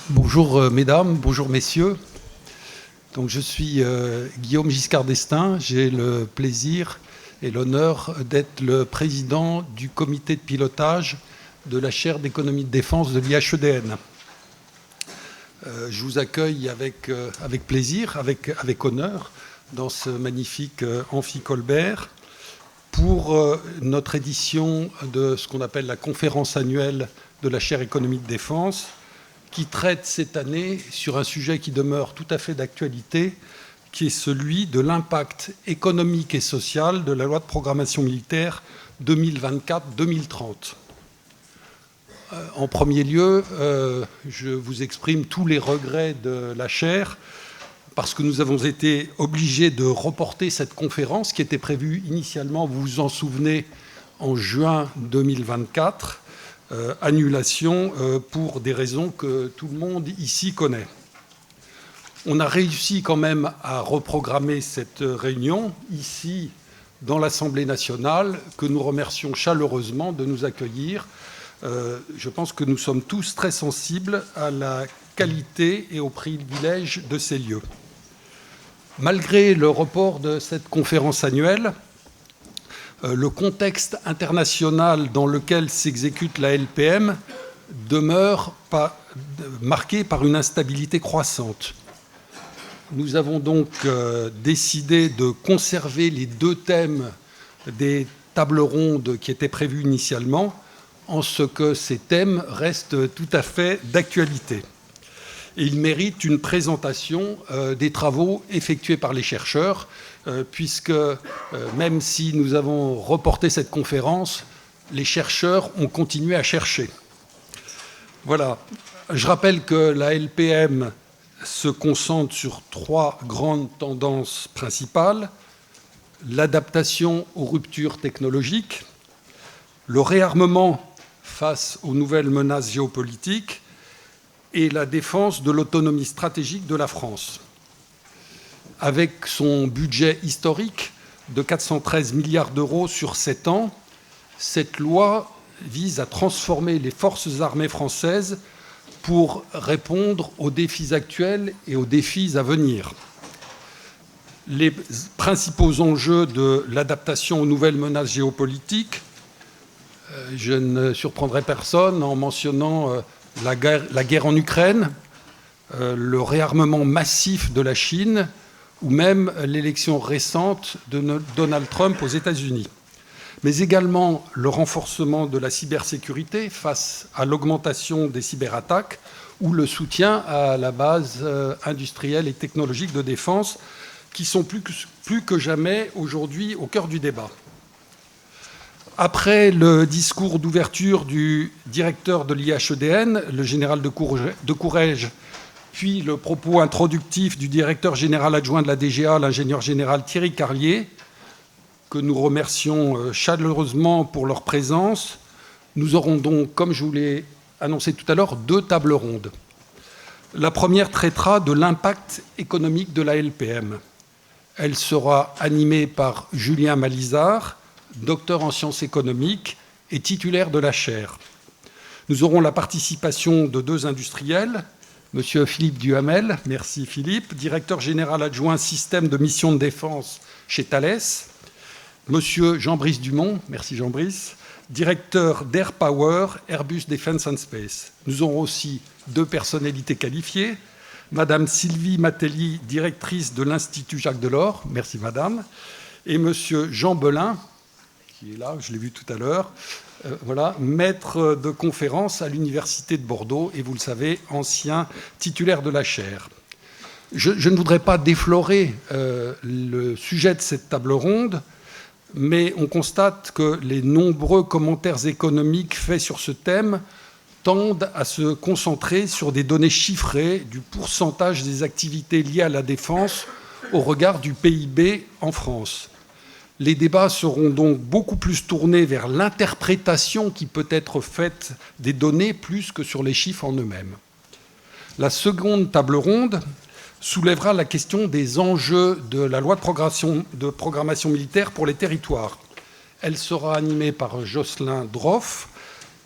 Bonjour mesdames, bonjour messieurs. Donc, je suis Guillaume Giscard d'Estaing. J'ai le plaisir et l'honneur d'être le président du comité de pilotage de la chaire d'économie de défense de l'IHEDN. Je vous accueille avec plaisir, avec honneur, dans ce magnifique amphi Colbert pour notre édition de ce qu'on appelle la conférence annuelle de la chaire économie de défense, qui traite cette année sur un sujet qui demeure tout à fait d'actualité, qui est celui de l'impact économique et social de la loi de programmation militaire 2024-2030. En premier lieu, je vous exprime tous les regrets de la chaire, parce que nous avons été obligés de reporter cette conférence qui était prévue initialement, vous vous en souvenez, en juin 2024, annulation pour des raisons que tout le monde ici connaît. On a réussi quand même à reprogrammer cette réunion ici dans l'Assemblée nationale, que nous remercions chaleureusement de nous accueillir. Je pense que nous sommes tous très sensibles à la qualité et au privilège de ces lieux. Malgré le report de cette conférence annuelle, le contexte international dans lequel s'exécute la LPM demeure marqué par une instabilité croissante. Nous avons donc décidé de conserver les deux thèmes des tables rondes qui étaient prévus initialement, en ce que ces thèmes restent tout à fait d'actualité. Et ils méritent une présentation des travaux effectués par les chercheurs, puisque même si nous avons reporté cette conférence, les chercheurs ont continué à chercher. Voilà. Je rappelle que la LPM se concentre sur trois grandes tendances principales: l'adaptation aux ruptures technologiques, le réarmement face aux nouvelles menaces géopolitiques et la défense de l'autonomie stratégique de la France. Avec son budget historique de 413 milliards d'euros sur 7 ans, cette loi vise à transformer les forces armées françaises pour répondre aux défis actuels et aux défis à venir. Les principaux enjeux de l'adaptation aux nouvelles menaces géopolitiques, je ne surprendrai personne en mentionnant la guerre en Ukraine, le réarmement massif de la Chine ou même l'élection récente de Donald Trump aux États-Unis, mais également le renforcement de la cybersécurité face à l'augmentation des cyberattaques ou le soutien à la base industrielle et technologique de défense qui sont plus que jamais aujourd'hui au cœur du débat. Après le discours d'ouverture du directeur de l'IHEDN, le général de Courrèges, puis le propos introductif du directeur général adjoint de la DGA, l'ingénieur général Thierry Carlier, que nous remercions chaleureusement pour leur présence, nous aurons donc, comme je vous l'ai annoncé tout à l'heure, deux tables rondes. La première traitera de l'impact économique de la LPM. Elle sera animée par Julien Malizard, docteur en sciences économiques et titulaire de la chaire. Nous aurons la participation de deux industriels, M. Philippe Duhamel, merci Philippe, directeur général adjoint système de mission de défense chez Thales, M. Jean-Brice Dumont, merci Jean-Brice, directeur d'Air Power, Airbus Defence and Space. Nous aurons aussi deux personnalités qualifiées, Mme Sylvie Matelli, directrice de l'Institut Jacques Delors, merci Madame, et M. Jean Belin, qui est là, je l'ai vu tout à l'heure, maître de conférence à l'Université de Bordeaux et, vous le savez, ancien titulaire de la chaire. Je ne voudrais pas déflorer le sujet de cette table ronde, mais on constate que les nombreux commentaires économiques faits sur ce thème tendent à se concentrer sur des données chiffrées du pourcentage des activités liées à la défense au regard du PIB en France. Les débats seront donc beaucoup plus tournés vers l'interprétation qui peut être faite des données plus que sur les chiffres en eux-mêmes. La seconde table ronde soulèvera la question des enjeux de la loi de programmation militaire pour les territoires. Elle sera animée par Jocelyn Droff,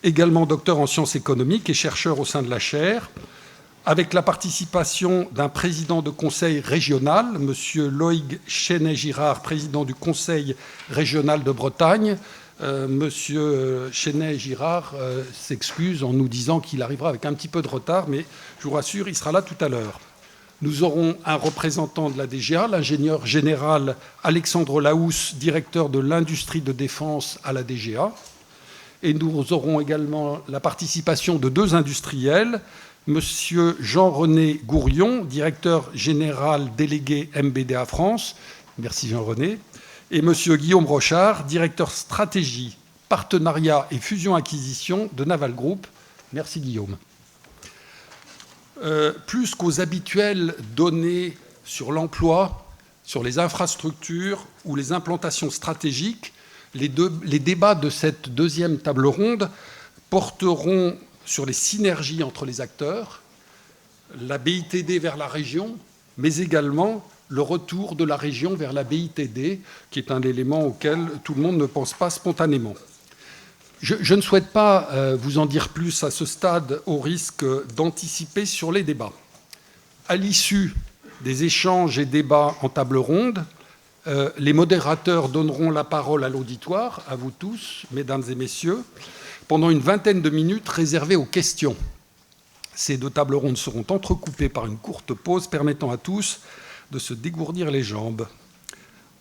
également docteur en sciences économiques et chercheur au sein de la chaire. avec la participation d'un président de conseil régional, M. Loïc Chenet-Girard, président du conseil régional de Bretagne. M. Chenet-Girard s'excuse en nous disant qu'il arrivera avec un petit peu de retard, mais je vous rassure, il sera là tout à l'heure. Nous aurons un représentant de la DGA, l'ingénieur général Alexandre Laousse, directeur de l'industrie de défense à la DGA. Et nous aurons également la participation de deux industriels, M. Jean-René Gourion, directeur général délégué MBDA France, merci Jean-René, et M. Guillaume Rochard, directeur stratégie, partenariat et fusion-acquisition de Naval Group. Merci Guillaume. Plus qu'aux habituelles données sur l'emploi, sur les infrastructures ou les implantations stratégiques, les débats de cette deuxième table ronde porteront sur les synergies entre les acteurs, la BITD vers la région, mais également le retour de la région vers la BITD, qui est un élément auquel tout le monde ne pense pas spontanément. Je ne souhaite pas vous en dire plus à ce stade, au risque d'anticiper sur les débats. À l'issue des échanges et débats en table ronde, les modérateurs donneront la parole à l'auditoire, à vous tous, mesdames et messieurs, pendant une vingtaine de minutes réservées aux questions. Ces deux tables rondes seront entrecoupées par une courte pause permettant à tous de se dégourdir les jambes.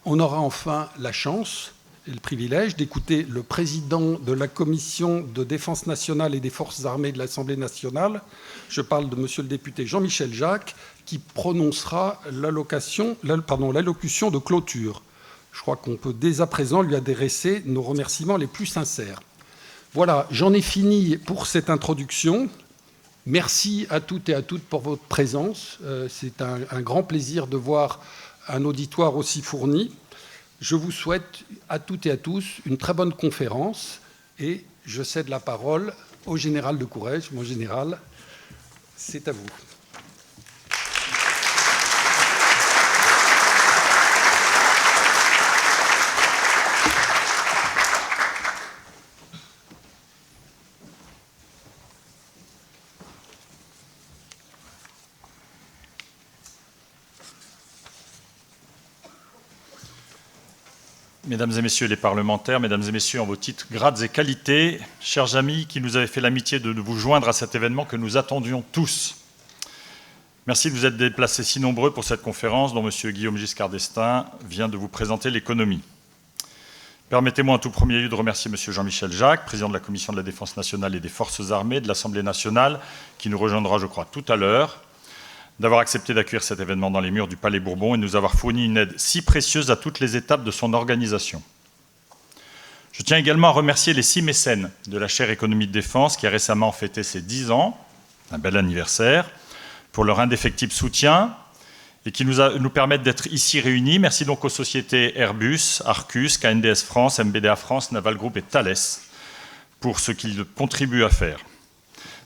On aura enfin la chance et le privilège d'écouter le président de la Commission de défense nationale et des forces armées de l'Assemblée nationale. Je parle de monsieur le député Jean-Michel Jacques, qui prononcera l'allocution de clôture. Je crois qu'on peut dès à présent lui adresser nos remerciements les plus sincères. Voilà, j'en ai fini pour cette introduction. Merci à toutes et à toutes pour votre présence. C'est un grand plaisir de voir un auditoire aussi fourni. Je vous souhaite à toutes et à tous une très bonne conférence et je cède la parole au général de Courrèges. Mon général, c'est à vous. Mesdames et messieurs les parlementaires, mesdames et messieurs en vos titres, grades et qualités, chers amis qui nous avez fait l'amitié de vous joindre à cet événement que nous attendions tous. Merci de vous être déplacés si nombreux pour cette conférence dont M. Guillaume Giscard d'Estaing vient de vous présenter l'économie. Permettez-moi en tout premier lieu de remercier M. Jean-Michel Jacques, président de la Commission de la Défense nationale et des Forces armées de l'Assemblée nationale, qui nous rejoindra, je crois, tout à l'heure, d'avoir accepté d'accueillir cet événement dans les murs du Palais Bourbon et de nous avoir fourni une aide si précieuse à toutes les étapes de son organisation. Je tiens également à remercier les 6 mécènes de la chaire économie de défense qui a récemment fêté ses 10 ans, un bel anniversaire, pour leur indéfectible soutien et qui nous permettent d'être ici réunis. Merci donc aux sociétés Airbus, Arcus, KNDS France, MBDA France, Naval Group et Thales pour ce qu'ils contribuent à faire.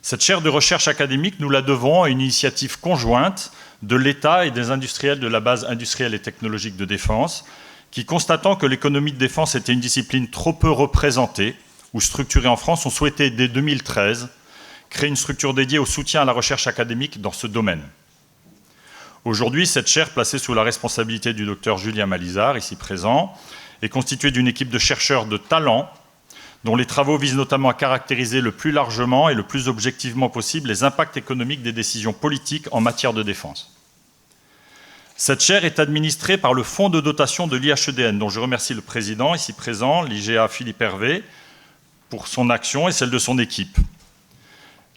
Cette chaire de recherche académique, nous la devons à une initiative conjointe de l'État et des industriels de la base industrielle et technologique de défense, qui, constatant que l'économie de défense était une discipline trop peu représentée ou structurée en France, ont souhaité, dès 2013, créer une structure dédiée au soutien à la recherche académique dans ce domaine. Aujourd'hui, cette chaire, placée sous la responsabilité du docteur Julien Malizard, ici présent, est constituée d'une équipe de chercheurs de talent, dont les travaux visent notamment à caractériser le plus largement et le plus objectivement possible les impacts économiques des décisions politiques en matière de défense. Cette chaire est administrée par le fonds de dotation de l'IHEDN, dont je remercie le président, ici présent, l'IGA Philippe Hervé, pour son action et celle de son équipe.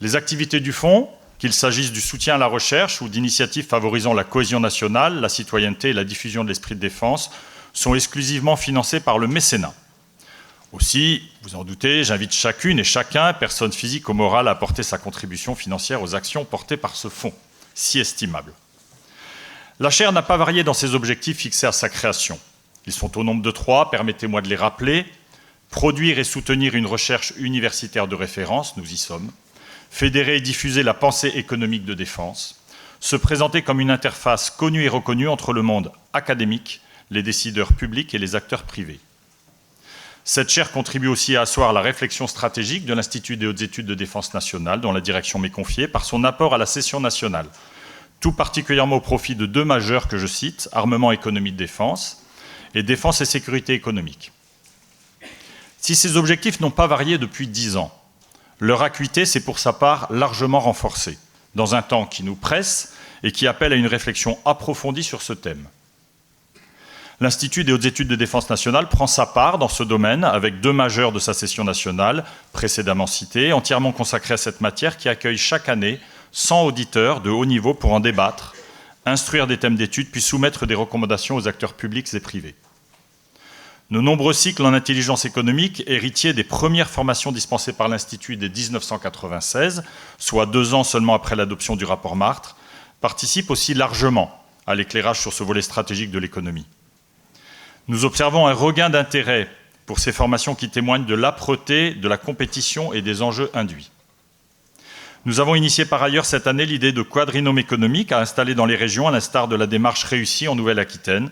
Les activités du fonds, qu'il s'agisse du soutien à la recherche ou d'initiatives favorisant la cohésion nationale, la citoyenneté et la diffusion de l'esprit de défense, sont exclusivement financées par le mécénat. Aussi, vous en doutez, j'invite chacune et chacun, personne physique ou morale, à apporter sa contribution financière aux actions portées par ce fonds, si estimable. La chaire n'a pas varié dans ses objectifs fixés à sa création. Ils sont au nombre de 3, permettez-moi de les rappeler. Produire et soutenir une recherche universitaire de référence, nous y sommes. Fédérer et diffuser la pensée économique de défense. Se présenter comme une interface connue et reconnue entre le monde académique, les décideurs publics et les acteurs privés. Cette chaire contribue aussi à asseoir la réflexion stratégique de l'Institut des hautes études de défense nationale, dont la direction m'est confiée, par son apport à la session nationale, tout particulièrement au profit de deux majeurs que je cite, armement et économie de défense, et défense et sécurité économique. Si ces objectifs n'ont pas varié depuis 10 ans, leur acuité s'est pour sa part largement renforcée, dans un temps qui nous presse et qui appelle à une réflexion approfondie sur ce thème. L'Institut des hautes études de défense nationale prend sa part dans ce domaine avec deux majeurs de sa session nationale, précédemment cités, entièrement consacrés à cette matière qui accueille chaque année 100 auditeurs de haut niveau pour en débattre, instruire des thèmes d'études puis soumettre des recommandations aux acteurs publics et privés. Nos nombreux cycles en intelligence économique, héritiers des premières formations dispensées par l'Institut dès 1996, soit 2 ans seulement après l'adoption du rapport Martre, participent aussi largement à l'éclairage sur ce volet stratégique de l'économie. Nous observons un regain d'intérêt pour ces formations qui témoignent de l'âpreté de la compétition et des enjeux induits. Nous avons initié par ailleurs cette année l'idée de quadrinôme économique à installer dans les régions, à l'instar de la démarche réussie en Nouvelle-Aquitaine.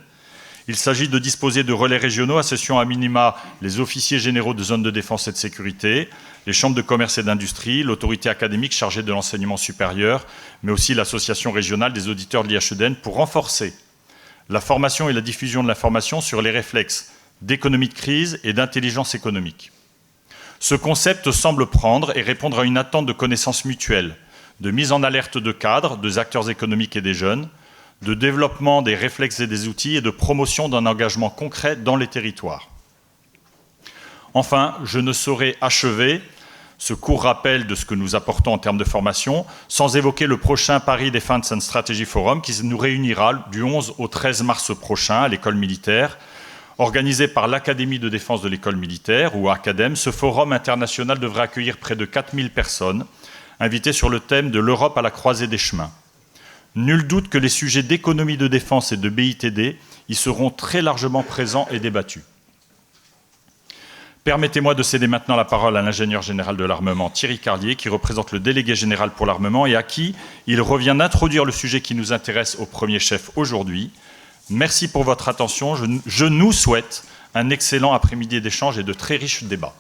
Il s'agit de disposer de relais régionaux associant à minima les officiers généraux de zones de défense et de sécurité, les chambres de commerce et d'industrie, l'autorité académique chargée de l'enseignement supérieur, mais aussi l'association régionale des auditeurs de l'IHEDN pour renforcer la formation et la diffusion de l'information sur les réflexes d'économie de crise et d'intelligence économique. Ce concept semble prendre et répondre à une attente de connaissances mutuelles, de mise en alerte de cadres, des acteurs économiques et des jeunes, de développement des réflexes et des outils et de promotion d'un engagement concret dans les territoires. Enfin, je ne saurais achever ce court rappel de ce que nous apportons en termes de formation, sans évoquer le prochain Paris Defense and Strategy Forum qui nous réunira du 11 au 13 mars prochain à l'école militaire. Organisé par l'Académie de défense de l'école militaire, ou ACADEM, ce forum international devrait accueillir près de 4000 personnes, invitées sur le thème de l'Europe à la croisée des chemins. Nul doute que les sujets d'économie de défense et de BITD y seront très largement présents et débattus. Permettez-moi de céder maintenant la parole à l'ingénieur général de l'armement, Thierry Carlier, qui représente le délégué général pour l'armement et à qui il revient d'introduire le sujet qui nous intéresse au premier chef aujourd'hui. Merci pour votre attention. Je nous souhaite un excellent après-midi d'échange et de très riches débats.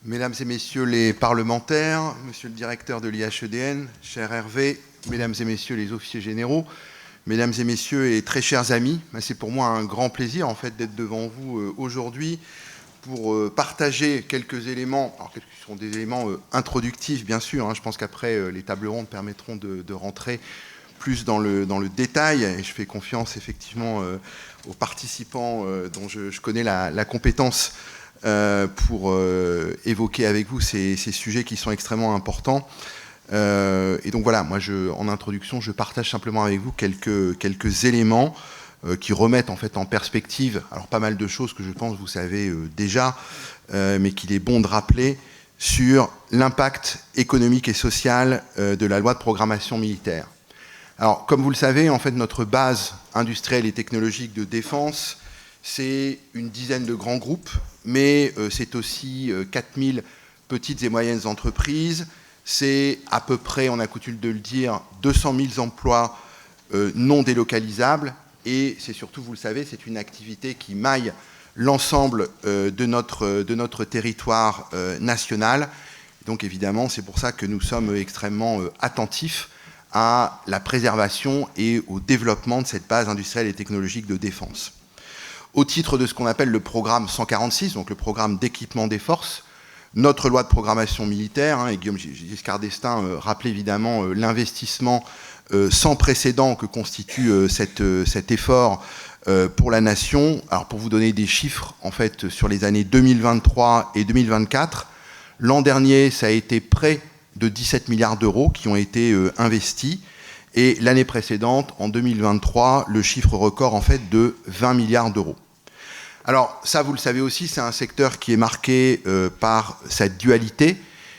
Mesdames et messieurs les parlementaires, monsieur le directeur de l'IHEDN, cher Hervé, mesdames et messieurs les officiers généraux, mesdames et messieurs et très chers amis, c'est pour moi un grand plaisir en fait d'être devant vous aujourd'hui pour partager quelques éléments, alors qui sont des éléments introductifs bien sûr, je pense qu'après les tables rondes permettront de rentrer plus dans le détail et je fais confiance effectivement aux participants dont je connais la compétence pour évoquer avec vous ces sujets qui sont extrêmement importants. Et donc voilà, moi en introduction, je partage simplement avec vous quelques éléments qui remettent en fait en perspective, alors pas mal de choses que je pense vous savez déjà, mais qu'il est bon de rappeler sur l'impact économique et social de la loi de programmation militaire. Alors comme vous le savez, en fait notre base industrielle et technologique de défense, c'est une dizaine de grands groupes, mais c'est aussi 4000 petites et moyennes entreprises, c'est à peu près, on a coutume de le dire, 200 000 emplois non délocalisables, et c'est surtout, vous le savez, c'est une activité qui maille l'ensemble de notre territoire national. Donc évidemment, c'est pour ça que nous sommes extrêmement attentifs à la préservation et au développement de cette base industrielle et technologique de défense. Au titre de ce qu'on appelle le programme 146, donc le programme d'équipement des forces, notre loi de programmation militaire, et Guillaume Giscard d'Estaing rappelait évidemment l'investissement sans précédent que constitue cet effort pour la nation. Alors pour vous donner des chiffres, en fait, sur les années 2023 et 2024, l'an dernier, ça a été près de 17 milliards d'euros qui ont été investis. Et l'année précédente, en 2023, le chiffre record en fait de 20 milliards d'euros. Alors ça, vous le savez aussi, c'est un secteur qui est marqué par sa dualité.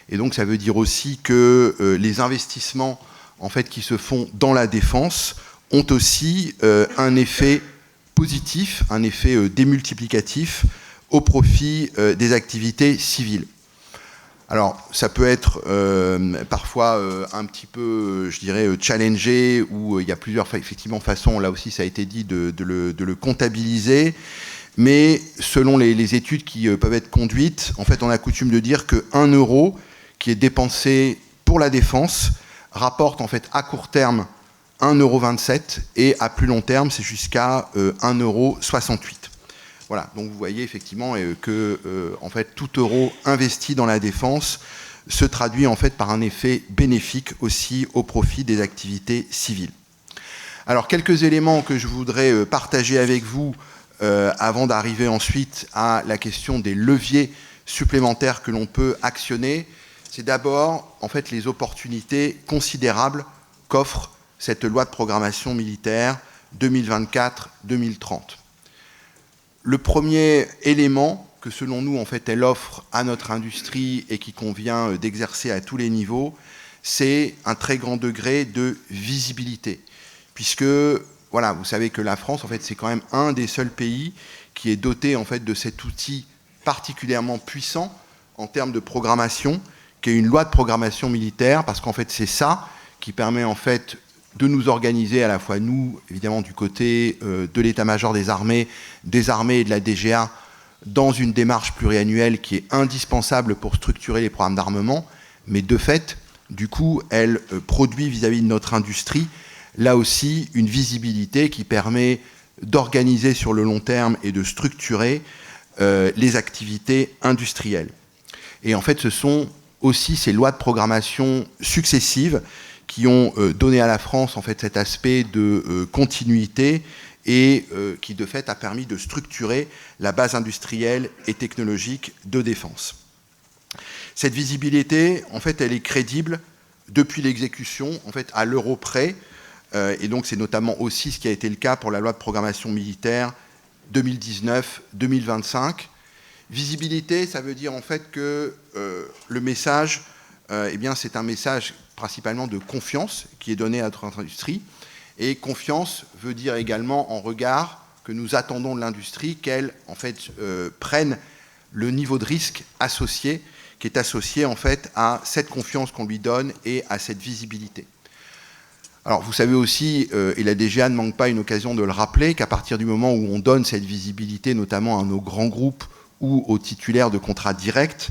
Et donc ça veut dire aussi que les investissements en fait, qui se font dans la défense ont aussi un effet positif, un effet démultiplicatif au profit des activités civiles. Alors, ça peut être parfois un petit peu, je dirais, challengé, où il y a plusieurs effectivement façons, là aussi ça a été dit, de le comptabiliser, mais selon les études qui peuvent être conduites, en fait, on a coutume de dire que 1 euro qui est dépensé pour la défense rapporte en fait à court terme 1,27 € et à plus long terme, c'est jusqu'à 1,68 €. Voilà, donc vous voyez effectivement que en fait, tout euro investi dans la défense se traduit en fait par un effet bénéfique aussi au profit des activités civiles. Alors, quelques éléments que je voudrais partager avec vous avant d'arriver ensuite à la question des leviers supplémentaires que l'on peut actionner. C'est d'abord en fait les opportunités considérables qu'offre cette loi de programmation militaire 2024-2030. Le premier élément que selon nous en fait elle offre à notre industrie et qui convient d'exercer à tous les niveaux, c'est un très grand degré de visibilité, puisque voilà, vous savez que la France en fait c'est quand même un des seuls pays qui est doté en fait de cet outil particulièrement puissant en termes de programmation, qui est une loi de programmation militaire, parce qu'en fait c'est ça qui permet en fait de nous organiser à la fois nous, évidemment du côté de l'état-major des armées et de la DGA, dans une démarche pluriannuelle qui est indispensable pour structurer les programmes d'armement, mais de fait, du coup, elle produit vis-à-vis de notre industrie, là aussi, une visibilité qui permet d'organiser sur le long terme et de structurer les activités industrielles. Et en fait, ce sont aussi ces lois de programmation successives qui ont donné à la France en fait cet aspect de continuité et qui de fait a permis de structurer la base industrielle et technologique de défense. Cette visibilité, en fait, elle est crédible depuis l'exécution, en fait, à l'euro près, et donc c'est notamment aussi ce qui a été le cas pour la loi de programmation militaire 2019-2025. Visibilité, ça veut dire en fait que le message, eh bien, c'est un message principalement de confiance qui est donné à notre industrie. Et confiance veut dire également en regard que nous attendons de l'industrie qu'elle en fait, prenne le niveau de risque associé, qui est associé en fait à cette confiance qu'on lui donne et à cette visibilité. Alors vous savez aussi, et la DGA ne manque pas une occasion de le rappeler, qu'à partir du moment où on donne cette visibilité, notamment à nos grands groupes ou aux titulaires de contrats directs,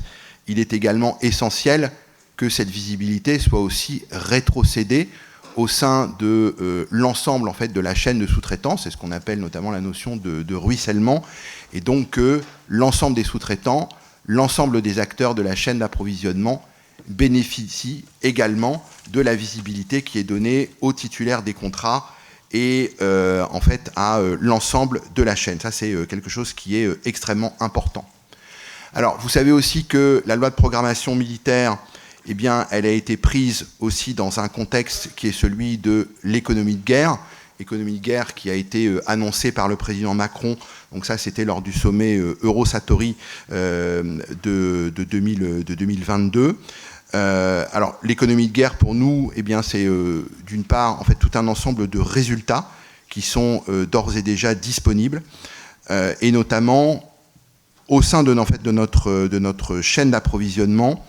il est également essentiel que cette visibilité soit aussi rétrocédée au sein de l'ensemble en fait, de la chaîne de sous-traitance, c'est ce qu'on appelle notamment la notion de ruissellement, et donc que l'ensemble des sous-traitants, l'ensemble des acteurs de la chaîne d'approvisionnement bénéficient également de la visibilité qui est donnée aux titulaires des contrats et en fait à l'ensemble de la chaîne. Ça, c'est quelque chose qui est extrêmement important. Alors, vous savez aussi que la loi de programmation militaire, eh bien, elle a été prise aussi dans un contexte qui est celui de l'économie de guerre qui a été annoncée par le président Macron. Donc ça, c'était lors du sommet Euro-Satori de 2022. Alors, l'économie de guerre, pour nous, eh bien, c'est d'une part, en fait, tout un ensemble de résultats qui sont d'ores et déjà disponibles, et notamment au sein de notre chaîne d'approvisionnement.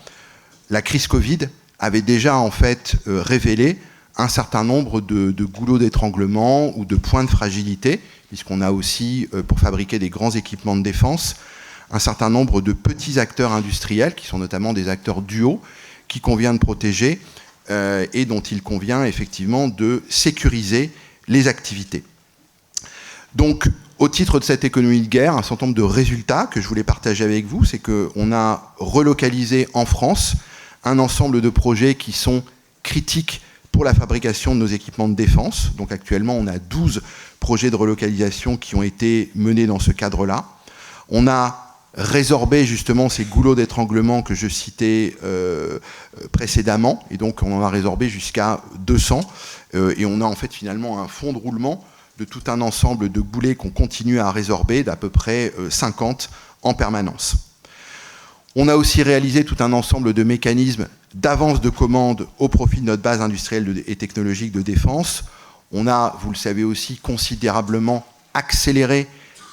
La crise Covid avait déjà en fait révélé un certain nombre de goulots d'étranglement ou de points de fragilité, puisqu'on a aussi, pour fabriquer des grands équipements de défense, un certain nombre de petits acteurs industriels, qui sont notamment des acteurs duaux, qu'il convient de protéger et dont il convient effectivement de sécuriser les activités. Donc, au titre de cette économie de guerre, un certain nombre de résultats que je voulais partager avec vous, c'est qu'on a relocalisé en France un ensemble de projets qui sont critiques pour la fabrication de nos équipements de défense. Donc actuellement, on a 12 projets de relocalisation qui ont été menés dans ce cadre-là. On a résorbé justement ces goulots d'étranglement que je citais précédemment, et donc on en a résorbé jusqu'à 200, et on a en fait finalement un fonds de roulement de tout un ensemble de goulets qu'on continue à résorber, d'à peu près 50 en permanence. On a aussi réalisé tout un ensemble de mécanismes d'avance de commande au profit de notre base industrielle et technologique de défense. On a, vous le savez aussi, considérablement accéléré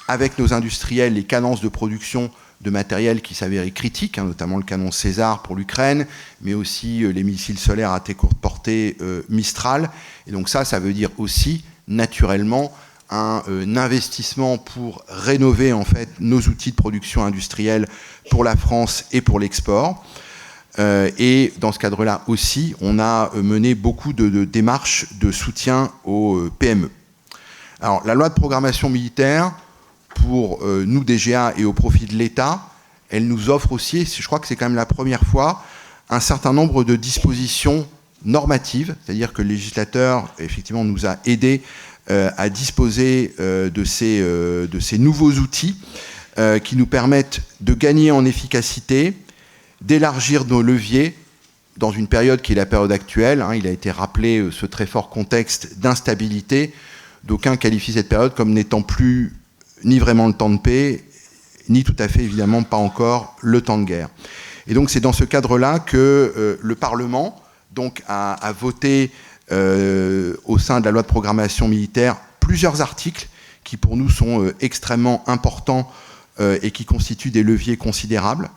avec nos industriels les cadences de production de matériel qui s'avérait critique, notamment le canon César pour l'Ukraine, mais aussi les missiles solaires à très courte portée Mistral. Et donc ça veut dire aussi, naturellement, un investissement pour rénover en fait nos outils de production industrielle pour la France et pour l'export. Et dans ce cadre-là aussi, on a mené beaucoup de démarches de soutien aux PME. Alors, la loi de programmation militaire, pour nous, DGA, et au profit de l'État, elle nous offre aussi, je crois que c'est quand même la première fois, un certain nombre de dispositions normatives, c'est-à-dire que le législateur, effectivement, nous a aidés à disposer de ces nouveaux outils qui nous permettent de gagner en efficacité, d'élargir nos leviers dans une période qui est la période actuelle. Il a été rappelé ce très fort contexte d'instabilité. D'aucuns qualifient cette période comme n'étant plus ni vraiment le temps de paix, ni tout à fait, évidemment, pas encore le temps de guerre. Et donc, c'est dans ce cadre-là que le Parlement donc, a voté au sein de la loi de programmation militaire plusieurs articles qui, pour nous, sont extrêmement importants et qui constituent des leviers considérables.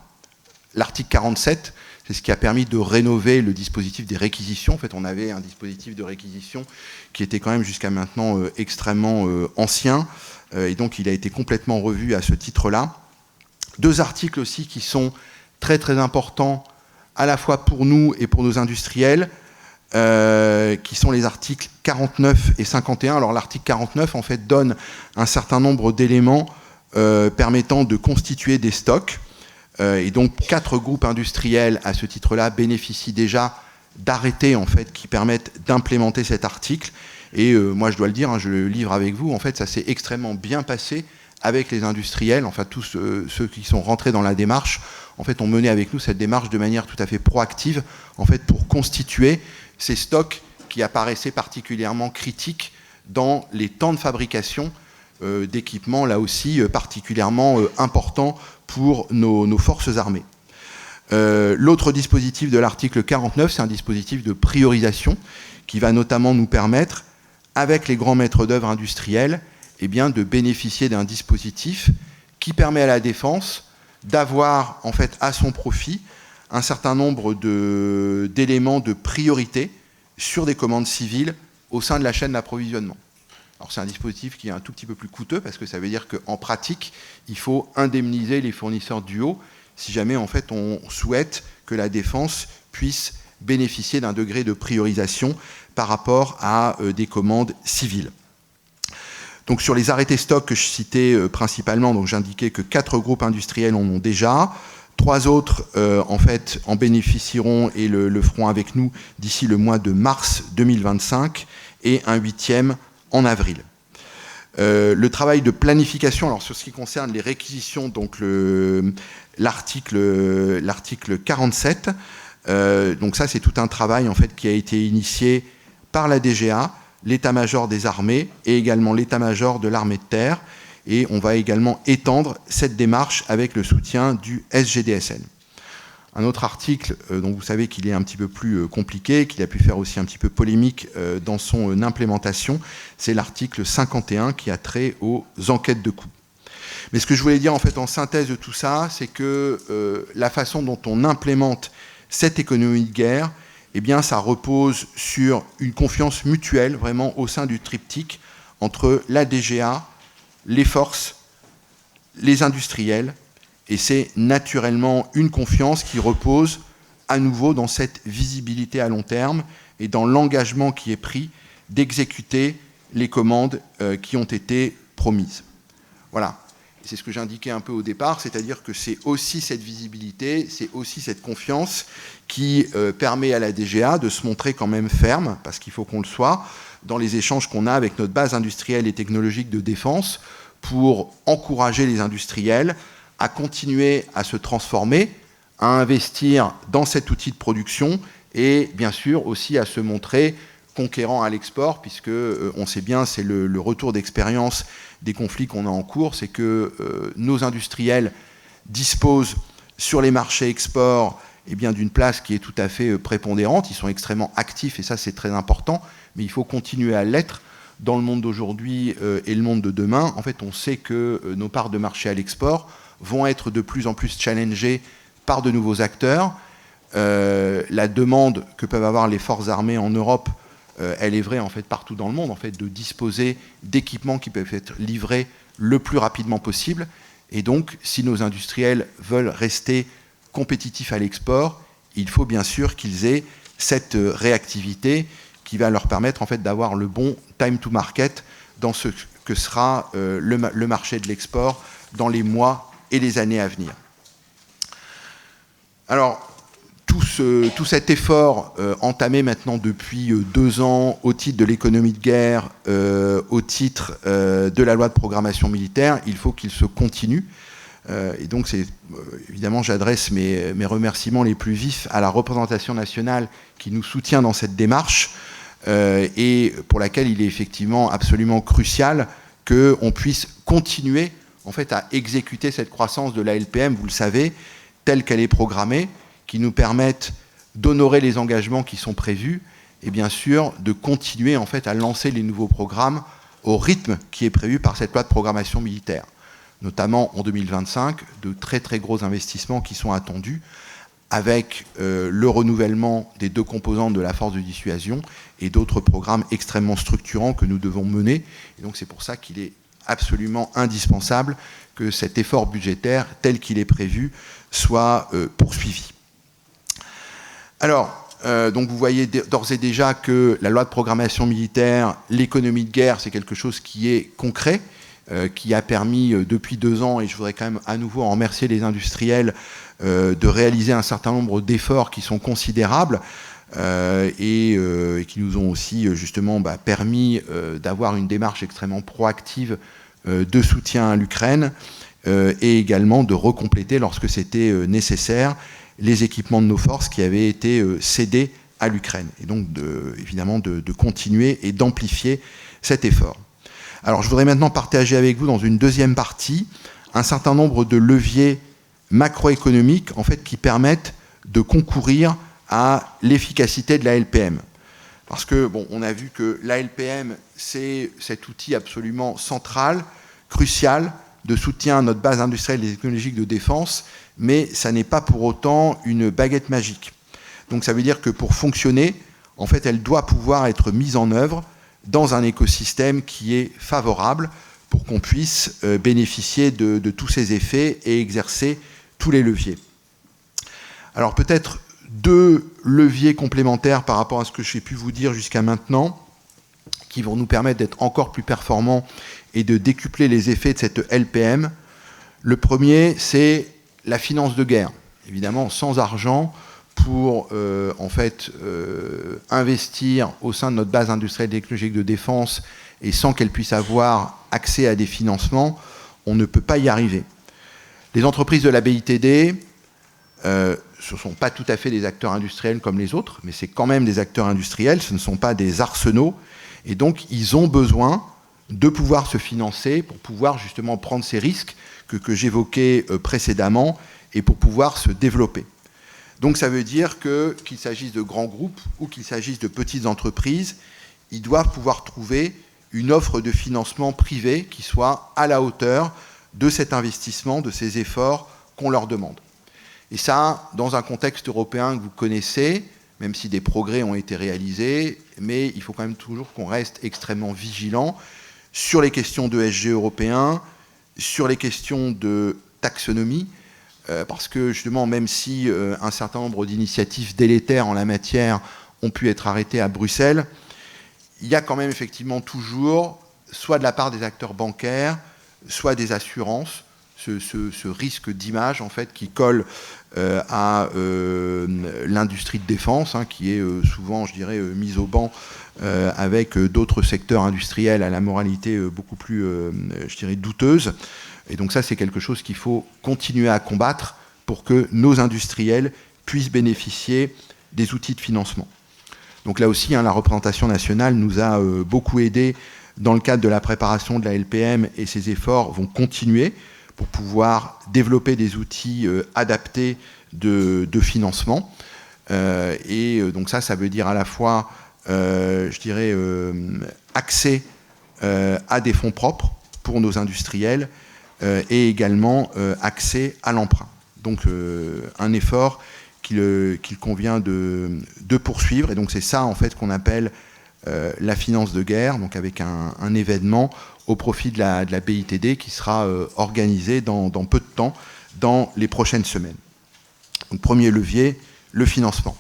L'article 47, c'est ce qui a permis de rénover le dispositif des réquisitions. En fait, on avait un dispositif de réquisition qui était quand même jusqu'à maintenant extrêmement ancien. Et donc, il a été complètement revu à ce titre-là. Deux articles aussi qui sont très, très importants, à la fois pour nous et pour nos industriels, qui sont les articles 49 et 51. Alors, l'article 49, en fait, donne un certain nombre d'éléments permettant de constituer des stocks. Et donc, 4 groupes industriels, à ce titre-là, bénéficient déjà d'arrêtés, en fait, qui permettent d'implémenter cet article. Et moi, je dois le dire, je le livre avec vous, en fait, ça s'est extrêmement bien passé avec les industriels. Enfin, tous ceux qui sont rentrés dans la démarche, en fait, ont mené avec nous cette démarche de manière tout à fait proactive, en fait, pour constituer ces stocks qui apparaissaient particulièrement critiques dans les temps de fabrication d'équipements, là aussi, particulièrement importants pour nos forces armées. L'autre dispositif de l'article 49, c'est un dispositif de priorisation qui va notamment nous permettre, avec les grands maîtres d'œuvre industriels, eh bien, de bénéficier d'un dispositif qui permet à la défense d'avoir en fait à son profit un certain nombre d'éléments de priorité sur des commandes civiles au sein de la chaîne d'approvisionnement. Alors c'est un dispositif qui est un tout petit peu plus coûteux parce que ça veut dire qu'en pratique, il faut indemniser les fournisseurs du haut si jamais en fait on souhaite que la défense puisse bénéficier d'un degré de priorisation par rapport à des commandes civiles. Donc sur les arrêtés stock que je citais principalement, donc j'indiquais que 4 groupes industriels en ont déjà, 3 autres en fait en bénéficieront et le feront avec nous d'ici le mois de mars 2025 et un 8e en avril. Le travail de planification, alors sur ce qui concerne les réquisitions, donc l'article 47, donc ça c'est tout un travail en fait qui a été initié par la DGA, l'état-major des armées et également l'état-major de l'armée de terre, et on va également étendre cette démarche avec le soutien du SGDSN. Un autre article dont vous savez qu'il est un petit peu plus compliqué, qu'il a pu faire aussi un petit peu polémique dans son implémentation, c'est l'article 51 qui a trait aux enquêtes de coûts. Mais ce que je voulais dire en fait en synthèse de tout ça, c'est que la façon dont on implémente cette économie de guerre, eh bien, ça repose sur une confiance mutuelle vraiment au sein du triptyque entre la DGA, les forces, les industriels. Et c'est naturellement une confiance qui repose à nouveau dans cette visibilité à long terme et dans l'engagement qui est pris d'exécuter les commandes qui ont été promises. Voilà. C'est ce que j'indiquais un peu au départ, c'est-à-dire que c'est aussi cette visibilité, c'est aussi cette confiance qui permet à la DGA de se montrer quand même ferme, parce qu'il faut qu'on le soit, dans les échanges qu'on a avec notre base industrielle et technologique de défense pour encourager les industriels à continuer à se transformer, à investir dans cet outil de production et bien sûr aussi à se montrer conquérant à l'export, puisque on sait bien, c'est le retour d'expérience des conflits qu'on a en cours, c'est que nos industriels disposent sur les marchés export d'une place qui est tout à fait prépondérante. Ils sont extrêmement actifs et ça c'est très important, mais il faut continuer à l'être dans le monde d'aujourd'hui et le monde de demain, en fait, on sait que nos parts de marché à l'export vont être de plus en plus challengées par de nouveaux acteurs. La demande que peuvent avoir les forces armées en Europe, elle est vraie en fait partout dans le monde, en fait, de disposer d'équipements qui peuvent être livrés le plus rapidement possible. Et donc, si nos industriels veulent rester compétitifs à l'export, il faut bien sûr qu'ils aient cette réactivité qui va leur permettre en fait d'avoir le bon time to market dans ce que sera le marché de l'export dans les mois et les années à venir. Alors, tout cet effort entamé maintenant depuis 2 ans au titre de l'économie de guerre, au titre de la loi de programmation militaire, il faut qu'il se continue. Et donc, évidemment, j'adresse mes remerciements les plus vifs à la représentation nationale qui nous soutient dans cette démarche et pour laquelle il est effectivement absolument crucial qu'on puisse continuer en fait, à exécuter cette croissance de la LPM, vous le savez, telle qu'elle est programmée, qui nous permettent d'honorer les engagements qui sont prévus et bien sûr de continuer en fait à lancer les nouveaux programmes au rythme qui est prévu par cette loi de programmation militaire. Notamment en 2025, de très très gros investissements qui sont attendus avec le renouvellement des 2 composantes de la force de dissuasion et d'autres programmes extrêmement structurants que nous devons mener. Et donc c'est pour ça qu'il est absolument indispensable que cet effort budgétaire tel qu'il est prévu soit poursuivi. Alors, donc vous voyez d'ores et déjà que la loi de programmation militaire, l'économie de guerre, c'est quelque chose qui est concret, qui a permis depuis 2 ans, et je voudrais quand même à nouveau en remercier les industriels, de réaliser un certain nombre d'efforts qui sont considérables et qui nous ont aussi justement permis d'avoir une démarche extrêmement proactive de soutien à l'Ukraine et également de recompléter lorsque c'était nécessaire les équipements de nos forces qui avaient été cédés à l'Ukraine. Et donc, évidemment, de continuer et d'amplifier cet effort. Alors, je voudrais maintenant partager avec vous, dans une deuxième partie, un certain nombre de leviers macroéconomiques, en fait, qui permettent de concourir à l'efficacité de la LPM. Parce que, bon, on a vu que la LPM, c'est cet outil absolument central, crucial, de soutien à notre base industrielle et technologique de défense, mais ça n'est pas pour autant une baguette magique. Donc ça veut dire que pour fonctionner, en fait, elle doit pouvoir être mise en œuvre dans un écosystème qui est favorable pour qu'on puisse bénéficier de tous ces effets et exercer tous les leviers. Alors peut-être 2 leviers complémentaires par rapport à ce que j'ai pu vous dire jusqu'à maintenant, qui vont nous permettre d'être encore plus performants et de décupler les effets de cette LPM. Le premier, c'est la finance de guerre. Évidemment, sans argent, pour en fait investir au sein de notre base industrielle et technologique de défense et sans qu'elle puisse avoir accès à des financements, on ne peut pas y arriver. Les entreprises de la BITD, ce ne sont pas tout à fait des acteurs industriels comme les autres, mais c'est quand même des acteurs industriels, ce ne sont pas des arsenaux, et donc ils ont besoin de pouvoir se financer pour pouvoir justement prendre ces risques que j'évoquais précédemment et pour pouvoir se développer. Donc ça veut dire qu'il s'agisse de grands groupes ou qu'il s'agisse de petites entreprises, ils doivent pouvoir trouver une offre de financement privé qui soit à la hauteur de cet investissement, de ces efforts qu'on leur demande. Et ça, dans un contexte européen que vous connaissez, même si des progrès ont été réalisés, mais il faut quand même toujours qu'on reste extrêmement vigilant sur les questions d'ESG européen, sur les questions de taxonomie, parce que justement, même si un certain nombre d'initiatives délétères en la matière ont pu être arrêtées à Bruxelles, il y a quand même effectivement toujours, soit de la part des acteurs bancaires, soit des assurances, ce risque d'image en fait qui colle à l'industrie de défense, qui est souvent, je dirais, mise au banc avec d'autres secteurs industriels à la moralité beaucoup plus, je dirais, douteuse. Et donc ça, c'est quelque chose qu'il faut continuer à combattre pour que nos industriels puissent bénéficier des outils de financement. Donc là aussi, la représentation nationale nous a beaucoup aidés dans le cadre de la préparation de la LPM et ces efforts vont continuer pour pouvoir développer des outils adaptés de financement. Et donc ça veut dire à la fois, je dirais, accès à des fonds propres pour nos industriels et également accès à l'emprunt. Donc un effort qu'il convient de poursuivre. Et donc c'est ça en fait qu'on appelle la finance de guerre, donc avec un événement au profit de la BITD qui sera organisé dans peu de temps, dans les prochaines semaines. Donc premier levier, le financement.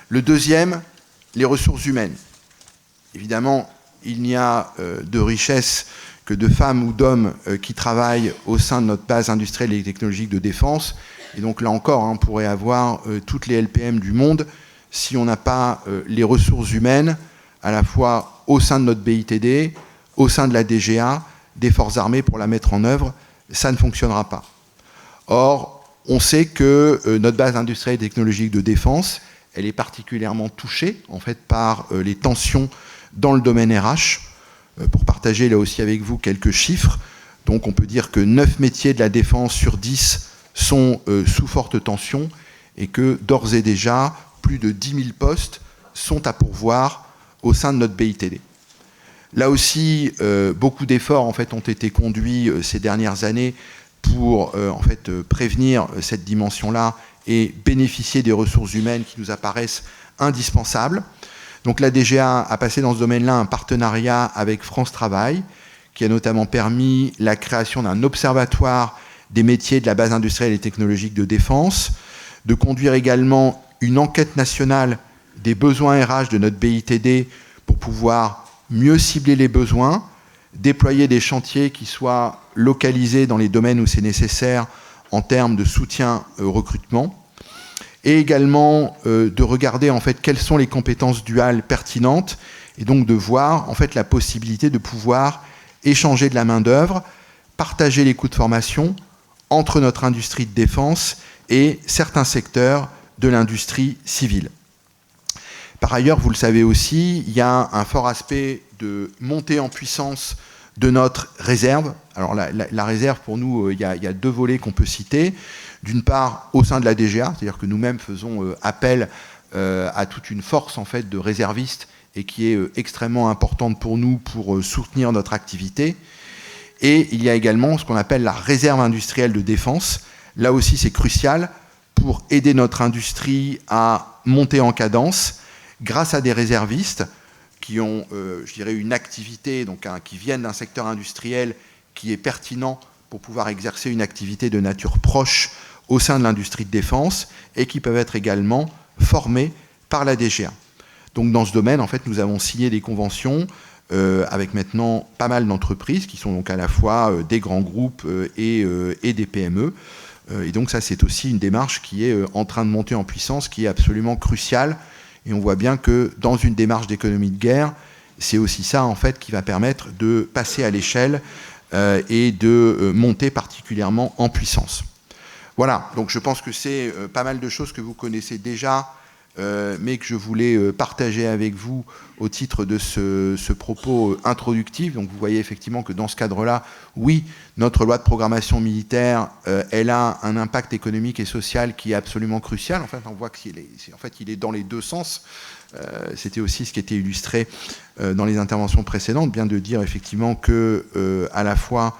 Le deuxième, les ressources humaines. Évidemment, il n'y a de richesse que de femmes ou d'hommes qui travaillent au sein de notre base industrielle et technologique de défense. Et donc là encore, on pourrait avoir toutes les LPM du monde si on n'a pas les ressources humaines, à la fois au sein de notre BITD, au sein de la DGA, des forces armées pour la mettre en œuvre, ça ne fonctionnera pas. Or, on sait que notre base industrielle et technologique de défense, elle est particulièrement touchée en fait, par les tensions dans le domaine RH. Pour partager là aussi avec vous quelques chiffres, donc on peut dire que 9 métiers de la défense sur 10 sont sous forte tension et que d'ores et déjà, plus de 10 000 postes sont à pourvoir au sein de notre BITD. Là aussi, beaucoup d'efforts en fait, ont été conduits ces dernières années pour en fait, prévenir cette dimension-là et bénéficier des ressources humaines qui nous apparaissent indispensables. Donc la DGA a passé dans ce domaine-là un partenariat avec France Travail, qui a notamment permis la création d'un observatoire des métiers de la base industrielle et technologique de défense, de conduire également une enquête nationale des besoins RH de notre BITD pour pouvoir mieux cibler les besoins, déployer des chantiers qui soient localisés dans les domaines où c'est nécessaire en termes de soutien au recrutement, et également de regarder en fait quelles sont les compétences duales pertinentes, et donc de voir en fait la possibilité de pouvoir échanger de la main-d'œuvre, partager les coûts de formation entre notre industrie de défense et certains secteurs de l'industrie civile. Par ailleurs, vous le savez aussi, il y a un fort aspect de montée en puissance de notre réserve. Alors la réserve, pour nous, il y a deux volets qu'on peut citer. D'une part, au sein de la DGA, c'est-à-dire que nous-mêmes faisons appel à toute une force en fait, de réservistes et qui est extrêmement importante pour nous pour soutenir notre activité. Et il y a également ce qu'on appelle la réserve industrielle de défense. Là aussi, c'est crucial pour aider notre industrie à monter en cadence grâce à des réservistes qui ont, je dirais, une activité, donc qui viennent d'un secteur industriel qui est pertinent pour pouvoir exercer une activité de nature proche au sein de l'industrie de défense et qui peuvent être également formés par la DGA. Donc dans ce domaine, en fait, nous avons signé des conventions avec maintenant pas mal d'entreprises qui sont donc à la fois des grands groupes et des PME. Et donc ça, c'est aussi une démarche qui est en train de monter en puissance, qui est absolument cruciale. Et on voit bien que dans une démarche d'économie de guerre, c'est aussi ça, en fait, qui va permettre de passer à l'échelle et de monter particulièrement en puissance. Voilà, donc je pense que c'est pas mal de choses que vous connaissez déjà, mais que je voulais partager avec vous au titre de ce propos introductif. Donc vous voyez effectivement que dans ce cadre-là, oui, notre loi de programmation militaire, elle a un impact économique et social qui est absolument crucial. En fait, on voit qu'il est dans les deux sens. C'était aussi ce qui était illustré dans les interventions précédentes, bien de dire effectivement que à la fois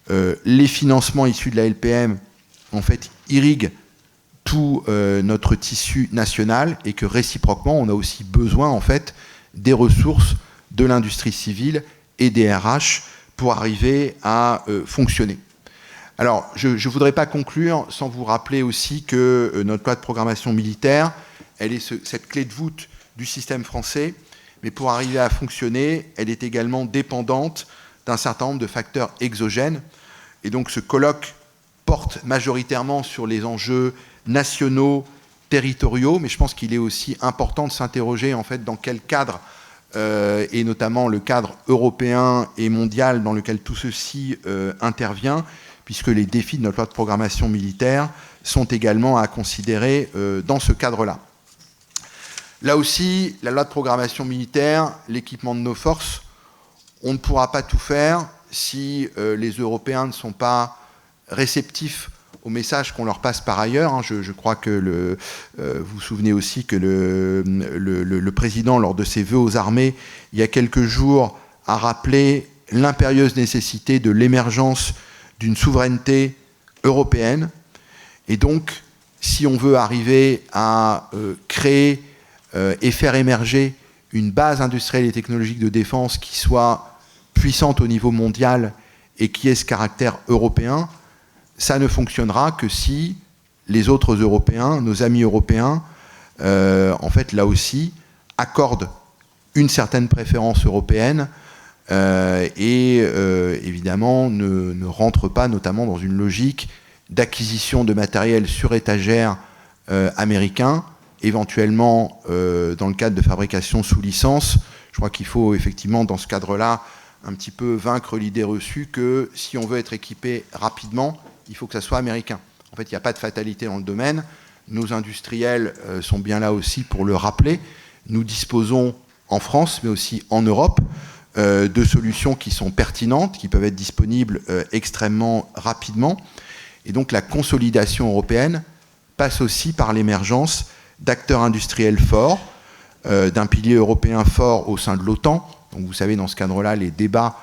les financements issus de la LPM en fait irriguent tout notre tissu national et que réciproquement, on a aussi besoin en fait des ressources de l'industrie civile et des RH pour arriver à fonctionner. Alors, je ne voudrais pas conclure sans vous rappeler aussi que notre loi de programmation militaire, elle est cette clé de voûte du système français, mais pour arriver à fonctionner, elle est également dépendante d'un certain nombre de facteurs exogènes. Et donc ce colloque porte majoritairement sur les enjeux nationaux, territoriaux, mais je pense qu'il est aussi important de s'interroger en fait dans quel cadre, et notamment le cadre européen et mondial dans lequel tout ceci intervient, puisque les défis de notre loi de programmation militaire sont également à considérer dans ce cadre-là. Là aussi, la loi de programmation militaire, l'équipement de nos forces, on ne pourra pas tout faire si les Européens ne sont pas réceptifs au message qu'on leur passe par ailleurs. Je crois que vous vous souvenez aussi que le président, lors de ses vœux aux armées, il y a quelques jours, a rappelé l'impérieuse nécessité de l'émergence d'une souveraineté européenne. Et donc, si on veut arriver à créer et faire émerger une base industrielle et technologique de défense qui soit puissante au niveau mondial et qui ait ce caractère européen, ça ne fonctionnera que si les autres Européens, nos amis européens, en fait, là aussi, accordent une certaine préférence européenne et évidemment ne rentrent pas notamment dans une logique d'acquisition de matériel sur étagère américain, éventuellement dans le cadre de fabrication sous licence. Je crois qu'il faut effectivement, dans ce cadre-là, un petit peu vaincre l'idée reçue que si on veut être équipé rapidement, il faut que ça soit américain. En fait, il n'y a pas de fatalité dans le domaine. Nos industriels sont bien là aussi pour le rappeler. Nous disposons en France, mais aussi en Europe, de solutions qui sont pertinentes, qui peuvent être disponibles extrêmement rapidement. Et donc la consolidation européenne passe aussi par l'émergence d'acteurs industriels forts, d'un pilier européen fort au sein de l'OTAN. Donc vous savez, dans ce cadre-là, les débats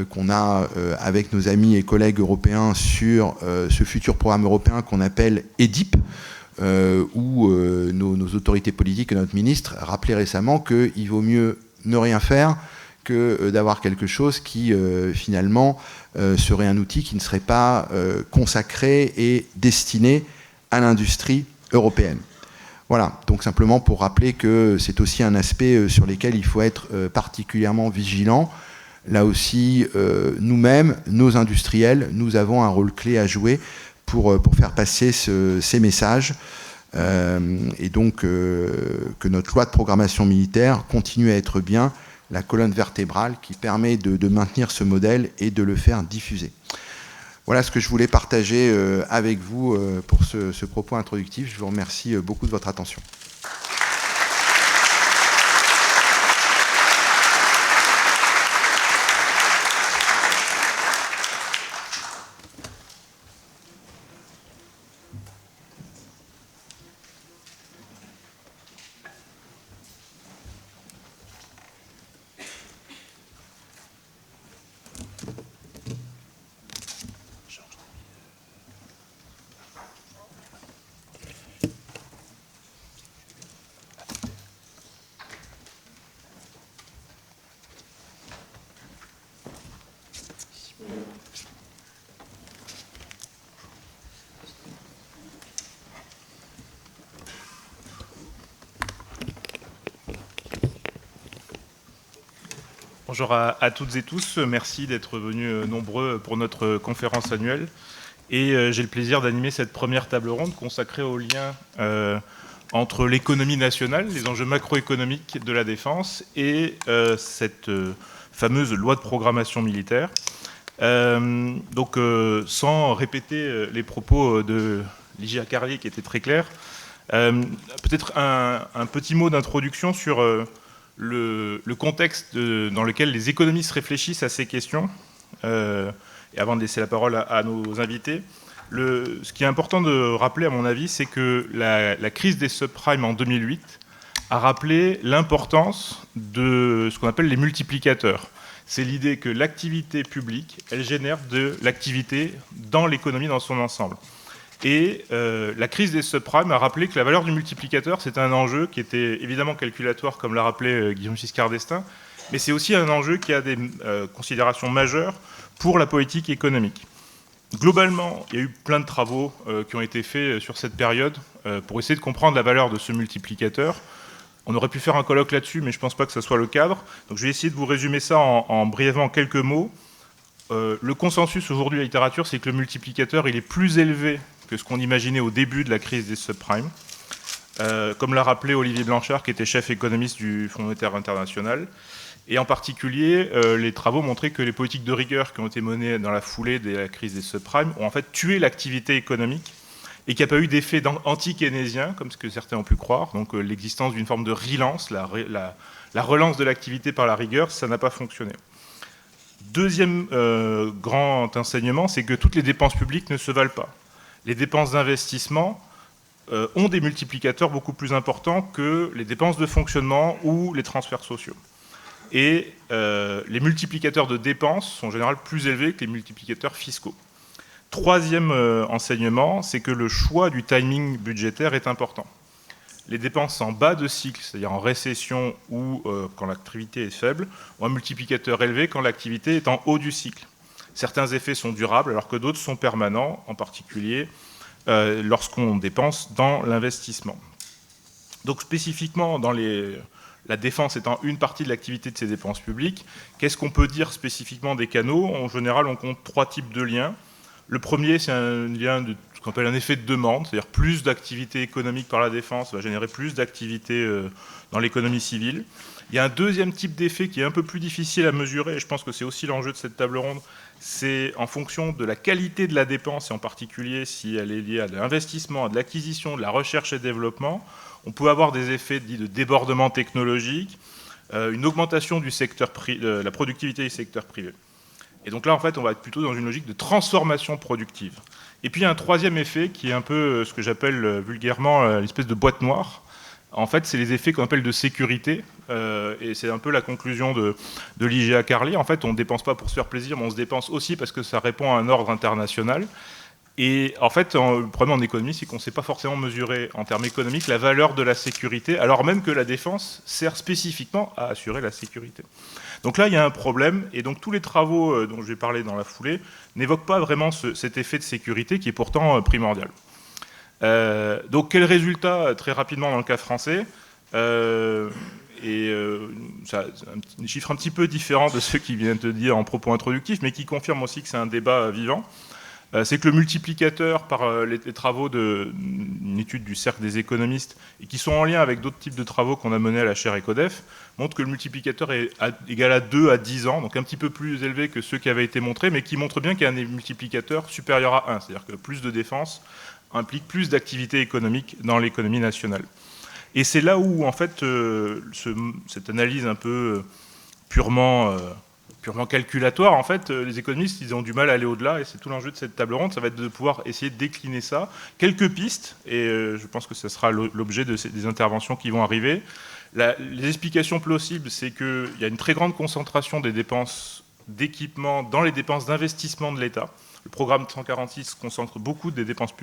qu'on a avec nos amis et collègues européens sur ce futur programme européen qu'on appelle EDIP, où nos autorités politiques et notre ministre rappelaient récemment qu'il vaut mieux ne rien faire que d'avoir quelque chose qui finalement serait un outil qui ne serait pas consacré et destiné à l'industrie européenne. Voilà, donc simplement pour rappeler que c'est aussi un aspect sur lequel il faut être particulièrement vigilant. Là aussi, nous-mêmes, nos industriels, nous avons un rôle clé à jouer pour faire passer ces messages et donc que notre loi de programmation militaire continue à être bien la colonne vertébrale qui permet de maintenir ce modèle et de le faire diffuser. Voilà ce que je voulais partager avec vous pour ce propos introductif. Je vous remercie beaucoup de votre attention. Bonjour à toutes et tous, merci d'être venus nombreux pour notre conférence annuelle. Et j'ai le plaisir d'animer cette première table ronde consacrée au lien entre l'économie nationale, les enjeux macroéconomiques de la défense et cette fameuse loi de programmation militaire. Donc sans répéter les propos de Ligia Carlier qui étaient très clairs, peut-être un petit mot d'introduction sur le contexte dans lequel les économistes réfléchissent à ces questions, et avant de laisser la parole à nos invités, ce qui est important de rappeler, à mon avis, c'est que la crise des subprimes en 2008 a rappelé l'importance de ce qu'on appelle les multiplicateurs. C'est l'idée que l'activité publique, elle génère de l'activité dans l'économie dans son ensemble. Et la crise des subprimes a rappelé que la valeur du multiplicateur, c'est un enjeu qui était évidemment calculatoire, comme l'a rappelé Guillaume Giscard d'Estaing, mais c'est aussi un enjeu qui a des considérations majeures pour la politique économique. Globalement, il y a eu plein de travaux qui ont été faits sur cette période pour essayer de comprendre la valeur de ce multiplicateur. On aurait pu faire un colloque là-dessus, mais je ne pense pas que ce soit le cadre. Donc je vais essayer de vous résumer ça en brièvement quelques mots. Le consensus aujourd'hui de la littérature, c'est que le multiplicateur, il est plus élevé que ce qu'on imaginait au début de la crise des subprimes. Comme l'a rappelé Olivier Blanchard, qui était chef économiste du Fonds monétaire international. Et en particulier, les travaux montraient que les politiques de rigueur qui ont été menées dans la foulée de la crise des subprimes ont en fait tué l'activité économique et qu'il n'y a pas eu d'effet anti-keynésien, comme ce que certains ont pu croire. Donc l'existence d'une forme de relance, la relance de l'activité par la rigueur, ça n'a pas fonctionné. Deuxième grand enseignement, c'est que toutes les dépenses publiques ne se valent pas. Les dépenses d'investissement ont des multiplicateurs beaucoup plus importants que les dépenses de fonctionnement ou les transferts sociaux. et les multiplicateurs de dépenses sont en général plus élevés que les multiplicateurs fiscaux. Troisième enseignement, c'est que le choix du timing budgétaire est important. Les dépenses en bas de cycle, c'est-à-dire en récession ou quand l'activité est faible, ont un multiplicateur élevé quand l'activité est en haut du cycle. Certains effets sont durables alors que d'autres sont permanents, en particulier lorsqu'on dépense dans l'investissement. Donc spécifiquement, la défense étant une partie de l'activité de ces dépenses publiques, qu'est-ce qu'on peut dire spécifiquement des canaux? En général, on compte 3 types de liens. Le premier, c'est un lien de ce qu'on appelle un effet de demande, c'est-à-dire plus d'activité économique par la défense va générer plus d'activité dans l'économie civile. Il y a un deuxième type d'effet qui est un peu plus difficile à mesurer, et je pense que c'est aussi l'enjeu de cette table ronde, c'est en fonction de la qualité de la dépense, et en particulier si elle est liée à de l'investissement, à de l'acquisition, de la recherche et développement, on peut avoir des effets dits de débordement technologique, une augmentation de la productivité du secteur privé. Et donc là, en fait, on va être plutôt dans une logique de transformation productive. Et puis, il y a un troisième effet qui est un peu ce que j'appelle vulgairement l'espèce de boîte noire. En fait, c'est les effets qu'on appelle de sécurité. Et c'est un peu la conclusion de l'IGA Carly. En fait, on ne dépense pas pour se faire plaisir, mais on se dépense aussi parce que ça répond à un ordre international. Et en fait, le problème en économie, c'est qu'on ne sait pas forcément mesurer en termes économiques la valeur de la sécurité, alors même que la défense sert spécifiquement à assurer la sécurité. Donc là, il y a un problème, et donc tous les travaux dont je vais parler dans la foulée n'évoquent pas vraiment cet effet de sécurité qui est pourtant primordial. Donc quel résultat, très rapidement dans le cas français ça, un chiffre un petit peu différent de ceux qui viennent de dire en propos introductifs, mais qui confirme aussi que c'est un débat vivant. C'est que le multiplicateur, par les travaux d'une étude du Cercle des économistes, et qui sont en lien avec d'autres types de travaux qu'on a menés à la chaire ECODEF, montre que le multiplicateur est égal à 2 à 10 ans, donc un petit peu plus élevé que ceux qui avaient été montrés, mais qui montre bien qu'il y a un multiplicateur supérieur à 1, c'est-à-dire que plus de défense implique plus d'activité économique dans l'économie nationale. Et c'est là où, en fait, cette analyse un peu purement calculatoire, en fait, les économistes, ils ont du mal à aller au-delà, et c'est tout l'enjeu de cette table ronde, ça va être de pouvoir essayer de décliner ça. Quelques pistes, et je pense que ce sera l'objet des interventions qui vont arriver. Les explications plausibles, c'est qu'il y a une très grande concentration des dépenses d'équipement dans les dépenses d'investissement de l'État. Le programme 146 concentre beaucoup des dépenses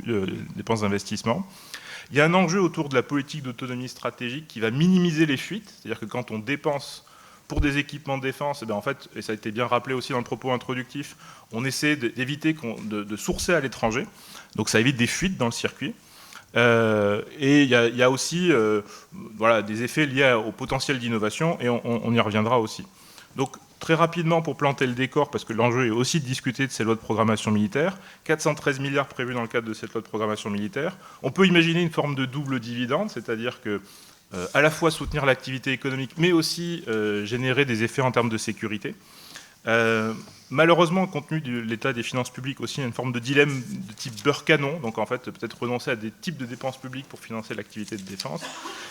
d'investissement. Il y a un enjeu autour de la politique d'autonomie stratégique qui va minimiser les fuites, c'est-à-dire que quand on dépense pour des équipements de défense, en fait, et ça a été bien rappelé aussi dans le propos introductif, on essaie d'éviter de sourcer à l'étranger, donc ça évite des fuites dans le circuit. Et il y a aussi des effets liés au potentiel d'innovation, et on y reviendra aussi. Donc très rapidement, pour planter le décor, parce que l'enjeu est aussi de discuter de ces lois de programmation militaire, 413 milliards prévus dans le cadre de cette loi de programmation militaire, on peut imaginer une forme de double dividende, c'est-à-dire que à la fois soutenir l'activité économique, mais aussi générer des effets en termes de sécurité. Malheureusement, compte tenu de l'état des finances publiques, aussi, il y a une forme de dilemme de type beurre-canon, donc en fait, peut-être renoncer à des types de dépenses publiques pour financer l'activité de défense.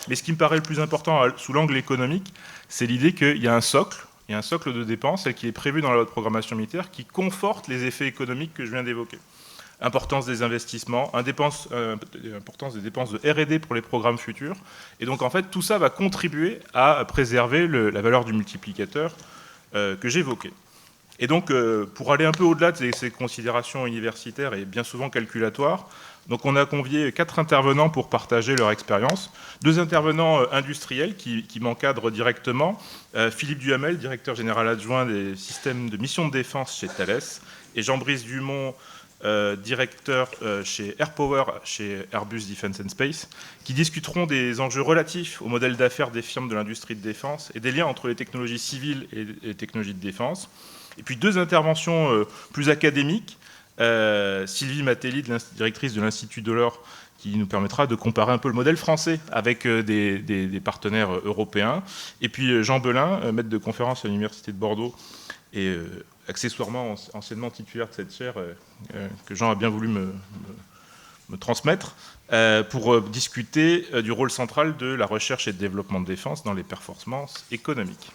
Mais ce qui me paraît le plus important sous l'angle économique, c'est l'idée qu'il y a un socle de dépenses, celle qui est prévue dans la loi de programmation militaire, qui conforte les effets économiques que je viens d'évoquer. Importance des investissements, importance des dépenses de R&D pour les programmes futurs. Et donc, en fait, tout ça va contribuer à préserver la valeur du multiplicateur que j'évoquais. Et donc, pour aller un peu au-delà de ces considérations universitaires et bien souvent calculatoires, donc on a convié 4 intervenants pour partager leur expérience. 2 intervenants industriels qui m'encadrent directement. Philippe Duhamel, directeur général adjoint des systèmes de mission de défense chez Thales, et Jean-Brice Dumont, directeur chez AirPower, chez Airbus Defence and Space, qui discuteront des enjeux relatifs au modèle d'affaires des firmes de l'industrie de défense et des liens entre les technologies civiles et les technologies de défense. Et puis 2 interventions plus académiques, Sylvie Matelli, directrice de l'Institut Delors, qui nous permettra de comparer un peu le modèle français avec des partenaires européens, et puis Jean Belin, maître de conférence à l'Université de Bordeaux, et accessoirement anciennement titulaire de cette chaire, que Jean a bien voulu me transmettre, pour discuter du rôle central de la recherche et de développement de défense dans les performances économiques.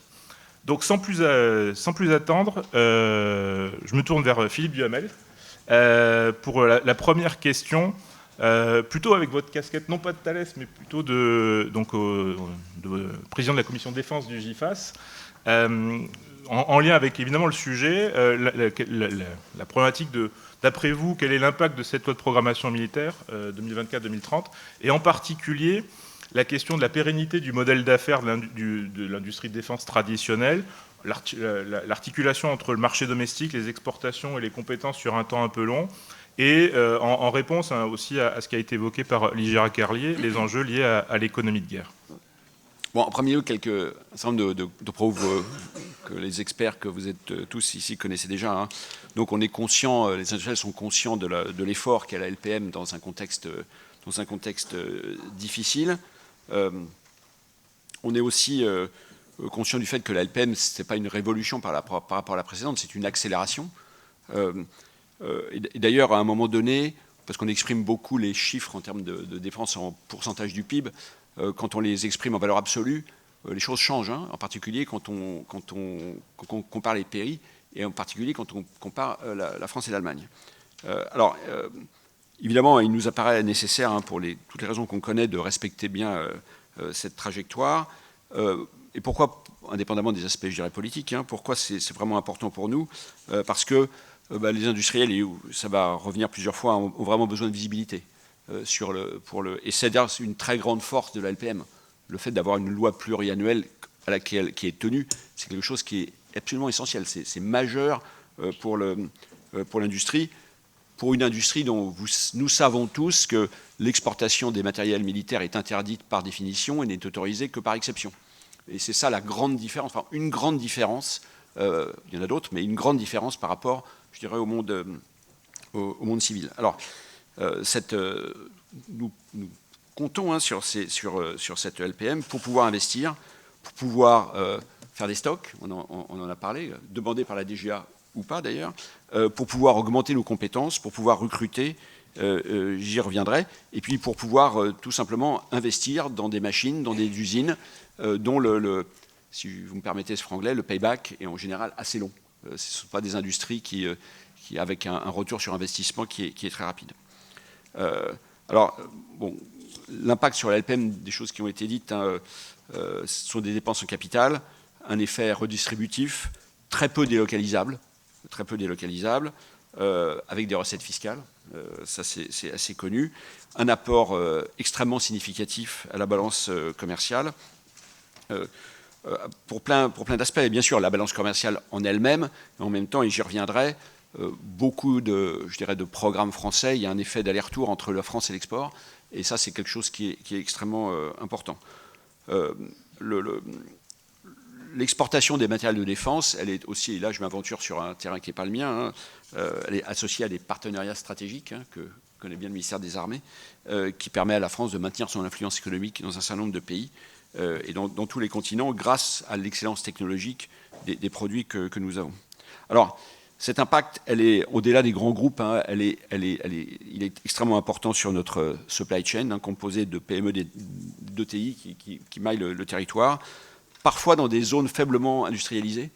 Donc sans plus attendre, je me tourne vers Philippe Duhamel pour la première question, plutôt avec votre casquette, non pas de Thales, mais plutôt de président de la commission défense du GIFAS. En lien avec évidemment le sujet, la problématique d'après vous, quel est l'impact de cette loi de programmation militaire 2024-2030, et en particulier la question de la pérennité du modèle d'affaires de l'industrie de défense traditionnelle, l'articulation entre le marché domestique, les exportations et les compétences sur un temps un peu long, et en réponse aussi à ce qui a été évoqué par Ligia Carlier, les enjeux liés à l'économie de guerre. Bon, en premier lieu, un certain nombre de preuves que les experts que vous êtes tous ici connaissez déjà. Hein. Donc on est conscient, les industriels sont conscients de l'effort qu'a la LPM dans un contexte difficile. On est aussi conscient du fait que la LPM, ce n'est pas une révolution par rapport à la précédente, c'est une accélération. Et d'ailleurs, à un moment donné, parce qu'on exprime beaucoup les chiffres en termes de défense en pourcentage du PIB, quand on les exprime en valeur absolue, les choses changent, hein, en particulier quand on compare les pays, et en particulier quand on compare la France et l'Allemagne. Évidemment, il nous apparaît nécessaire, hein, pour toutes les raisons qu'on connaît, de respecter bien cette trajectoire. Et pourquoi, indépendamment des aspects, je dirais, politiques, hein, pourquoi c'est vraiment important pour nous? Parce que les industriels, et ça va revenir plusieurs fois, ont vraiment besoin de visibilité. Et c'est une très grande force de la LPM. Le fait d'avoir une loi pluriannuelle qui est tenue, c'est quelque chose qui est absolument essentiel. C'est majeur pour l'industrie. Pour une industrie dont nous savons tous que l'exportation des matériels militaires est interdite par définition et n'est autorisée que par exception. Et c'est ça la grande différence, enfin une grande différence, il y en a d'autres, mais une grande différence par rapport, je dirais, au monde civil. Alors, nous comptons, hein, sur cette LPM pour pouvoir investir, pour pouvoir faire des stocks, on en a parlé, demandé par la DGA ou pas d'ailleurs, pour pouvoir augmenter nos compétences, pour pouvoir recruter, j'y reviendrai, et puis pour pouvoir tout simplement investir dans des machines, dans des usines dont si vous me permettez ce franglais, le payback est en général assez long. Ce ne sont pas des industries qui avec un retour sur investissement qui est très rapide. L'impact sur la LPM, des choses qui ont été dites, hein, ce sont des dépenses en capital, un effet redistributif, très peu délocalisable, avec des recettes fiscales, ça c'est assez connu, un apport extrêmement significatif à la balance commerciale, pour plein d'aspects. Et bien sûr, la balance commerciale en elle-même, mais en même temps, et j'y reviendrai, beaucoup de programmes français, il y a un effet d'aller-retour entre la France et l'export, et ça c'est quelque chose qui est extrêmement important. L'exportation des matériels de défense, elle est aussi, et là je m'aventure sur un terrain qui n'est pas le mien, hein, elle est associée à des partenariats stratégiques, hein, que connaît bien le ministère des Armées, qui permet à la France de maintenir son influence économique dans un certain nombre de pays, et dans tous les continents, grâce à l'excellence technologique des produits que nous avons. Alors, cet impact, elle est au-delà des grands groupes, hein, il est extrêmement important sur notre supply chain, hein, composée de PME d'ETI qui maillent le territoire, parfois dans des zones faiblement industrialisées.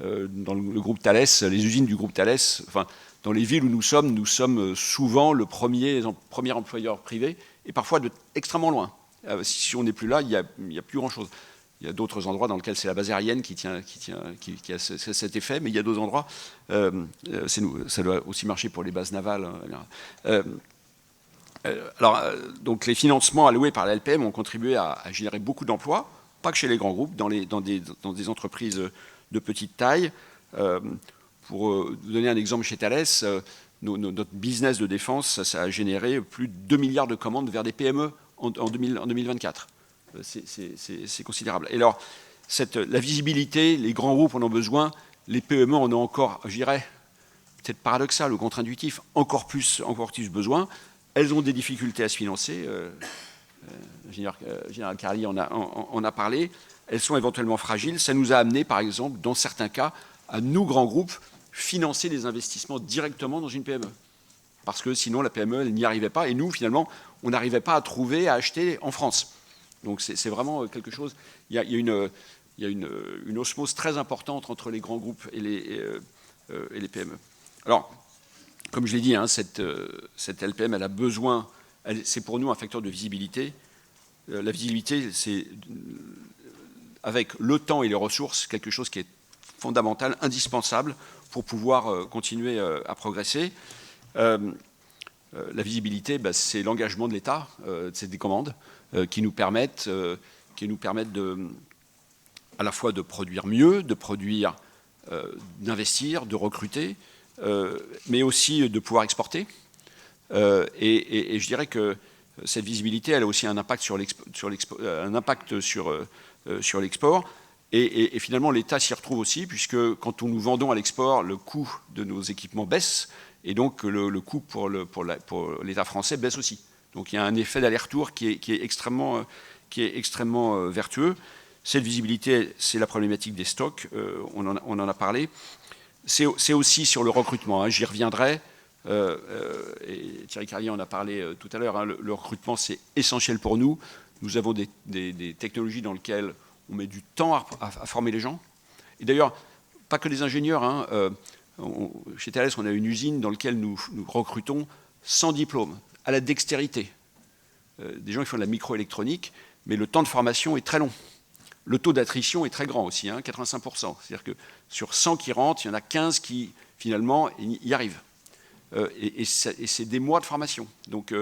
Dans le groupe Thales, les usines du groupe Thales, enfin, dans les villes où nous sommes souvent le premier employeur privé, et parfois extrêmement loin. Si on n'est plus là, il n'y a plus grand-chose. Il y a d'autres endroits dans lesquels c'est la base aérienne qui a cet effet, mais il y a d'autres endroits, ça doit aussi marcher pour les bases navales. Donc les financements alloués par la LPM ont contribué à générer beaucoup d'emplois, pas que chez les grands groupes, dans des entreprises de petite taille. Pour vous donner un exemple, chez Thales, notre business de défense, ça a généré plus de 2 milliards de commandes vers des PME en 2024. C'est considérable. Et alors, la visibilité, les grands groupes en ont besoin, les PME en ont encore, je dirais, peut-être paradoxal ou contre-intuitif, encore plus besoin. Elles ont des difficultés à se financer. Général Carlier en a parlé. Elles sont éventuellement fragiles. Ça nous a amené, par exemple, dans certains cas, à nous, grands groupes, financer des investissements directement dans une PME. Parce que sinon, la PME, elle n'y arrivait pas. Et nous, finalement, on n'arrivait pas à acheter en France. Donc c'est vraiment quelque chose. Il y a une osmose très importante entre les grands groupes et les PME. Alors, comme je l'ai dit, hein, cette LPM, elle a besoin, c'est pour nous un facteur de visibilité. La visibilité, avec le temps et les ressources, quelque chose qui est fondamental, indispensable pour pouvoir continuer à progresser. La visibilité, c'est l'engagement de l'État, c'est des commandes qui nous permettent à la fois de produire mieux, d'investir, de recruter, mais aussi de pouvoir exporter. Et je dirais que cette visibilité, elle a aussi un impact sur l'export. Et finalement, l'État s'y retrouve aussi, puisque quand nous vendons à l'export, le coût de nos équipements baisse, et donc le coût pour l'État français baisse aussi. Donc il y a un effet d'aller-retour qui est extrêmement vertueux. Cette visibilité, c'est la problématique des stocks, on en a parlé. C'est aussi sur le recrutement, j'y reviendrai. Et Thierry Carlier en a parlé tout à l'heure, le recrutement, c'est essentiel pour nous. Nous avons des technologies dans lesquelles on met du temps à former les gens. Et d'ailleurs, pas que les ingénieurs. Chez Thales, on a une usine dans laquelle nous recrutons sans diplôme, à la dextérité. Des gens qui font de la microélectronique, mais le temps de formation est très long. Le taux d'attrition est très grand aussi, 85%. C'est-à-dire que sur 100 qui rentrent, il y en a 15 qui, finalement, y arrivent. Et c'est des mois de formation. Donc,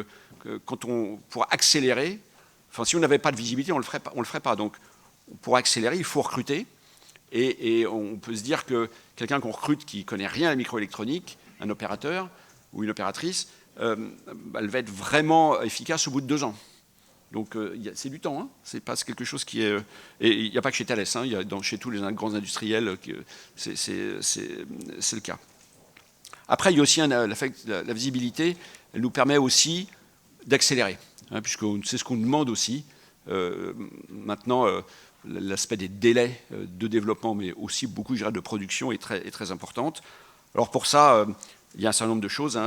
pour accélérer, si on n'avait pas de visibilité, on le ferait pas. Donc, pour accélérer, il faut recruter. Et on peut se dire que quelqu'un qu'on recrute qui ne connaît rien à la microélectronique, un opérateur ou une opératrice, elle va être vraiment efficace au bout de 2 ans. Donc c'est du temps, c'est pas quelque chose qui est... Et il n'y a pas que chez Thales, il y a chez tous les grands industriels, c'est le cas. Après, il y a aussi la visibilité, elle nous permet aussi d'accélérer, puisque c'est ce qu'on demande aussi. Maintenant, l'aspect des délais de développement, mais aussi beaucoup, je dirais, de production est très importante. Alors pour ça, il y a un certain nombre de choses,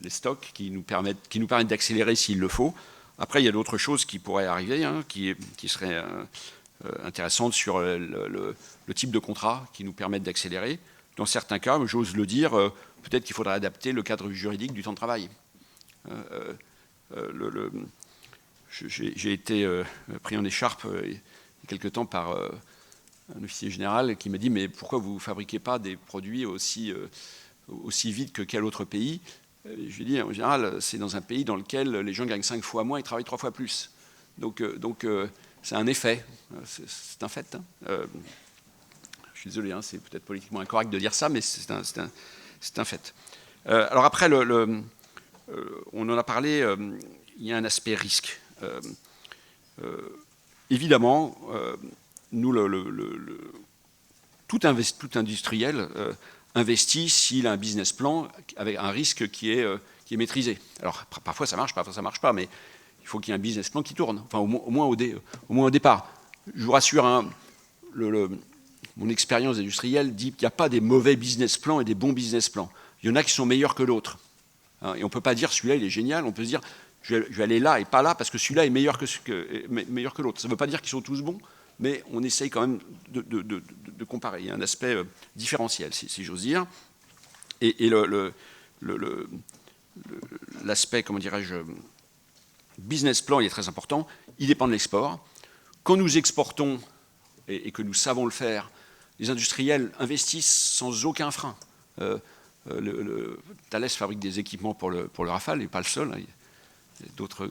les stocks qui nous permettent d'accélérer s'il le faut. Après, il y a d'autres choses qui pourraient arriver, qui seraient intéressantes sur le type de contrat qui nous permettent d'accélérer. Dans certains cas, j'ose le dire, peut-être qu'il faudrait adapter le cadre juridique du temps de travail. J'ai été pris en écharpe il y a quelque temps par un officier général qui m'a dit « Mais pourquoi vous ne fabriquez pas des produits aussi vite que quel autre pays ?» Je lui ai dit, en général, c'est dans un pays dans lequel les gens gagnent 5 fois moins et travaillent 3 fois plus. Donc c'est un effet, c'est un fait. Je suis désolé, c'est peut-être politiquement incorrect de dire ça, mais c'est un fait. Alors après, on en a parlé, il y a un aspect risque. Évidemment, nous, tout industriel investit s'il a un business plan avec un risque qui est maîtrisé. Alors parfois ça marche, parfois ça ne marche pas, mais il faut qu'il y ait un business plan qui tourne, enfin au moins au départ. Je vous rassure, mon expérience industrielle dit qu'il n'y a pas des mauvais business plans et des bons business plans. Il y en a qui sont meilleurs que l'autre. Et on ne peut pas dire celui-là il est génial, on peut se dire je vais aller là et pas là parce que celui-là est meilleur que l'autre. Ça ne veut pas dire qu'ils sont tous bons, mais on essaye quand même de comparer. Il y a un aspect différentiel, si j'ose dire. Et l'aspect, comment dirais-je, business plan, il est très important. Il dépend de l'export. Quand nous exportons, et que nous savons le faire, les industriels investissent sans aucun frein. Thales fabrique des équipements pour le Rafale, et pas le seul. Il y a d'autres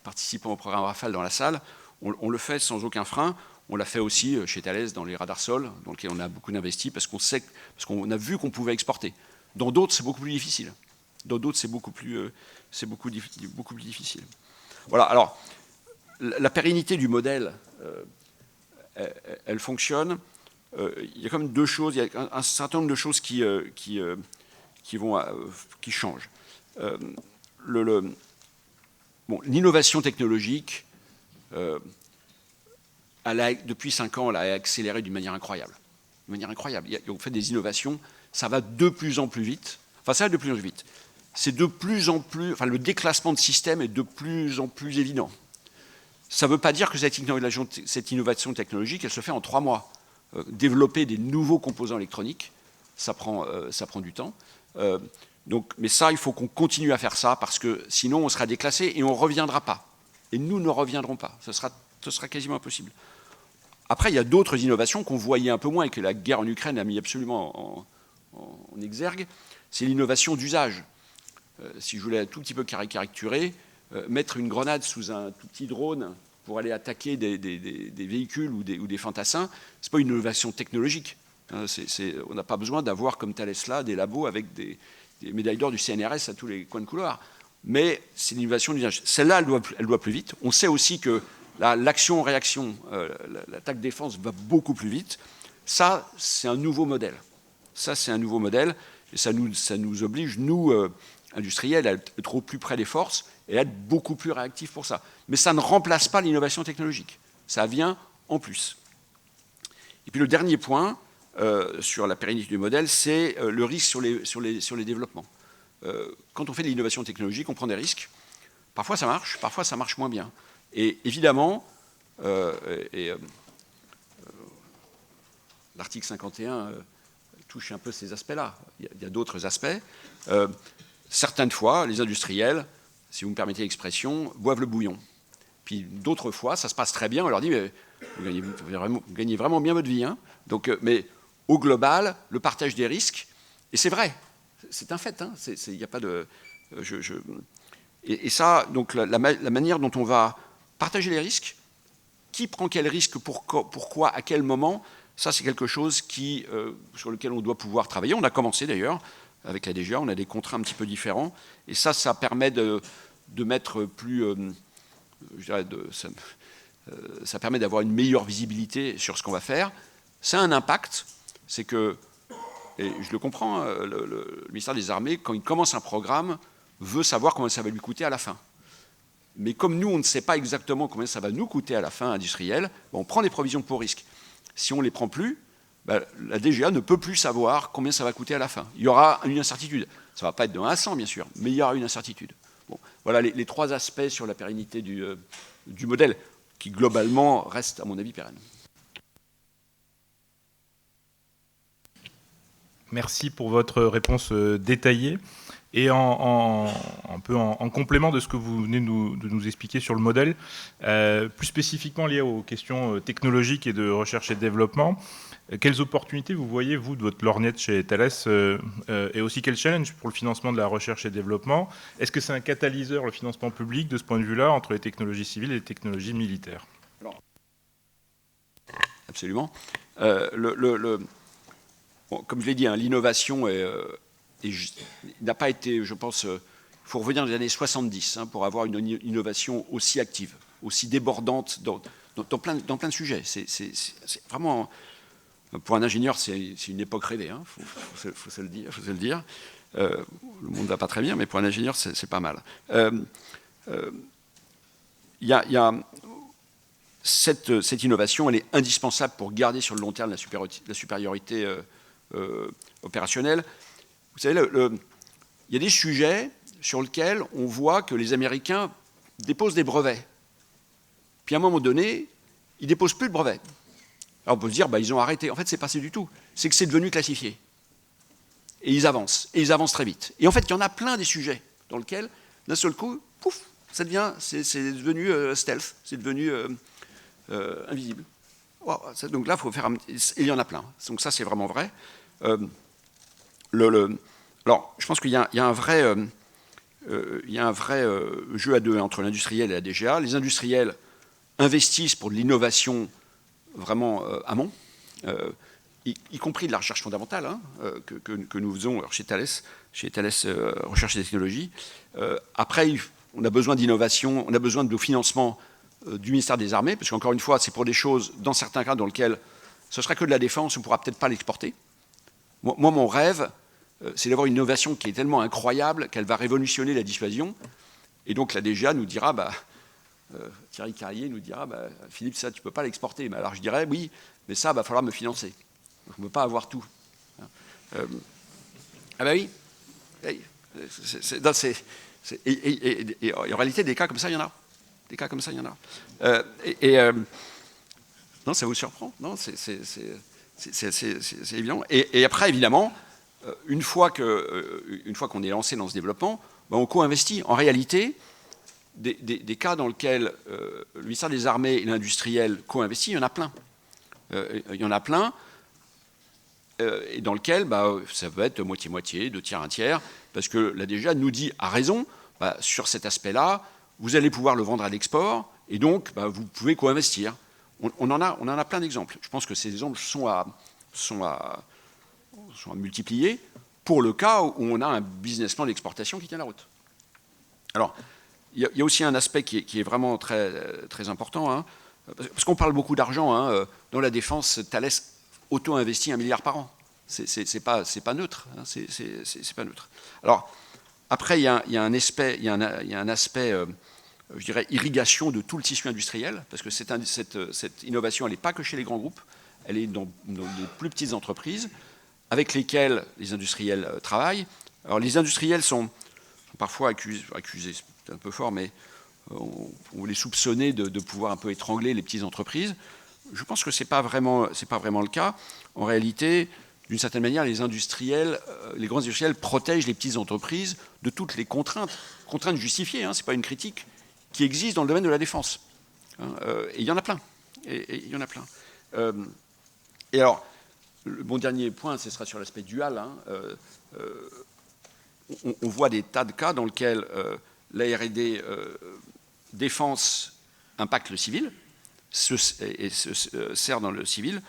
participants au programme Rafale dans la salle. On le fait sans aucun frein. On l'a fait aussi chez Thales dans les radars sol, dans lesquels on a beaucoup investi parce qu'on a vu qu'on pouvait exporter. Dans d'autres, c'est beaucoup plus difficile. Dans d'autres, c'est beaucoup plus difficile. Voilà. Alors, la pérennité du modèle, elle fonctionne. Il y a quand même 2 choses. Il y a un certain nombre de choses qui changent. L'innovation technologique. Depuis 5 ans, elle a accéléré d'une manière incroyable. On fait des innovations, ça va de plus en plus vite. C'est de plus en plus... le déclassement de système est de plus en plus évident. Ça ne veut pas dire que cette innovation technologique, elle se fait en 3 mois. Développer des nouveaux composants électroniques, ça prend du temps. Mais ça, il faut qu'on continue à faire ça, parce que sinon, on sera déclassé et on ne reviendra pas. Et nous ne reviendrons pas. Ce sera quasiment impossible. Après, il y a d'autres innovations qu'on voyait un peu moins et que la guerre en Ukraine a mis absolument en exergue. C'est l'innovation d'usage. Si je voulais un tout petit peu caricaturer, mettre une grenade sous un tout petit drone pour aller attaquer des véhicules ou des fantassins, ce n'est pas une innovation technologique. On n'a pas besoin d'avoir, comme Thales des labos avec des médailles d'or du CNRS à tous les coins de couloir. Mais c'est l'innovation d'usage. Celle-là, elle doit plus vite. On sait aussi que l'action-réaction, l'attaque défense va beaucoup plus vite. Ça, c'est un nouveau modèle. Ça, c'est un nouveau modèle. Et ça nous oblige, nous, industriels, à être au plus près des forces et à être beaucoup plus réactifs pour ça. Mais ça ne remplace pas l'innovation technologique. Ça vient en plus. Et puis le dernier point sur la pérennité du modèle, c'est le risque sur les développements. Quand on fait de l'innovation technologique, on prend des risques. Parfois ça marche moins bien. Et évidemment, l'article 51 touche un peu ces aspects-là. Il y a d'autres aspects. Certaines fois, les industriels, si vous me permettez l'expression, boivent le bouillon. Puis d'autres fois, ça se passe très bien. On leur dit, mais vous gagnez vraiment bien votre vie. Hein. Donc, mais au global, le partage des risques, et c'est vrai, c'est un fait. Hein. Il n'y a pas de... Et ça, donc la manière dont on va partager les risques, qui prend quel risque, pourquoi, à quel moment, ça c'est quelque chose sur lequel on doit pouvoir travailler. On a commencé d'ailleurs avec la DGA, on a des contrats un petit peu différents, et ça permet de mettre plus... je dirais ça permet d'avoir une meilleure visibilité sur ce qu'on va faire. Ça a un impact, c'est que, et je le comprends, le ministère des Armées, quand il commence un programme, veut savoir combien ça va lui coûter à la fin. Mais comme nous, on ne sait pas exactement combien ça va nous coûter à la fin industrielle, on prend des provisions pour risque. Si on ne les prend plus, la DGA ne peut plus savoir combien ça va coûter à la fin. Il y aura une incertitude. Ça ne va pas être de 1 à 100, bien sûr, mais il y aura une incertitude. Bon, voilà les 3 aspects sur la pérennité du modèle, qui globalement reste, à mon avis, pérenne. Merci pour votre réponse détaillée. Et un peu en complément de ce que vous venez de nous expliquer sur le modèle, plus spécifiquement lié aux questions technologiques et de recherche et de développement, quelles opportunités vous voyez, vous, de votre lorgnette chez Thales, et aussi quel challenge pour le financement de la recherche et le développement? Est-ce que c'est un catalyseur, le financement public, de ce point de vue-là, entre les technologies civiles et les technologies militaires? Alors, absolument. Bon, comme je l'ai dit, hein, l'innovation n'a pas été, je pense, il faut revenir dans les années 70 pour avoir une innovation aussi active, aussi débordante dans plein de sujets. C'est vraiment, pour un ingénieur, c'est une époque rêvée, hein, faut se le dire. Le monde ne va pas très bien, mais pour un ingénieur, c'est pas mal. Il y a cette innovation, elle est indispensable pour garder sur le long terme la supériorité opérationnelle. Vous savez, il y a des sujets sur lesquels on voit que les Américains déposent des brevets. Puis à un moment donné, ils ne déposent plus de brevets. Alors on peut se dire, ils ont arrêté. En fait, c'est pas ça du tout. C'est que c'est devenu classifié. Et ils avancent très vite. Et en fait, il y en a plein des sujets dans lesquels, d'un seul coup, pouf, c'est devenu stealth, c'est devenu invisible. Wow, donc là, il faut faire et il y en a plein. Donc ça, c'est vraiment vrai. Alors, je pense qu'il y a un vrai jeu à deux entre l'industriel et la DGA. Les industriels investissent pour de l'innovation vraiment amont, y compris de la recherche fondamentale que nous faisons chez Thales Recherche et Technologies. Après, on a besoin d'innovation, on a besoin de financement du ministère des Armées, parce qu'encore une fois, c'est pour des choses, dans certains cas, dans lesquels ce serait que de la défense, on ne pourra peut-être pas l'exporter. Moi, mon rêve, c'est d'avoir une innovation qui est tellement incroyable qu'elle va révolutionner la dissuasion. Et donc la DGA nous dira, Thierry Carrier nous dira, Philippe, ça, tu ne peux pas l'exporter. Mais alors je dirais, oui, mais ça, il va falloir me financer. Donc, on ne peut pas avoir tout. Oui. Et en réalité, des cas comme ça, il y en a. Non, ça vous surprend? Non, c'est évident. Et après, évidemment, une fois qu'on est lancé dans ce développement, on co-investit. En réalité, des cas dans lesquels le ministère des Armées et l'industriel co-investit, il y en a plein. Il y en a plein, et dans lequel ça peut être moitié-moitié, 2 tiers, 1 tiers, parce que la DGA nous dit, à raison, sur cet aspect-là, vous allez pouvoir le vendre à l'export, et donc vous pouvez co-investir. On en a plein d'exemples. Je pense que ces exemples sont à multiplier pour le cas où on a un business plan d'exportation qui tient la route. Alors, il y a aussi un aspect qui est vraiment très, très important, hein, parce qu'on parle beaucoup d'argent. Hein, dans la défense, Thales auto-investit 1 milliard par an. C'est pas neutre. Hein, c'est pas neutre. Alors, après, il y a un aspect, je dirais, irrigation de tout le tissu industriel, parce que cette innovation, elle n'est pas que chez les grands groupes, elle est dans des plus petites entreprises avec lesquelles les industriels travaillent. Alors, les industriels sont parfois accusés, c'est un peu fort, mais on les soupçonnait de pouvoir un peu étrangler les petites entreprises. Je pense que ce n'est pas vraiment le cas. En réalité, d'une certaine manière, les grands industriels protègent les petites entreprises de toutes les contraintes justifiées, hein, ce n'est pas une critique, qui existent dans le domaine de la défense. Hein, et il y en a plein. Et alors, mon dernier point, ce sera sur l'aspect dual. Hein, on voit des tas de cas dans lesquels la R&D défense impacte le civil se sert dans le civil.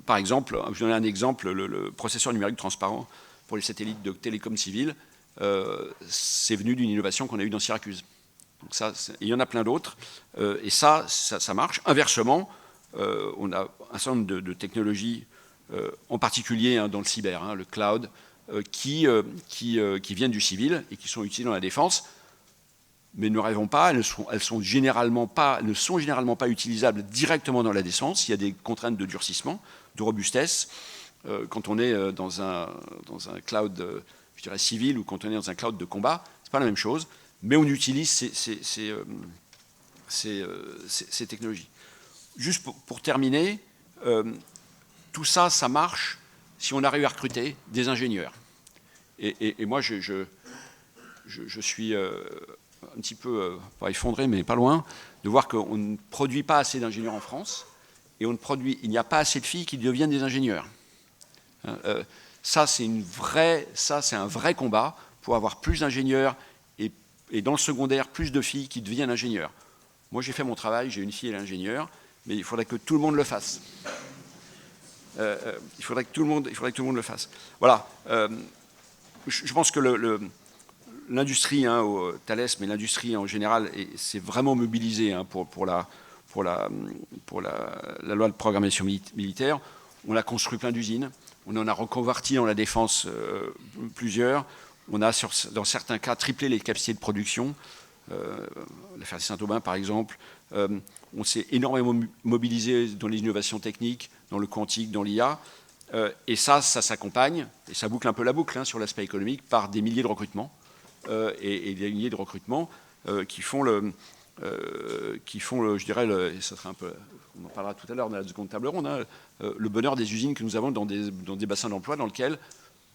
Par exemple, je vais donner un exemple, le processeur numérique transparent pour les satellites de télécom civil, c'est venu d'une innovation qu'on a eue dans Syracuse. Donc ça, il y en a plein d'autres, et ça marche. Inversement, on a un certain nombre de technologies, en particulier dans le cyber, hein, le cloud, qui viennent du civil et qui sont utilisées dans la défense. Mais ne rêvons pas, elles ne sont généralement pas utilisables directement dans la défense. Il y a des contraintes de durcissement, de robustesse. Quand on est dans un cloud, je dirais, civil, ou quand on est dans un cloud de combat, ce n'est pas la même chose. Mais on utilise ces technologies. Juste pour terminer, tout ça, ça marche si on arrive à recruter des ingénieurs. Et moi, je suis un petit peu, pas effondré, mais pas loin, de voir qu'on ne produit pas assez d'ingénieurs en France, et il n'y a pas assez de filles qui deviennent des ingénieurs. Ça, c'est un vrai combat pour avoir plus d'ingénieurs, et dans le secondaire, plus de filles qui deviennent ingénieurs. Moi, j'ai fait mon travail, j'ai une fille, elle est ingénieure, mais il faudrait que tout le monde le fasse. Il faudrait que tout le monde le fasse. Voilà. Je pense que l'industrie, hein, Thales, mais l'industrie en général, s'est vraiment mobilisée, hein, pour la loi de programmation militaire. On a construit plein d'usines, on en a reconverti dans la défense plusieurs. On a, dans certains cas, triplé les capacités de production. L'affaire de Saint-Aubin, par exemple. On s'est énormément mobilisé dans les innovations techniques, dans le quantique, dans l'IA. Et ça s'accompagne, et ça boucle un peu la boucle, hein, sur l'aspect économique, par des milliers de recrutements. Et des milliers de recrutements qui font je dirais, ça serait un peu, on en parlera tout à l'heure dans la seconde table ronde, hein, le bonheur des usines que nous avons dans des bassins d'emploi dans lesquels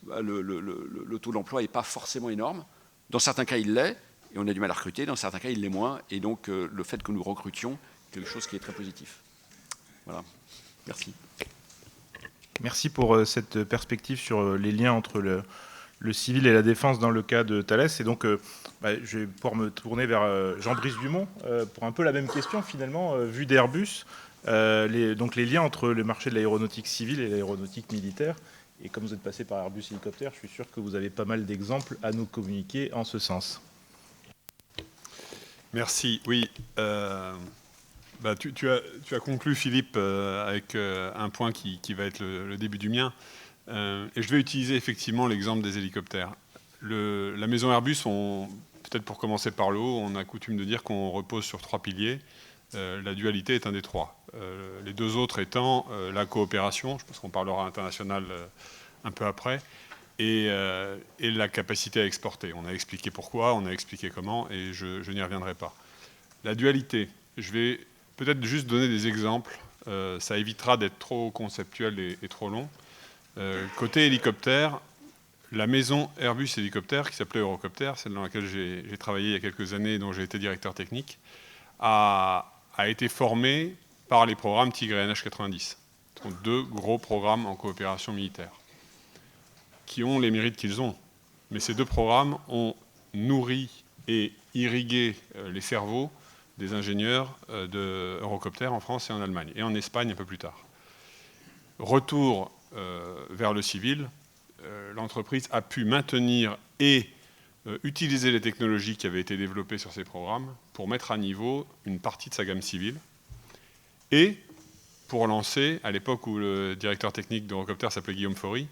le taux d'emploi n'est pas forcément énorme. Dans certains cas, il l'est, et on a du mal à recruter. Dans certains cas, il l'est moins. Et donc, le fait que nous recrutions, quelque chose qui est très positif. Voilà. Merci. Merci pour cette perspective sur les liens entre le civil et la défense dans le cas de Thales. Et donc, je vais pouvoir me tourner vers Jean-Brice Dumont pour un peu la même question, finalement, vue d'Airbus. Donc, les liens entre le marché de l'aéronautique civile et l'aéronautique militaire. Et comme vous êtes passé par Airbus Hélicoptère, je suis sûr que vous avez pas mal d'exemples à nous communiquer en ce sens. Merci. Oui. Tu as conclu, Philippe, avec un point qui va être le début du mien. Et je vais utiliser effectivement l'exemple des hélicoptères. La maison Airbus, peut-être pour commencer par le haut, on a coutume de dire qu'on repose sur 3 piliers. La dualité est un des 3. Les 2 autres étant la coopération, je pense qu'on parlera international un peu après, et la capacité à exporter. On a expliqué pourquoi, on a expliqué comment, et je n'y reviendrai pas. La dualité, je vais peut-être juste donner des exemples, ça évitera d'être trop conceptuel et trop long. Côté hélicoptère, la maison Airbus Hélicoptère, qui s'appelait Eurocopter, celle dans laquelle j'ai travaillé il y a quelques années et dont j'ai été directeur technique, a été formée par les programmes Tigre et NH90. Ce sont 2 gros programmes en coopération militaire, qui ont les mérites qu'ils ont. Mais ces 2 programmes ont nourri et irrigué les cerveaux des ingénieurs de Eurocopter en France et en Allemagne, et en Espagne un peu plus tard. Retour vers le civil, l'entreprise a pu maintenir et utiliser les technologies qui avaient été développées sur ces programmes pour mettre à niveau une partie de sa gamme civile, et pour lancer, à l'époque où le directeur technique d'Eurocopter s'appelait Guillaume Faury,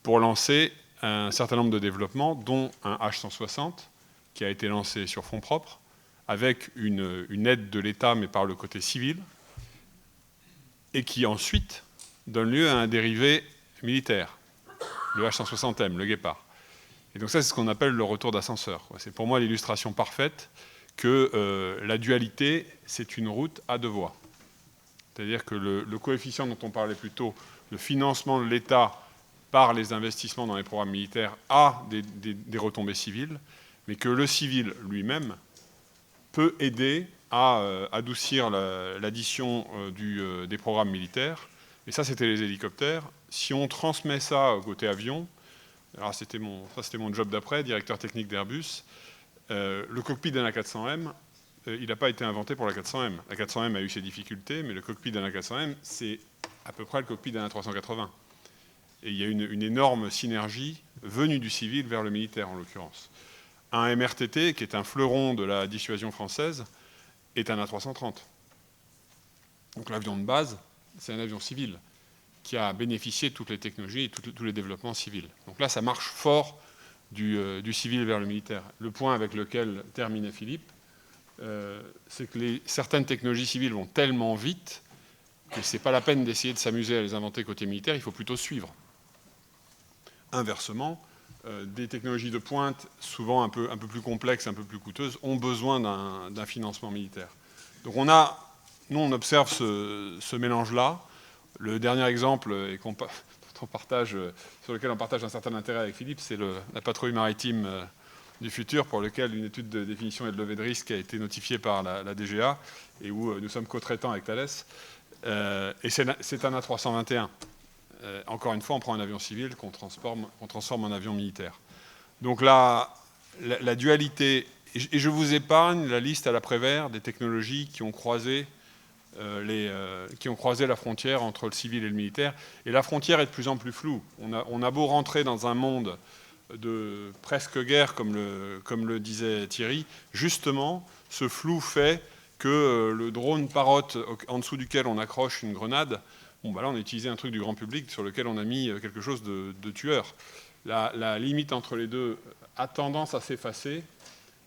pour lancer un certain nombre de développements, dont un H160, qui a été lancé sur fonds propres, avec une aide de l'État, mais par le côté civil, et qui ensuite donne lieu à un dérivé militaire, le H160M, le Guépard. Et donc ça, c'est ce qu'on appelle le retour d'ascenseur. C'est pour moi l'illustration parfaite que la dualité, c'est une route à 2 voies. C'est-à-dire que le coefficient dont on parlait plus tôt, le financement de l'État par les investissements dans les programmes militaires, a des retombées civiles, mais que le civil lui-même peut aider à adoucir l'addition des programmes militaires. Et ça, c'était les hélicoptères. Si on transmet ça au côté avion, alors c'était mon job d'après, directeur technique d'Airbus, le cockpit d'un A400M, il n'a pas été inventé pour la 400M. La 400M a eu ses difficultés, mais le cockpit d'un A400M, c'est à peu près le cockpit d'un A380. Et il y a une énorme synergie venue du civil vers le militaire, en l'occurrence. Un MRTT, qui est un fleuron de la dissuasion française, est un A330. Donc l'avion de base, c'est un avion civil qui a bénéficié de toutes les technologies et tous les développements civils. Donc là, ça marche fort du civil vers le militaire. Le point avec lequel terminait Philippe, c'est que certaines technologies civiles vont tellement vite que ce n'est pas la peine d'essayer de s'amuser à les inventer côté militaire, il faut plutôt suivre. Inversement, des technologies de pointe, souvent un peu plus complexes, un peu plus coûteuses, ont besoin d'un financement militaire. Donc nous, on observe ce mélange-là. Le dernier exemple sur lequel on partage un certain intérêt avec Philippe, c'est la patrouille maritime du futur, pour lequel une étude de définition et de levée de risque a été notifiée par la DGA, et où nous sommes co-traitants avec Thales. Et c'est un A321. Encore une fois, on prend un avion civil qu'on transforme en avion militaire. Donc la dualité, et je vous épargne la liste à l'après-vert des technologies qui ont croisé la frontière entre le civil et le militaire. Et la frontière est de plus en plus floue. On a beau rentrer dans un monde de presque guerre, comme le disait Thierry, justement, ce flou fait que le drone parotte en dessous duquel on accroche une grenade, bon, bah là, on a utilisé un truc du grand public sur lequel on a mis quelque chose de tueur. La limite entre les deux a tendance à s'effacer.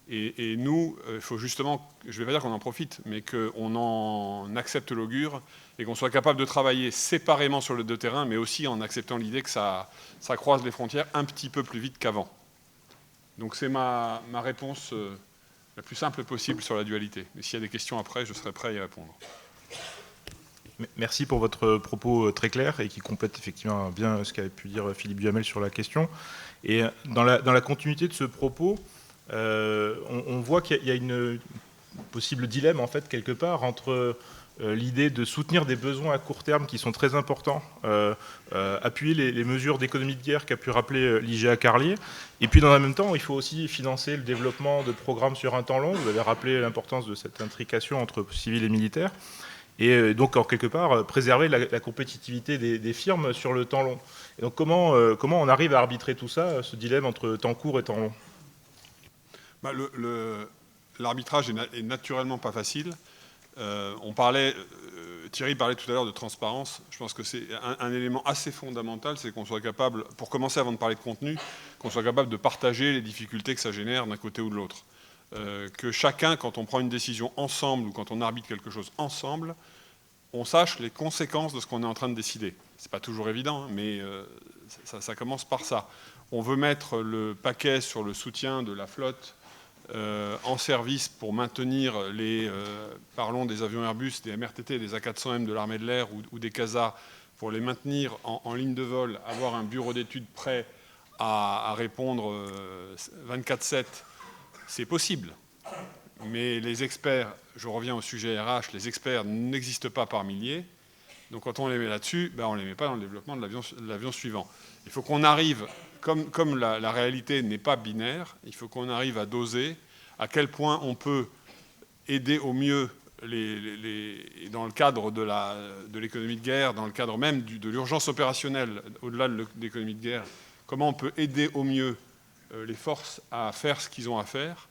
Et nous, il faut justement, je ne vais pas dire qu'on en profite, mais qu'on en accepte l'augure et qu'on soit capable de travailler séparément sur les 2 terrains, mais aussi en acceptant l'idée que ça croise les frontières un petit peu plus vite qu'avant. Donc c'est ma réponse la plus simple possible sur la dualité. Mais s'il y a des questions après, je serai prêt à y répondre. Merci pour votre propos très clair et qui complète effectivement bien ce qu'avait pu dire Philippe Duhamel sur la question. Et dans la continuité de ce propos, on voit qu'il y a une possible dilemme en fait quelque part entre l'idée de soutenir des besoins à court terme qui sont très importants, appuyer les mesures d'économie de guerre qu'a pu rappeler l'IGA Carlier, et puis dans le même temps il faut aussi financer le développement de programmes sur un temps long. Vous avez rappelé l'importance de cette intrication entre civil et militaire, et donc en quelque part préserver la compétitivité des firmes sur le temps long. Et donc comment on arrive à arbitrer tout ça, ce dilemme entre temps court et temps long? L'arbitrage est naturellement pas facile. Thierry parlait tout à l'heure de transparence. Je pense que c'est un élément assez fondamental, c'est qu'on soit capable, pour commencer avant de parler de contenu, qu'on soit capable de partager les difficultés que ça génère d'un côté ou de l'autre. Que chacun, quand on prend une décision ensemble ou quand on arbitre quelque chose ensemble, on sache les conséquences de ce qu'on est en train de décider. C'est pas toujours évident, mais ça commence par ça. On veut mettre le paquet sur le soutien de la flotte en service pour maintenir parlons des avions Airbus, des MRTT, des A400M de l'armée de l'air ou des CASA, pour les maintenir en ligne de vol, avoir un bureau d'études prêt à répondre 24/7, c'est possible. Mais les experts, je reviens au sujet RH, les experts n'existent pas par milliers. Donc quand on les met là-dessus, on ne les met pas dans le développement de l'avion suivant. Il faut qu'on arrive, comme la réalité n'est pas binaire, il faut qu'on arrive à doser à quel point on peut aider au mieux, dans le cadre de l'économie de guerre, dans le cadre même de l'urgence opérationnelle, au-delà de l'économie de guerre, comment on peut aider au mieux les forces à faire ce qu'ils ont à faire,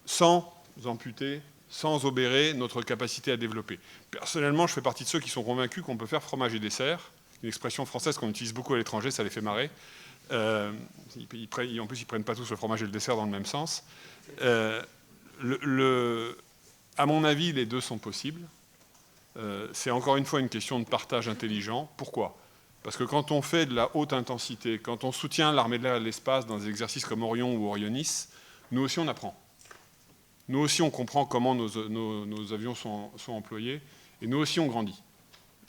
sans amputer, sans obérer notre capacité à développer. Personnellement, je fais partie de ceux qui sont convaincus qu'on peut faire fromage et dessert, une expression française qu'on utilise beaucoup à l'étranger, ça les fait marrer. En plus, ils ne prennent pas tous le fromage et le dessert dans le même sens. À mon avis, les deux sont possibles. C'est encore une fois une question de partage intelligent. Pourquoi ? Parce que quand on fait de la haute intensité, quand on soutient l'armée de l'air et de l'espace dans des exercices comme Orion ou Orionis, nous aussi on apprend. Nous aussi on comprend comment nos avions sont employés, et nous aussi on grandit.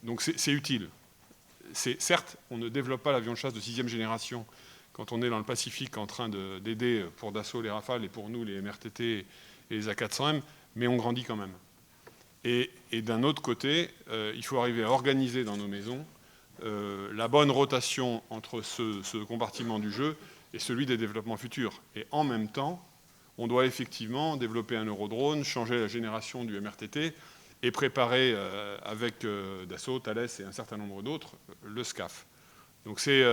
Donc c'est utile. Certes, on ne développe pas l'avion de chasse de 6e génération quand on est dans le Pacifique en train d'aider pour Dassault les Rafales et pour nous les MRTT et les A400M, mais on grandit quand même. Et d'un autre côté, il faut arriver à organiser dans nos maisons la bonne rotation entre ce compartiment du jeu et celui des développements futurs. Et en même temps, on doit effectivement développer un Eurodrone, changer la génération du MRTT et préparer avec Dassault, Thales et un certain nombre d'autres le SCAF. Donc c'est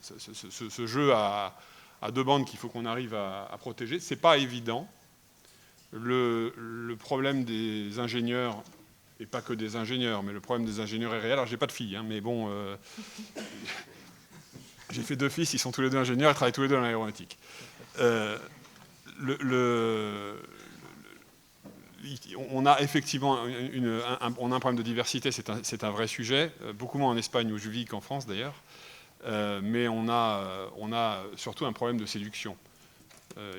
ce jeu à deux bandes qu'il faut qu'on arrive à protéger. Ce n'est pas évident. Le problème des ingénieurs, et pas que des ingénieurs, mais le problème des ingénieurs est réel. Alors, j'ai pas de filles, hein, mais bon, j'ai fait 2 fils, ils sont tous les 2 ingénieurs, ils travaillent tous les 2 dans l'aéronautique. On a effectivement on a un problème de diversité, c'est un vrai sujet, beaucoup moins en Espagne où je vis qu'en France d'ailleurs, mais on a surtout un problème de séduction.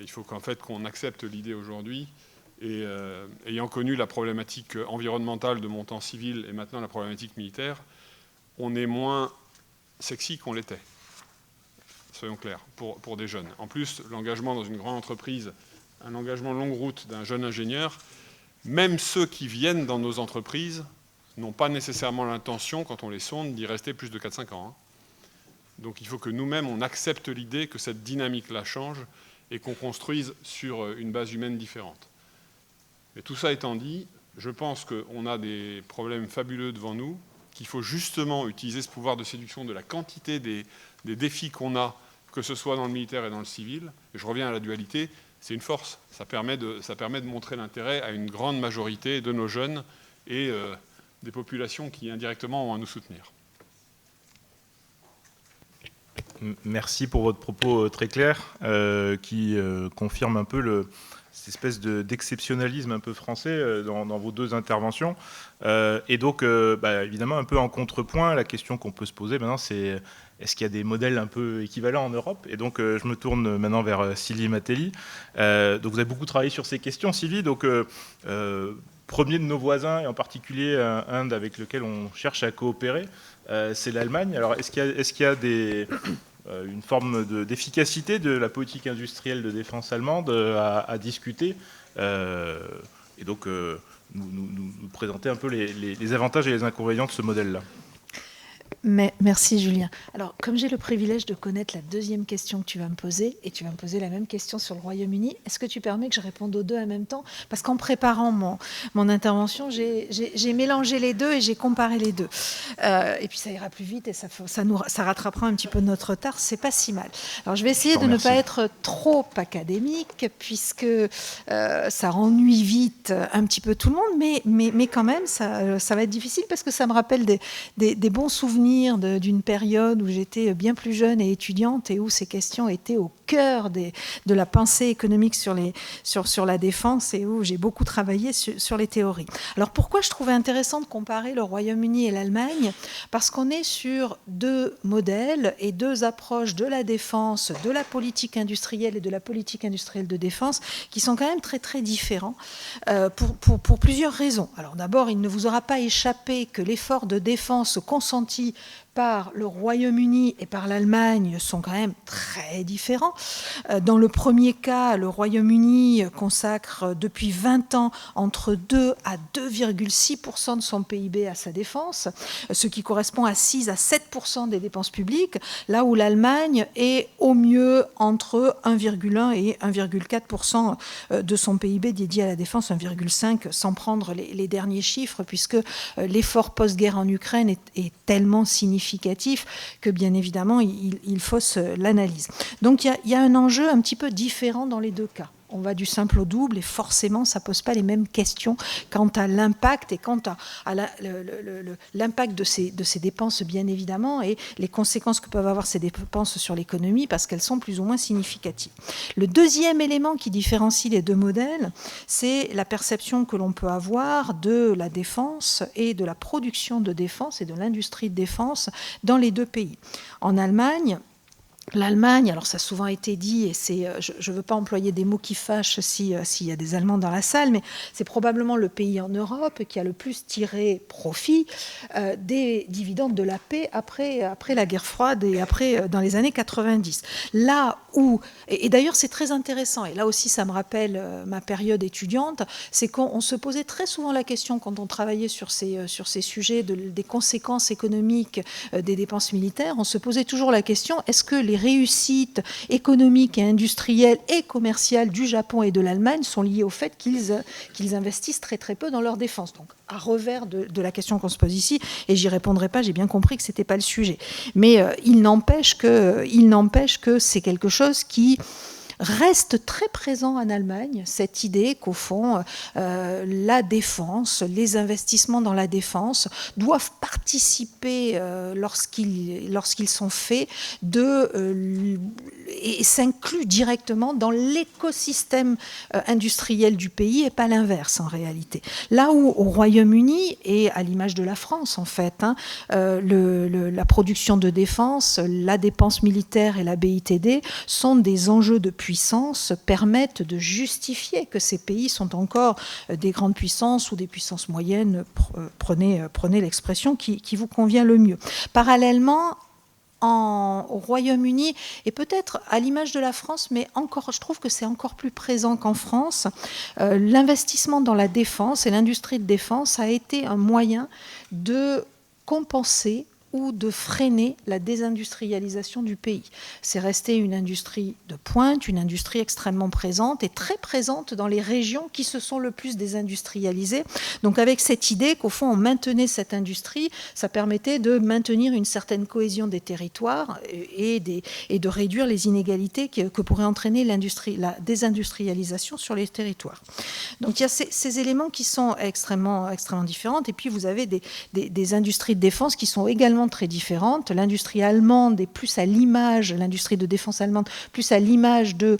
Il faut qu'en fait qu'on accepte l'idée aujourd'hui, et ayant connu la problématique environnementale de mon temps civil et maintenant la problématique militaire, on est moins sexy qu'on l'était, soyons clairs, pour des jeunes. En plus, l'engagement dans une grande entreprise, un engagement longue route d'un jeune ingénieur, même ceux qui viennent dans nos entreprises n'ont pas nécessairement l'intention, quand on les sonde, d'y rester plus de 4-5 ans. Donc il faut que nous-mêmes, on accepte l'idée que cette dynamique-là change et qu'on construise sur une base humaine différente. Mais tout ça étant dit, je pense qu'on a des problèmes fabuleux devant nous, qu'il faut justement utiliser ce pouvoir de séduction de la quantité des défis qu'on a, que ce soit dans le militaire et dans le civil. Et je reviens à la dualité, c'est une force. Ça permet de montrer l'intérêt à une grande majorité de nos jeunes et des populations qui indirectement ont à nous soutenir. Merci pour votre propos très clair qui confirme un peu cette espèce d'exceptionnalisme un peu français dans vos 2 interventions. Et donc, évidemment, un peu en contrepoint, la question qu'on peut se poser maintenant, c'est est-ce qu'il y a des modèles un peu équivalents en Europe? Et donc, je me tourne maintenant vers Sylvie Matelli. Donc, vous avez beaucoup travaillé sur ces questions, Sylvie. Donc, premier de nos voisins, et en particulier un avec lequel on cherche à coopérer, c'est l'Allemagne. Alors, est-ce qu'il y a une forme d'efficacité de la politique industrielle de défense allemande à discuter, et donc nous présenter un peu les avantages et les inconvénients de ce modèle-là. Mais, merci Julien. Alors, comme j'ai le privilège de connaître la 2e question que tu vas me poser, et tu vas me poser la même question sur le Royaume-Uni, est-ce que tu permets que je réponde aux 2 en même temps? Parce qu'en préparant mon intervention, j'ai mélangé les 2 et j'ai comparé les 2. Et puis ça ira plus vite et ça rattrapera un petit peu notre retard, c'est pas si mal. Alors je vais essayer de ne pas être trop académique, puisque ça ennuie vite un petit peu tout le monde, mais quand même, ça va être difficile, parce que ça me rappelle des bons souvenirs d'une période où j'étais bien plus jeune et étudiante, et où ces questions étaient au cœur de la pensée économique sur la défense, et où j'ai beaucoup travaillé sur les théories. Alors pourquoi je trouvais intéressant de comparer le Royaume-Uni et l'Allemagne? Parce qu'on est sur 2 modèles et 2 approches de la défense, de la politique industrielle et de la politique industrielle de défense, qui sont quand même très très différents pour plusieurs raisons. Alors d'abord, il ne vous aura pas échappé que l'effort de défense consenti par le Royaume-Uni et par l'Allemagne sont quand même très différents. Dans le premier cas, le Royaume-Uni consacre depuis 20 ans entre 2 à 2,6% de son PIB à sa défense, ce qui correspond à 6 à 7% des dépenses publiques, là où l'Allemagne est au mieux entre 1,1 et 1,4% de son PIB dédié à la défense, 1,5 sans prendre les derniers chiffres, puisque l'effort post-guerre en Ukraine est tellement significatif que bien évidemment il fausse l'analyse. Donc il y a un enjeu un petit peu différent dans les deux cas. On va du simple au double et forcément ça ne pose pas les mêmes questions quant à l'impact et quant à l'impact de ces dépenses bien évidemment et les conséquences que peuvent avoir ces dépenses sur l'économie parce qu'elles sont plus ou moins significatives. Le deuxième élément qui différencie les deux modèles, c'est la perception que l'on peut avoir de la défense et de la production de défense et de l'industrie de défense dans les deux pays. En Allemagne, l'Allemagne, alors ça a souvent été dit, et je ne veux pas employer des mots qui fâchent s'il y a des Allemands dans la salle, mais c'est probablement le pays en Europe qui a le plus tiré profit des dividendes de la paix après la guerre froide et après dans les années 90. Là où, et d'ailleurs c'est très intéressant, et là aussi ça me rappelle ma période étudiante, c'est qu'on se posait très souvent la question quand on travaillait sur ces sujets des conséquences économiques des dépenses militaires, on se posait toujours la question, est-ce que les réussites économiques et industrielles et commerciales du Japon et de l'Allemagne sont liées au fait qu'ils investissent très très peu dans leur défense. Donc à revers de la question qu'on se pose ici, et j'y répondrai pas, j'ai bien compris que c'était pas le sujet. Mais il n'empêche que c'est quelque chose qui reste très présent en Allemagne, cette idée qu'au fond, la défense, les investissements dans la défense doivent participer, lorsqu'ils sont faits, et s'incluent directement dans l'écosystème industriel du pays et pas l'inverse en réalité. Là où au Royaume-Uni, et à l'image de la France en fait, la production de défense, la dépense militaire et la BITD sont des enjeux de puissance, permettent de justifier que ces pays sont encore des grandes puissances ou des puissances moyennes, prenez l'expression qui vous convient le mieux. Parallèlement, au Royaume-Uni, et peut-être à l'image de la France, mais je trouve que c'est encore plus présent qu'en France, l'investissement dans la défense et l'industrie de défense a été un moyen de compenser ou de freiner la désindustrialisation du pays. C'est resté une industrie de pointe, une industrie extrêmement présente et très présente dans les régions qui se sont le plus désindustrialisées. Donc avec cette idée qu'au fond on maintenait cette industrie, ça permettait de maintenir une certaine cohésion des territoires et de réduire les inégalités que pourrait entraîner la désindustrialisation sur les territoires. Donc il y a ces éléments qui sont extrêmement, extrêmement différents. Et puis vous avez des industries de défense qui sont également très différentes. L'industrie allemande est plus à l'image, l'industrie de défense allemande, plus à l'image de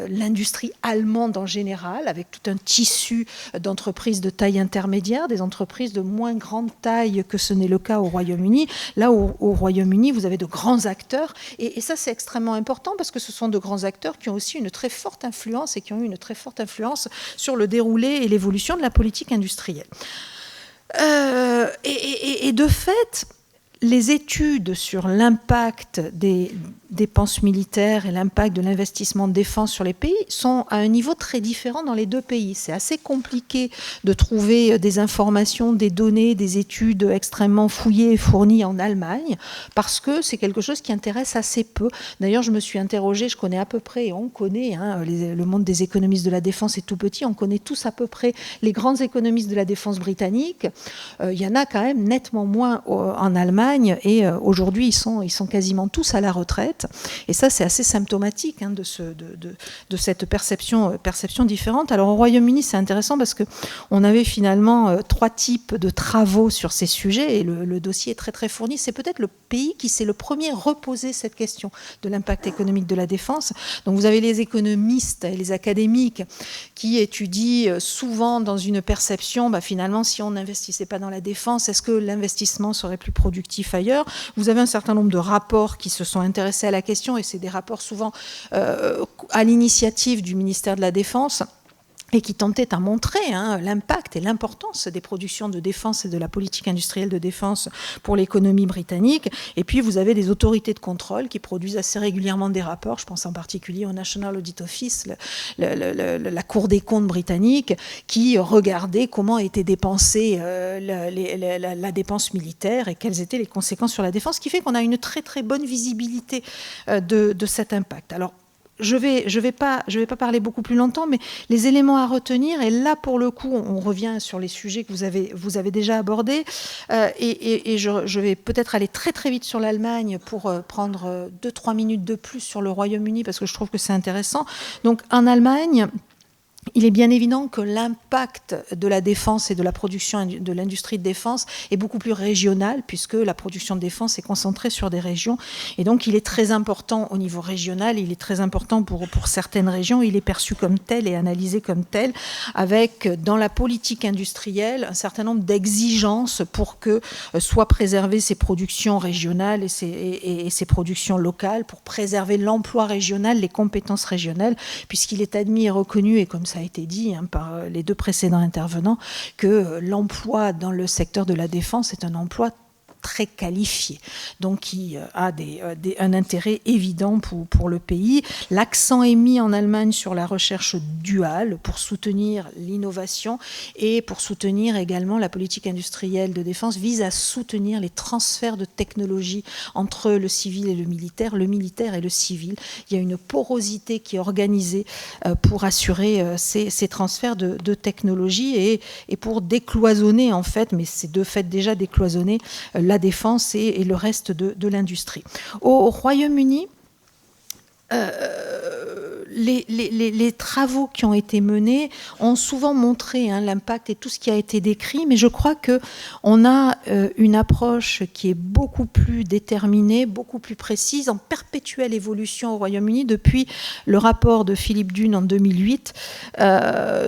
l'industrie allemande en général, avec tout un tissu d'entreprises de taille intermédiaire, des entreprises de moins grande taille que ce n'est le cas au Royaume-Uni. Là, au Royaume-Uni, vous avez de grands acteurs, et ça c'est extrêmement important parce que ce sont de grands acteurs qui ont aussi une très forte influence et qui ont eu une très forte influence sur le déroulé et l'évolution de la politique industrielle. Et de fait, les études sur l'impact des dépenses militaires et l'impact de l'investissement de défense sur les pays sont à un niveau très différent dans les deux pays. C'est assez compliqué de trouver des informations, des données, des études extrêmement fouillées et fournies en Allemagne parce que c'est quelque chose qui intéresse assez peu. D'ailleurs, je me suis interrogée, je connais à peu près, et on connaît, le monde des économistes de la défense est tout petit, on connaît tous à peu près les grands économistes de la défense britannique. Il y en a quand même nettement moins en Allemagne et aujourd'hui, ils sont quasiment tous à la retraite. Et ça, c'est assez symptomatique de cette perception différente. Alors au Royaume-Uni, c'est intéressant parce qu'on avait finalement 3 types de travaux sur ces sujets et le dossier est très très fourni. C'est peut-être le pays qui s'est le premier reposé cette question de l'impact économique de la défense. Donc vous avez les économistes et les académiques qui étudient souvent dans une perception, finalement, si on n'investissait pas dans la défense, est-ce que l'investissement serait plus productif ailleurs ? Vous avez un certain nombre de rapports qui se sont intéressés à la question, et c'est des rapports souvent à l'initiative du ministère de la Défense, et qui tentait à montrer l'impact et l'importance des productions de défense et de la politique industrielle de défense pour l'économie britannique. Et puis vous avez des autorités de contrôle qui produisent assez régulièrement des rapports, je pense en particulier au National Audit Office, la Cour des comptes britannique, qui regardait comment était dépensée la dépense militaire et quelles étaient les conséquences sur la défense, ce qui fait qu'on a une très très bonne visibilité de cet impact. Alors, je vais pas parler beaucoup plus longtemps, mais les éléments à retenir, et là pour le coup on revient sur les sujets que vous avez déjà abordés, et je vais peut-être aller très très vite sur l'Allemagne pour prendre 2-3 minutes de plus sur le Royaume-Uni, parce que je trouve que c'est intéressant. Donc en Allemagne, il est bien évident que l'impact de la défense et de la production de l'industrie de défense est beaucoup plus régional, puisque la production de défense est concentrée sur des régions. Et donc, il est très important au niveau régional, il est très important pour certaines régions, il est perçu comme tel et analysé comme tel, avec, dans la politique industrielle, un certain nombre d'exigences pour que soient préservées ces productions régionales et ces productions locales, pour préserver l'emploi régional, les compétences régionales, puisqu'il est admis et reconnu, et comme ça a été dit par les deux précédents intervenants, que l'emploi dans le secteur de la défense est un emploi très qualifié, donc qui a un intérêt évident pour le pays. L'accent est mis en Allemagne sur la recherche duale pour soutenir l'innovation et pour soutenir également la politique industrielle de défense, vise à soutenir les transferts de technologie entre le civil et le militaire et le civil. Il y a une porosité qui est organisée pour assurer ces transferts de technologie et pour décloisonner en fait, mais c'est de fait déjà décloisonné, la défense et le reste de l'industrie. Au Royaume-Uni, les travaux qui ont été menés ont souvent montré l'impact et tout ce qui a été décrit, mais je crois qu'on a une approche qui est beaucoup plus déterminée, beaucoup plus précise, en perpétuelle évolution au Royaume-Uni depuis le rapport de Philippe Dune en 2008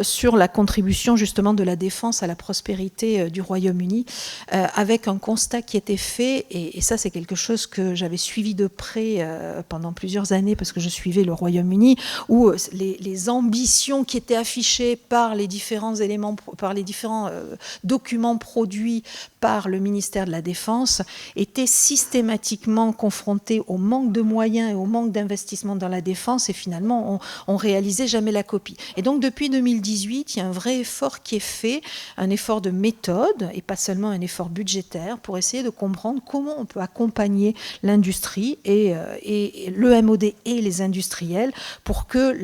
sur la contribution justement de la défense à la prospérité du Royaume-Uni, avec un constat qui était fait, et ça c'est quelque chose que j'avais suivi de près pendant plusieurs années parce que je suivais le Royaume-Uni, où les ambitions qui étaient affichées par les différents éléments, par les différents documents produits par le ministère de la Défense étaient systématiquement confrontées au manque de moyens et au manque d'investissement dans la défense, et finalement on réalisait jamais la copie. Et donc depuis 2018, il y a un vrai effort qui est fait, un effort de méthode et pas seulement un effort budgétaire, pour essayer de comprendre comment on peut accompagner l'industrie et le MOD et les industriels pour que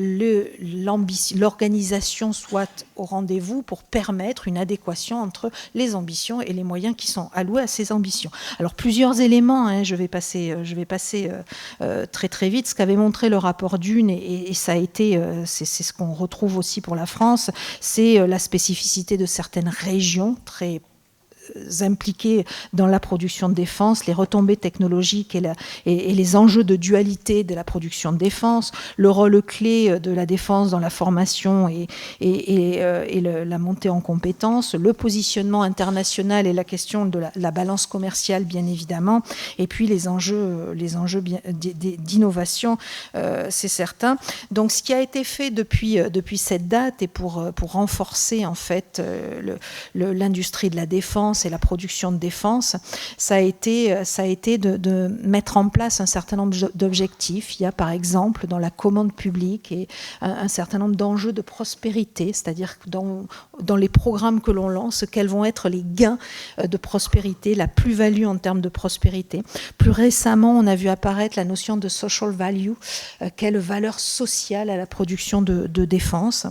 l'organisation soit au rendez-vous, pour permettre une adéquation entre les ambitions et les moyens qui sont alloués à ces ambitions. Alors plusieurs éléments, je vais passer très très vite. Ce qu'avait montré le rapport Dune, et ça a été, c'est ce qu'on retrouve aussi pour la France, c'est la spécificité de certaines régions très impliqués dans la production de défense, les retombées technologiques et les enjeux de dualité de la production de défense, le rôle clé de la défense dans la formation et la montée en compétences, le positionnement international et la question de la balance commerciale, bien évidemment, et puis les enjeux d'innovation, c'est certain. Donc ce qui a été fait depuis cette date, et pour renforcer en fait l'industrie de la défense et la production de défense, ça a été de mettre en place un certain nombre d'objectifs. Il y a par exemple dans la commande publique et un certain nombre d'enjeux de prospérité, c'est-à-dire que dans les programmes que l'on lance, quels vont être les gains de prospérité, la plus-value en termes de prospérité. Plus récemment, on a vu apparaître la notion de social value, quelle valeur sociale à la production de défense.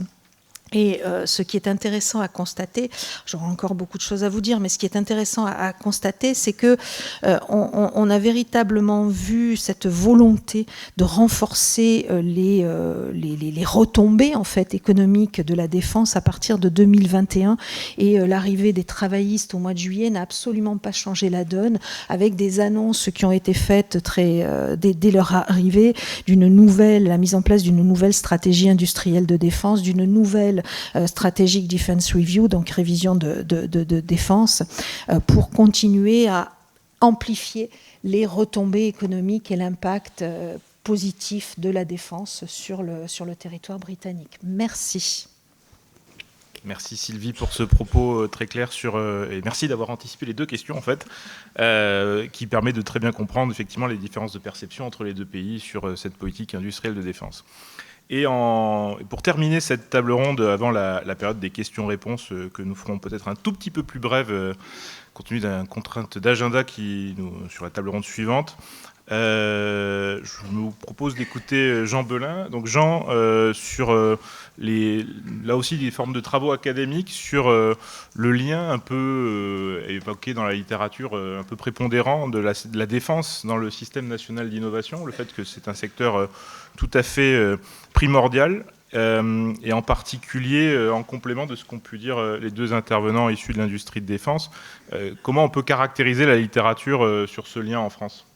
Et ce qui est intéressant à constater, j'aurai encore beaucoup de choses à vous dire, mais ce qui est intéressant à constater, c'est que on a véritablement vu cette volonté de renforcer les retombées en fait économiques de la défense à partir de 2021, et l'arrivée des travaillistes au mois de juillet n'a absolument pas changé la donne, avec des annonces qui ont été faites dès leur arrivée la mise en place d'une nouvelle stratégie industrielle de défense, d'une nouvelle Strategic Defense Review, donc révision de défense, pour continuer à amplifier les retombées économiques et l'impact positif de la défense sur le territoire britannique. Merci. Merci Sylvie pour ce propos très clair et merci d'avoir anticipé les deux questions en fait, qui permet de très bien comprendre effectivement les différences de perception entre les deux pays sur cette politique industrielle de défense. Et pour terminer cette table ronde avant la période des questions-réponses que nous ferons peut-être un tout petit peu plus brève compte tenu d'une contrainte d'agenda sur la table ronde suivante, je vous propose d'écouter Jean Belin. Donc Jean, sur là aussi des formes de travaux académiques sur le lien un peu évoqué dans la littérature un peu prépondérant de la défense dans le système national d'innovation, le fait que c'est un secteur tout à fait primordial, et en particulier en complément de ce qu'ont pu dire les deux intervenants issus de l'industrie de défense, comment on peut caractériser la littérature sur ce lien en France ?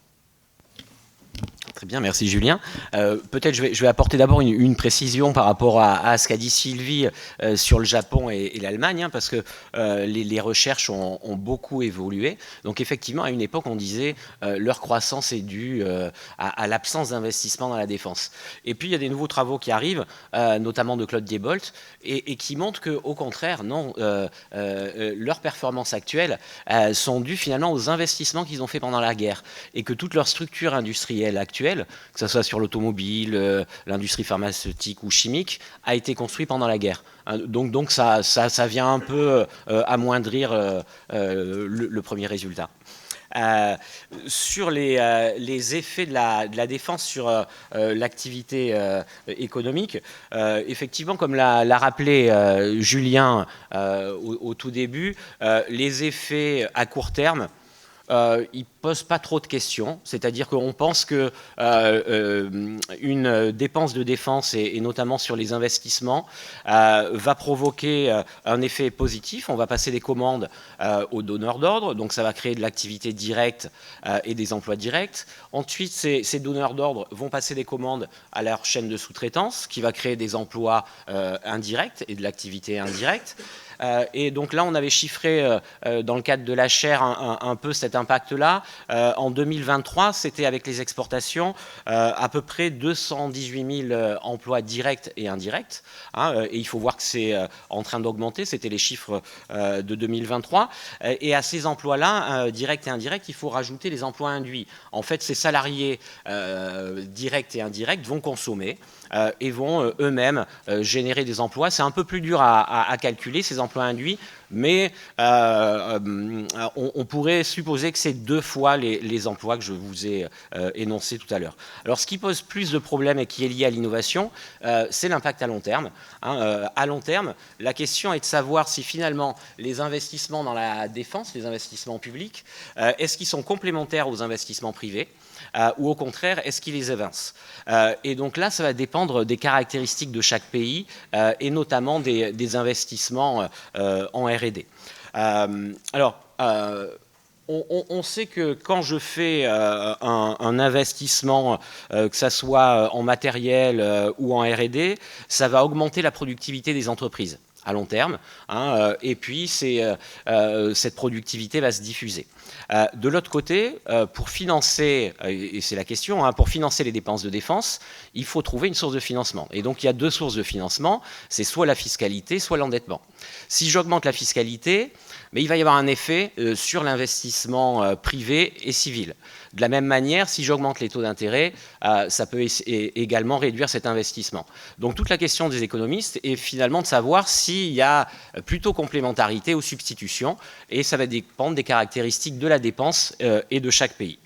Très bien, merci Julien. Peut-être je vais apporter d'abord une précision par rapport à ce qu'a dit Sylvie sur le Japon et l'Allemagne, parce que les recherches ont beaucoup évolué. Donc effectivement, à une époque, on disait leur croissance est due à l'absence d'investissement dans la défense. Et puis il y a des nouveaux travaux qui arrivent, notamment de Claude Diebold, et qui montrent qu'au contraire, non, leurs performances actuelles sont dues finalement aux investissements qu'ils ont fait pendant la guerre, et que toute leur structure industrielle actuelle, que ce soit sur l'automobile, l'industrie pharmaceutique ou chimique, a été construit pendant la guerre. Donc ça vient un peu amoindrir le premier résultat. Sur les effets de la défense sur l'activité économique, effectivement, comme l'a rappelé Julien au tout début, les effets à court terme, il ne pose pas trop de questions, c'est-à-dire qu'on pense qu'une dépense de défense, et notamment sur les investissements, va provoquer un effet positif. On va passer des commandes aux donneurs d'ordre, donc ça va créer de l'activité directe et des emplois directs. Ensuite, ces donneurs d'ordre vont passer des commandes à leur chaîne de sous-traitance, qui va créer des emplois indirects et de l'activité indirecte. Et donc là, on avait chiffré dans le cadre de la chaire un peu cet impact-là. En 2023, c'était avec les exportations à peu près 218 000 emplois directs et indirects. Et il faut voir que c'est en train d'augmenter, c'était les chiffres de 2023. Et à ces emplois-là, directs et indirects, il faut rajouter les emplois induits. En fait, ces salariés directs et indirects vont consommer et vont eux-mêmes générer des emplois. C'est un peu plus dur à calculer, ces emplois induits, mais on pourrait supposer que c'est 2 fois les emplois que je vous ai énoncés tout à l'heure. Alors, ce qui pose plus de problèmes et qui est lié à l'innovation, c'est l'impact à long terme. À long terme, la question est de savoir si finalement les investissements dans la défense, les investissements publics, est-ce qu'ils sont complémentaires aux investissements privés ou au contraire, est-ce qu'ils les évincent? Et donc là, ça va dépendre des caractéristiques de chaque pays et notamment des investissements en R&D. Alors, on sait que quand je fais un investissement, que ce soit en matériel ou en R&D, ça va augmenter la productivité des entreprises à long terme, et puis cette productivité va se diffuser. De l'autre côté, pour financer, et c'est la question, pour financer les dépenses de défense, il faut trouver une source de financement. Et donc il y a 2 sources de financement, c'est soit la fiscalité, soit l'endettement. Si j'augmente la fiscalité, mais il va y avoir un effet sur l'investissement privé et civil. De la même manière, si j'augmente les taux d'intérêt, ça peut également réduire cet investissement. Donc toute la question des économistes est finalement de savoir s'il y a plutôt complémentarité ou substitution, et ça va dépendre des caractéristiques de la dépense et de chaque pays.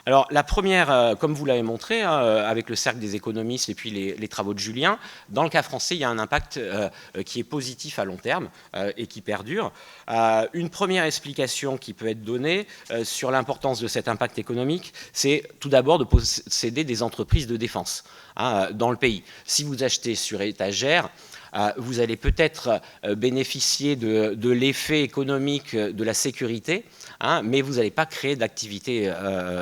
Alors la première, comme vous l'avez montré, avec le cercle des économistes et puis les travaux de Julien, dans le cas français, il y a un impact qui est positif à long terme et qui perdure. Une première explication qui peut être donnée sur l'importance de cet impact économique, c'est tout d'abord de posséder des entreprises de défense dans le pays. Si vous achetez sur étagère, vous allez peut-être bénéficier de l'effet économique de la sécurité, mais vous n'allez pas créer d'activité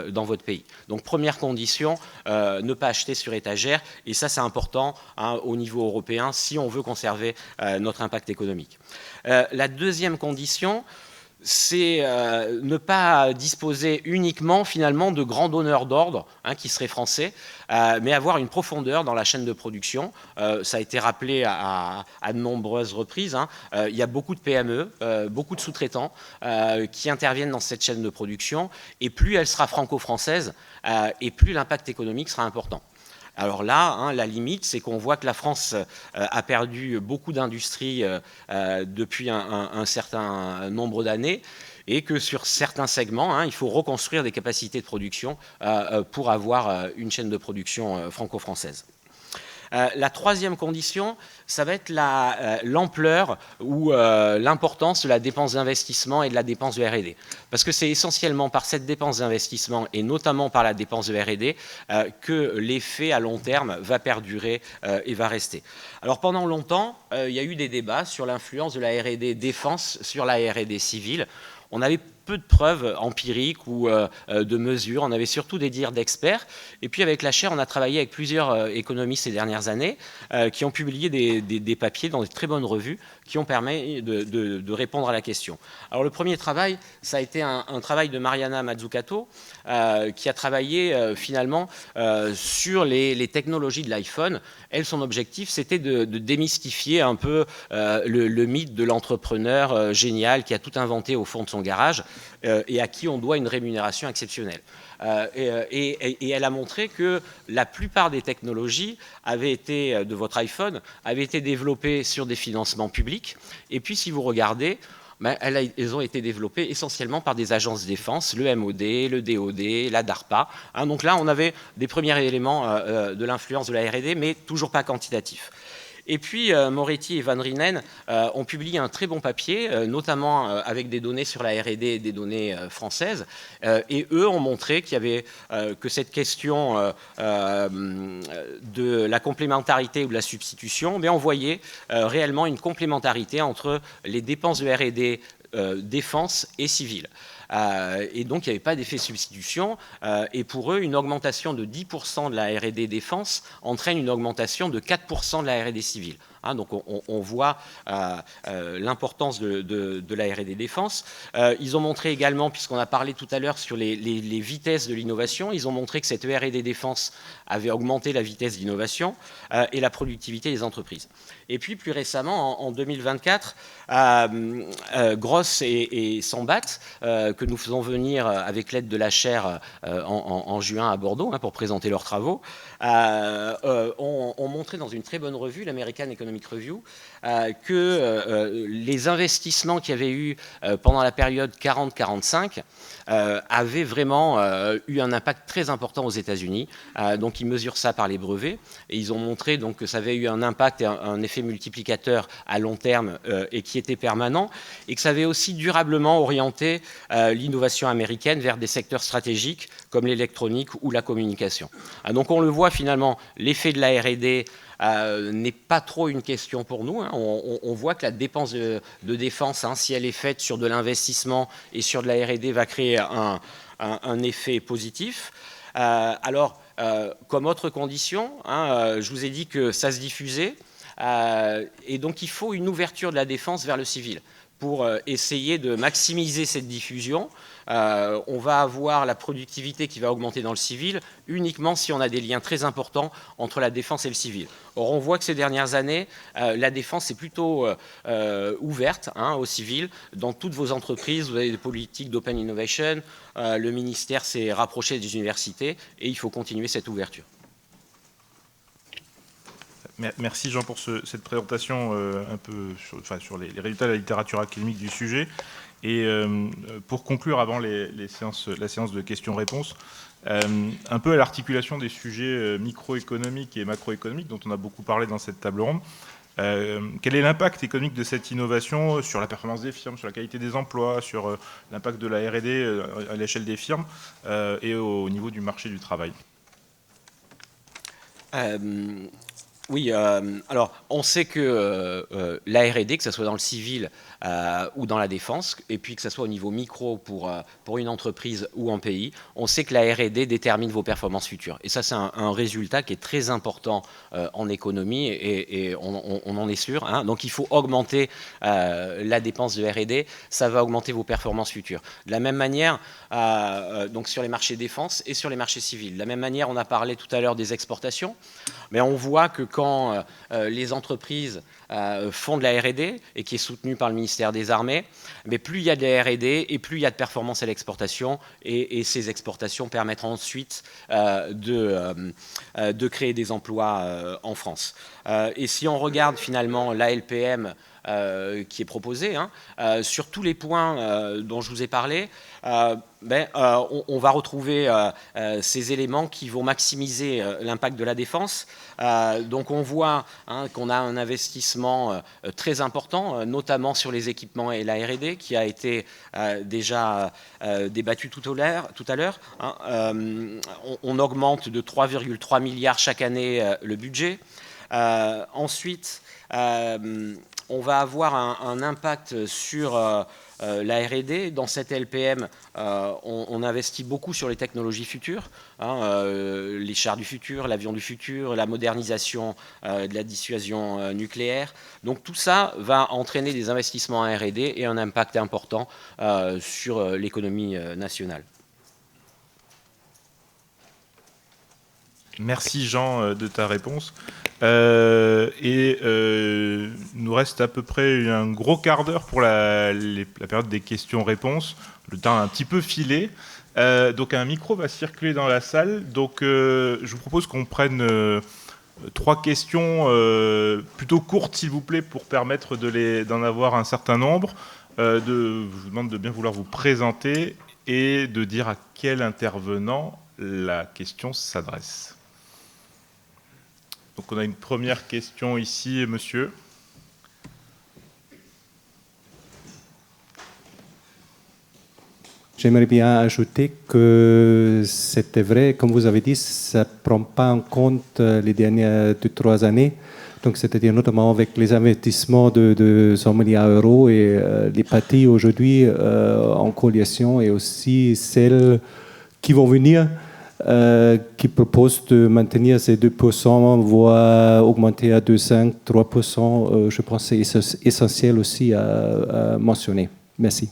dans votre pays. Donc première condition, ne pas acheter sur étagère, et ça c'est important au niveau européen si on veut conserver notre impact économique. La deuxième condition, c'est ne pas disposer uniquement finalement de grands donneurs d'ordre qui seraient français, mais avoir une profondeur dans la chaîne de production. Ça a été rappelé à de nombreuses reprises. Il y a beaucoup de PME, beaucoup de sous-traitants qui interviennent dans cette chaîne de production, et plus elle sera franco-française, et plus l'impact économique sera important. Alors là, la limite, c'est qu'on voit que la France a perdu beaucoup d'industries depuis un certain nombre d'années, et que sur certains segments, il faut reconstruire des capacités de production pour avoir une chaîne de production franco-française. La troisième condition, ça va être l'ampleur ou l'importance de la dépense d'investissement et de la dépense de R&D. Parce que c'est essentiellement par cette dépense d'investissement et notamment par la dépense de R&D que l'effet à long terme va perdurer et va rester. Alors pendant longtemps, il y a eu des débats sur l'influence de la R&D défense sur la R&D civile. On avait peu de preuves empiriques ou de mesures, on avait surtout des dires d'experts. Et puis avec la chaire, on a travaillé avec plusieurs économistes ces dernières années qui ont publié des papiers dans de très bonnes revues qui ont permis de répondre à la question. Alors le premier travail, ça a été un travail de Mariana Mazzucato qui a travaillé finalement sur les technologies de l'iPhone. Elle, son objectif, c'était de démystifier un peu le mythe de l'entrepreneur génial qui a tout inventé au fond de son garage et à qui on doit une rémunération exceptionnelle. Et elle a montré que la plupart des technologies de votre iPhone avaient été développées sur des financements publics. Et puis, si vous regardez, elles ont été développées essentiellement par des agences de défense, le MOD, le DOD, la DARPA. Donc là, on avait des premiers éléments de l'influence de la R&D, mais toujours pas quantitatifs. Et puis, Moretti et Van Rhenen ont publié un très bon papier, notamment avec des données sur la R&D et des données françaises. Et eux ont montré qu'il y avait que cette question de la complémentarité ou de la substitution, on voyait réellement une complémentarité entre les dépenses de R&D défense et civile. Et donc, il n'y avait pas d'effet substitution. Et pour eux, une augmentation de 10% de la R&D défense entraîne une augmentation de 4% de la R&D civile. Donc, on voit l'importance de la R&D défense. Ils ont montré également, puisqu'on a parlé tout à l'heure sur les vitesses de l'innovation, ils ont montré que cette R&D défense avait augmenté la vitesse d'innovation et la productivité des entreprises. Et puis, plus récemment, en 2024, Gross et Sambat, que nous faisons venir avec l'aide de la chaire en juin à Bordeaux pour présenter leurs travaux, ont montré dans une très bonne revue, l'American Economic Review, que les investissements qu'il y avait eu pendant la période 40-45 avaient vraiment eu un impact très important aux États-Unis. Donc ils mesurent ça par les brevets et ils ont montré donc, que ça avait eu un impact et un effet multiplicateur à long terme et qui était permanent, et que ça avait aussi durablement orienté l'innovation américaine vers des secteurs stratégiques comme l'électronique ou la communication. Donc on le voit finalement, l'effet de la R&D n'est pas trop une question pour nous. On voit que la dépense de défense, si elle est faite sur de l'investissement et sur de la R&D, va créer un effet positif. Alors, comme autre condition, je vous ai dit que ça se diffusait, et donc il faut une ouverture de la défense vers le civil pour essayer de maximiser cette diffusion. On va avoir la productivité qui va augmenter dans le civil uniquement si on a des liens très importants entre la défense et le civil. Or, on voit que ces dernières années, la défense est plutôt ouverte au civil. Dans toutes vos entreprises, vous avez des politiques d'open innovation, le ministère s'est rapproché des universités et il faut continuer cette ouverture. Merci Jean pour cette présentation un peu sur les résultats de la littérature académique du sujet. Et pour conclure avant la séance de questions-réponses, un peu à l'articulation des sujets microéconomiques et macroéconomiques dont on a beaucoup parlé dans cette table ronde, quel est l'impact économique de cette innovation sur la performance des firmes, sur la qualité des emplois, sur l'impact de la R&D à l'échelle des firmes et au niveau du marché du travail? Oui, alors on sait que la R&D, que ce soit dans le civil ou dans la défense, et puis que ce soit au niveau micro pour une entreprise ou un pays, on sait que la R&D détermine vos performances futures. Et ça, c'est un résultat qui est très important en économie, et on en est sûr. Hein. Donc il faut augmenter la dépense de R&D, ça va augmenter vos performances futures. De la même manière, donc sur les marchés défense et sur les marchés civils. De la même manière, on a parlé tout à l'heure des exportations, mais on voit que quand les entreprises font de la R&D, et qui est soutenue par le ministère des Armées, mais plus il y a de la R&D et plus il y a de performance à l'exportation, et ces exportations permettent ensuite de créer des emplois en France. Et si on regarde finalement la LPM qui est proposée, hein, sur tous les points dont je vous ai parlé, on va retrouver ces éléments qui vont maximiser l'impact de la défense. Donc on voit qu'on a un investissement très important, notamment sur les équipements et la R&D, qui a été déjà débattu tout à l'heure. On augmente de 3,3 milliards chaque année le budget. Ensuite, on va avoir un impact sur la R&D. Dans cette LPM, on investit beaucoup sur les technologies futures, les chars du futur, l'avion du futur, la modernisation de la dissuasion nucléaire. Donc tout ça va entraîner des investissements en R&D et un impact important sur l'économie nationale. Merci Jean de ta réponse. Nous reste à peu près un gros quart d'heure pour la période des questions-réponses. Le temps a un petit peu filé. Donc un micro va circuler dans la salle. Donc je vous propose qu'on prenne 3 questions plutôt courtes, s'il vous plaît, pour permettre d'en avoir un certain nombre. Je vous demande de bien vouloir vous présenter et de dire à quel intervenant la question s'adresse. Donc on a une première question ici, monsieur. J'aimerais bien ajouter que c'était vrai, comme vous avez dit, ça ne prend pas en compte les dernières 2-3 années. Donc, c'est-à-dire notamment avec les investissements de 100 milliards d'euros et les parties aujourd'hui en coalition et aussi celles qui vont venir, qui proposent de maintenir ces 2%, voire augmenter à 2,5, 3%. Je pense que c'est essentiel aussi à mentionner. Merci.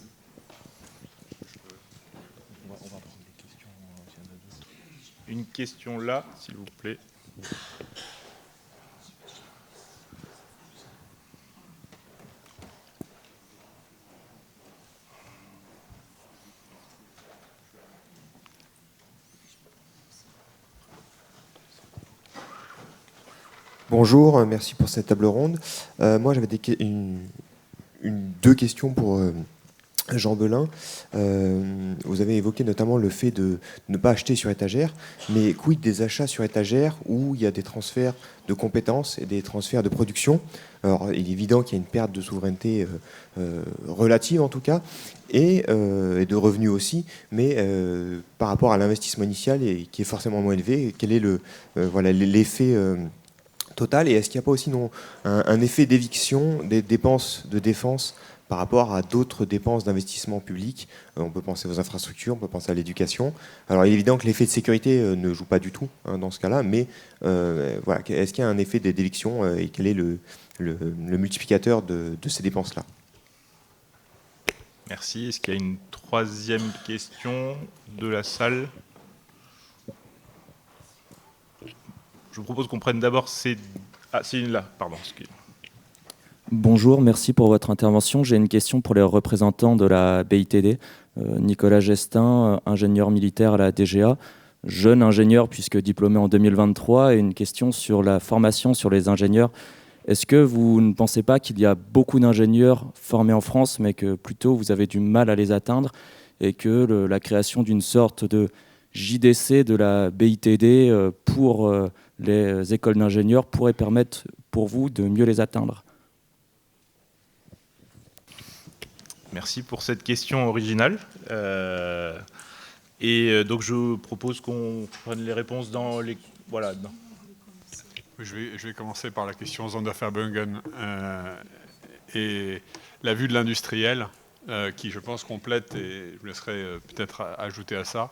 Une question là, s'il vous plaît. Bonjour, merci pour cette table ronde. Moi, j'avais deux questions pour Jean Belin. Vous avez évoqué notamment le fait de ne pas acheter sur étagère, mais quid des achats sur étagère où il y a des transferts de compétences et des transferts de production. Alors, il est évident qu'il y a une perte de souveraineté relative en tout cas, et de revenus aussi, mais par rapport à l'investissement initial qui est forcément moins élevé, quel est l'effet total, et est-ce qu'il n'y a pas aussi un effet d'éviction des dépenses de défense par rapport à d'autres dépenses d'investissement public? On peut penser aux infrastructures, on peut penser à l'éducation. Alors il est évident que l'effet de sécurité ne joue pas du tout dans ce cas-là, mais voilà, est-ce qu'il y a un effet d'éviction et quel est le multiplicateur de ces dépenses-là? Merci. Est-ce qu'il y a une troisième question de la salle? Je vous propose qu'on prenne d'abord ces... Ah, c'est une là, pardon. Bonjour, merci pour votre intervention. J'ai une question pour les représentants de la BITD. Nicolas Gestin, ingénieur militaire à la DGA, jeune ingénieur puisque diplômé en 2023, et une question sur la formation sur les ingénieurs. Est-ce que vous ne pensez pas qu'il y a beaucoup d'ingénieurs formés en France, mais que plutôt vous avez du mal à les atteindre, et que la création d'une sorte de JDC de la BITD pour les écoles d'ingénieurs pourrait permettre pour vous de mieux les atteindre? Merci pour cette question originale. Donc je propose qu'on prenne les réponses dans les... Voilà. Je vais commencer par la question Sonderverbindungen et la vue de l'industriel, qui, je pense, complète, et je me laisserai peut-être ajouter à ça.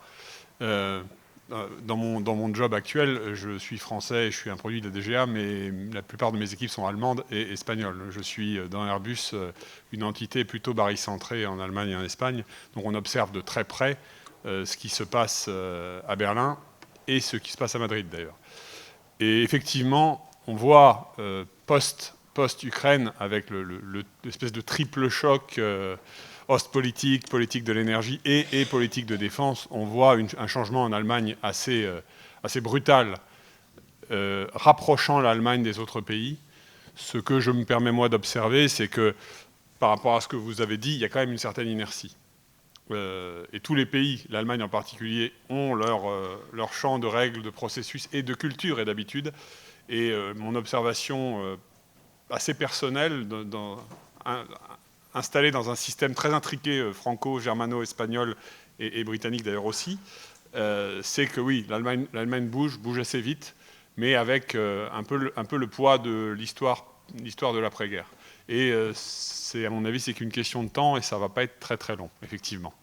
Dans mon job actuel, je suis français et je suis un produit de la DGA, mais la plupart de mes équipes sont allemandes et espagnoles. Je suis dans Airbus une entité plutôt barycentrée en Allemagne et en Espagne, donc on observe de très près ce qui se passe à Berlin et ce qui se passe à Madrid d'ailleurs. Et effectivement, on voit post-Ukraine, avec l'espèce de triple choc Ostpolitik, politique de l'énergie et politique de défense, on voit un changement en Allemagne assez brutal, rapprochant l'Allemagne des autres pays. Ce que je me permets moi d'observer, c'est que par rapport à ce que vous avez dit, il y a quand même une certaine inertie. Et tous les pays, l'Allemagne en particulier, ont leur champ de règles, de processus et de culture et d'habitude. Et mon observation assez personnelle, installée dans un système très intriqué franco-germano-espagnol et britannique d'ailleurs aussi, c'est que oui, l'Allemagne bouge assez vite, mais avec un peu le poids de l'histoire de l'après-guerre. Et à mon avis, c'est qu'une question de temps et ça ne va pas être très très long, effectivement.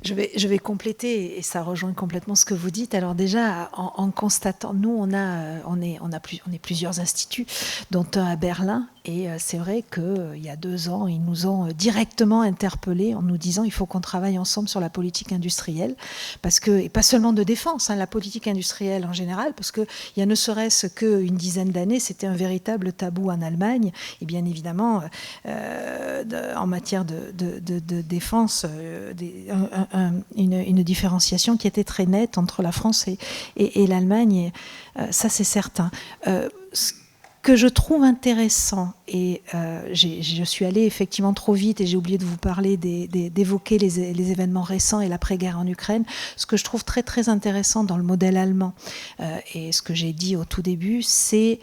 Je vais compléter, et ça rejoint complètement ce que vous dites. Alors déjà, en constatant, nous, on est plusieurs instituts, dont un à Berlin, et c'est vrai qu'il y a 2 ans, ils nous ont directement interpellés en nous disant il faut qu'on travaille ensemble sur la politique industrielle, parce que, et pas seulement de défense, la politique industrielle en général, parce qu'il y a ne serait-ce qu'une dizaine d'années, c'était un véritable tabou en Allemagne, et bien évidemment, en matière de défense, une différenciation qui était très nette entre la France et l'Allemagne, ça c'est certain. Ce que je trouve intéressant, et je suis allée effectivement trop vite et j'ai oublié de vous parler, d'évoquer les événements récents et l'après-guerre en Ukraine, ce que je trouve très très intéressant dans le modèle allemand, et ce que j'ai dit au tout début, c'est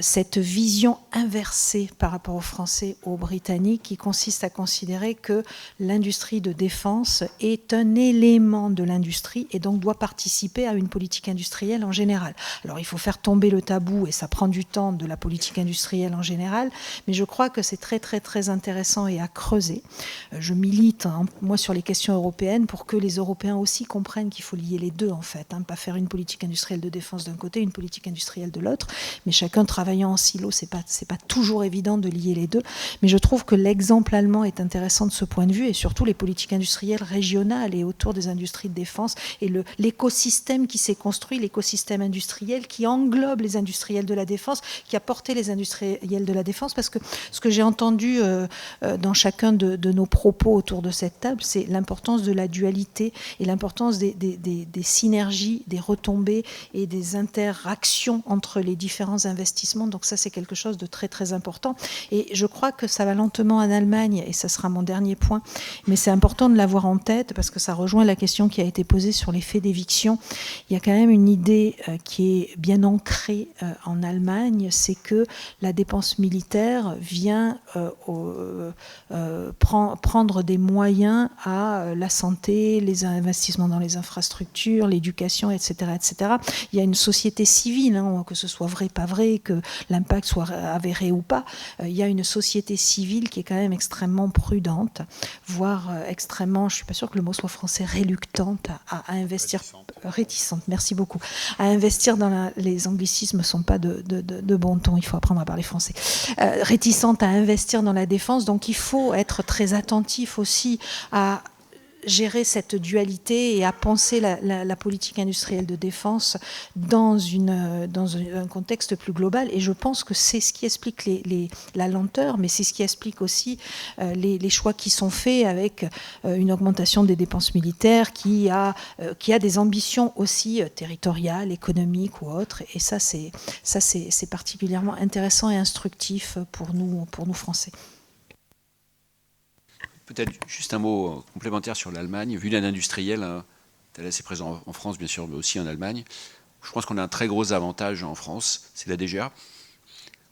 cette vision inversée par rapport aux Français, aux Britanniques, qui consiste à considérer que l'industrie de défense est un élément de l'industrie et donc doit participer à une politique industrielle en général. Alors il faut faire tomber le tabou, et ça prend du temps, de la politique industrielle en général, mais je crois que c'est très très très intéressant et à creuser. Je milite, moi, sur les questions européennes pour que les Européens aussi comprennent qu'il faut lier les deux, en fait, pas faire une politique industrielle de défense d'un côté, une politique industrielle de l'autre, mais chacun travaillant en silo, c'est pas toujours évident de lier les deux, mais je trouve que l'exemple allemand est intéressant de ce point de vue, et surtout les politiques industrielles régionales et autour des industries de défense et l'écosystème qui s'est construit, l'écosystème industriel qui englobe les industriels de la défense, qui a porté les industriels de la défense, parce que ce que j'ai entendu dans chacun de nos propos autour de cette table, c'est l'importance de la dualité et l'importance des synergies, des retombées et des interactions entre les différents investissements. Donc ça, c'est quelque chose de très très important, et je crois que ça va lentement en Allemagne, et ça sera mon dernier point, mais c'est important de l'avoir en tête parce que ça rejoint la question qui a été posée sur l'effet d'éviction. Il y a quand même une idée qui est bien ancrée en Allemagne, c'est que la dépense militaire vient prendre des moyens à la santé, les investissements dans les infrastructures, l'éducation, etc., etc. Il y a une société civile, que ce soit vrai, pas vrai, que l'impact soit avéré ou pas, il y a une société civile qui est quand même extrêmement prudente, voire extrêmement, je ne suis pas sûre que le mot soit français, réluctante à investir, réticente, merci beaucoup, à investir dans les anglicismes ne sont pas de bon ton, il faut apprendre à parler français, réticente à investir dans la défense, donc il faut être très attentif aussi à gérer cette dualité et à penser la politique industrielle de défense dans un contexte plus global. Et je pense que c'est ce qui explique la lenteur, mais c'est ce qui explique aussi les choix qui sont faits avec une augmentation des dépenses militaires qui a des ambitions aussi territoriales, économiques ou autres. Et ça, c'est particulièrement intéressant et instructif pour nous Français. Peut-être juste un mot complémentaire sur l'Allemagne. Vu d'un industriel, elle est assez présent en France, bien sûr, mais aussi en Allemagne. Je pense qu'on a un très gros avantage en France, c'est la DGA.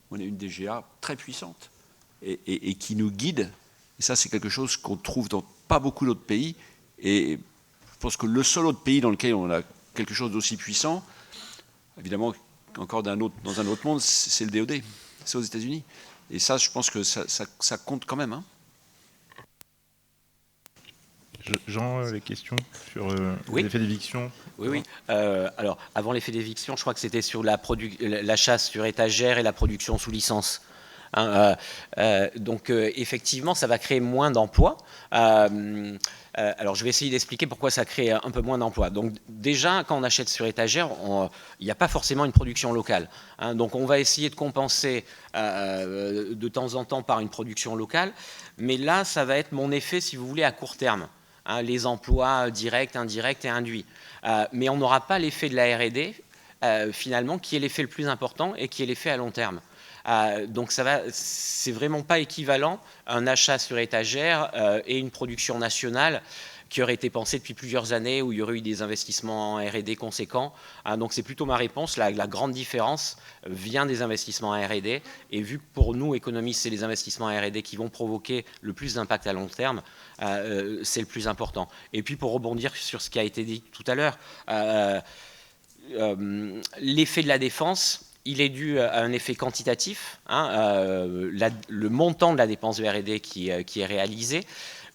On a une DGA très puissante et qui nous guide. Et ça, c'est quelque chose qu'on trouve dans pas beaucoup d'autres pays. Et je pense que le seul autre pays dans lequel on a quelque chose d'aussi puissant, évidemment, encore dans un autre monde, c'est le DoD, c'est aux États-Unis. Et ça, je pense que ça compte quand même. Hein. Jean, les questions sur oui. l'effet d'éviction. Oui. Alors, avant l'effet d'éviction, je crois que c'était sur l'achat sur étagère et la production sous licence. Hein, donc, effectivement, ça va créer moins d'emplois. Alors, je vais essayer d'expliquer pourquoi ça crée un peu moins d'emplois. Donc, déjà, quand on achète sur étagère, il n'y a pas forcément une production locale. Hein, donc, on va essayer de compenser de temps en temps par une production locale. Mais là, ça va être mon effet, si vous voulez, à court terme. Hein, les emplois directs, indirects et induits. Mais on n'aura pas l'effet de la R&D, finalement, qui est l'effet le plus important et qui est l'effet à long terme. Donc c'est vraiment pas équivalent un achat sur étagère et une production nationale qui aurait été pensée depuis plusieurs années où il y aurait eu des investissements en R&D conséquents. Donc c'est plutôt ma réponse. La grande différence vient des investissements en R&D et vu que pour nous économistes c'est les investissements en R&D qui vont provoquer le plus d'impact à long terme, c'est le plus important. Et puis pour rebondir sur ce qui a été dit tout à l'heure, l'effet de la défense, il est dû à un effet quantitatif, hein, le montant de la dépense de R&D qui est réalisé,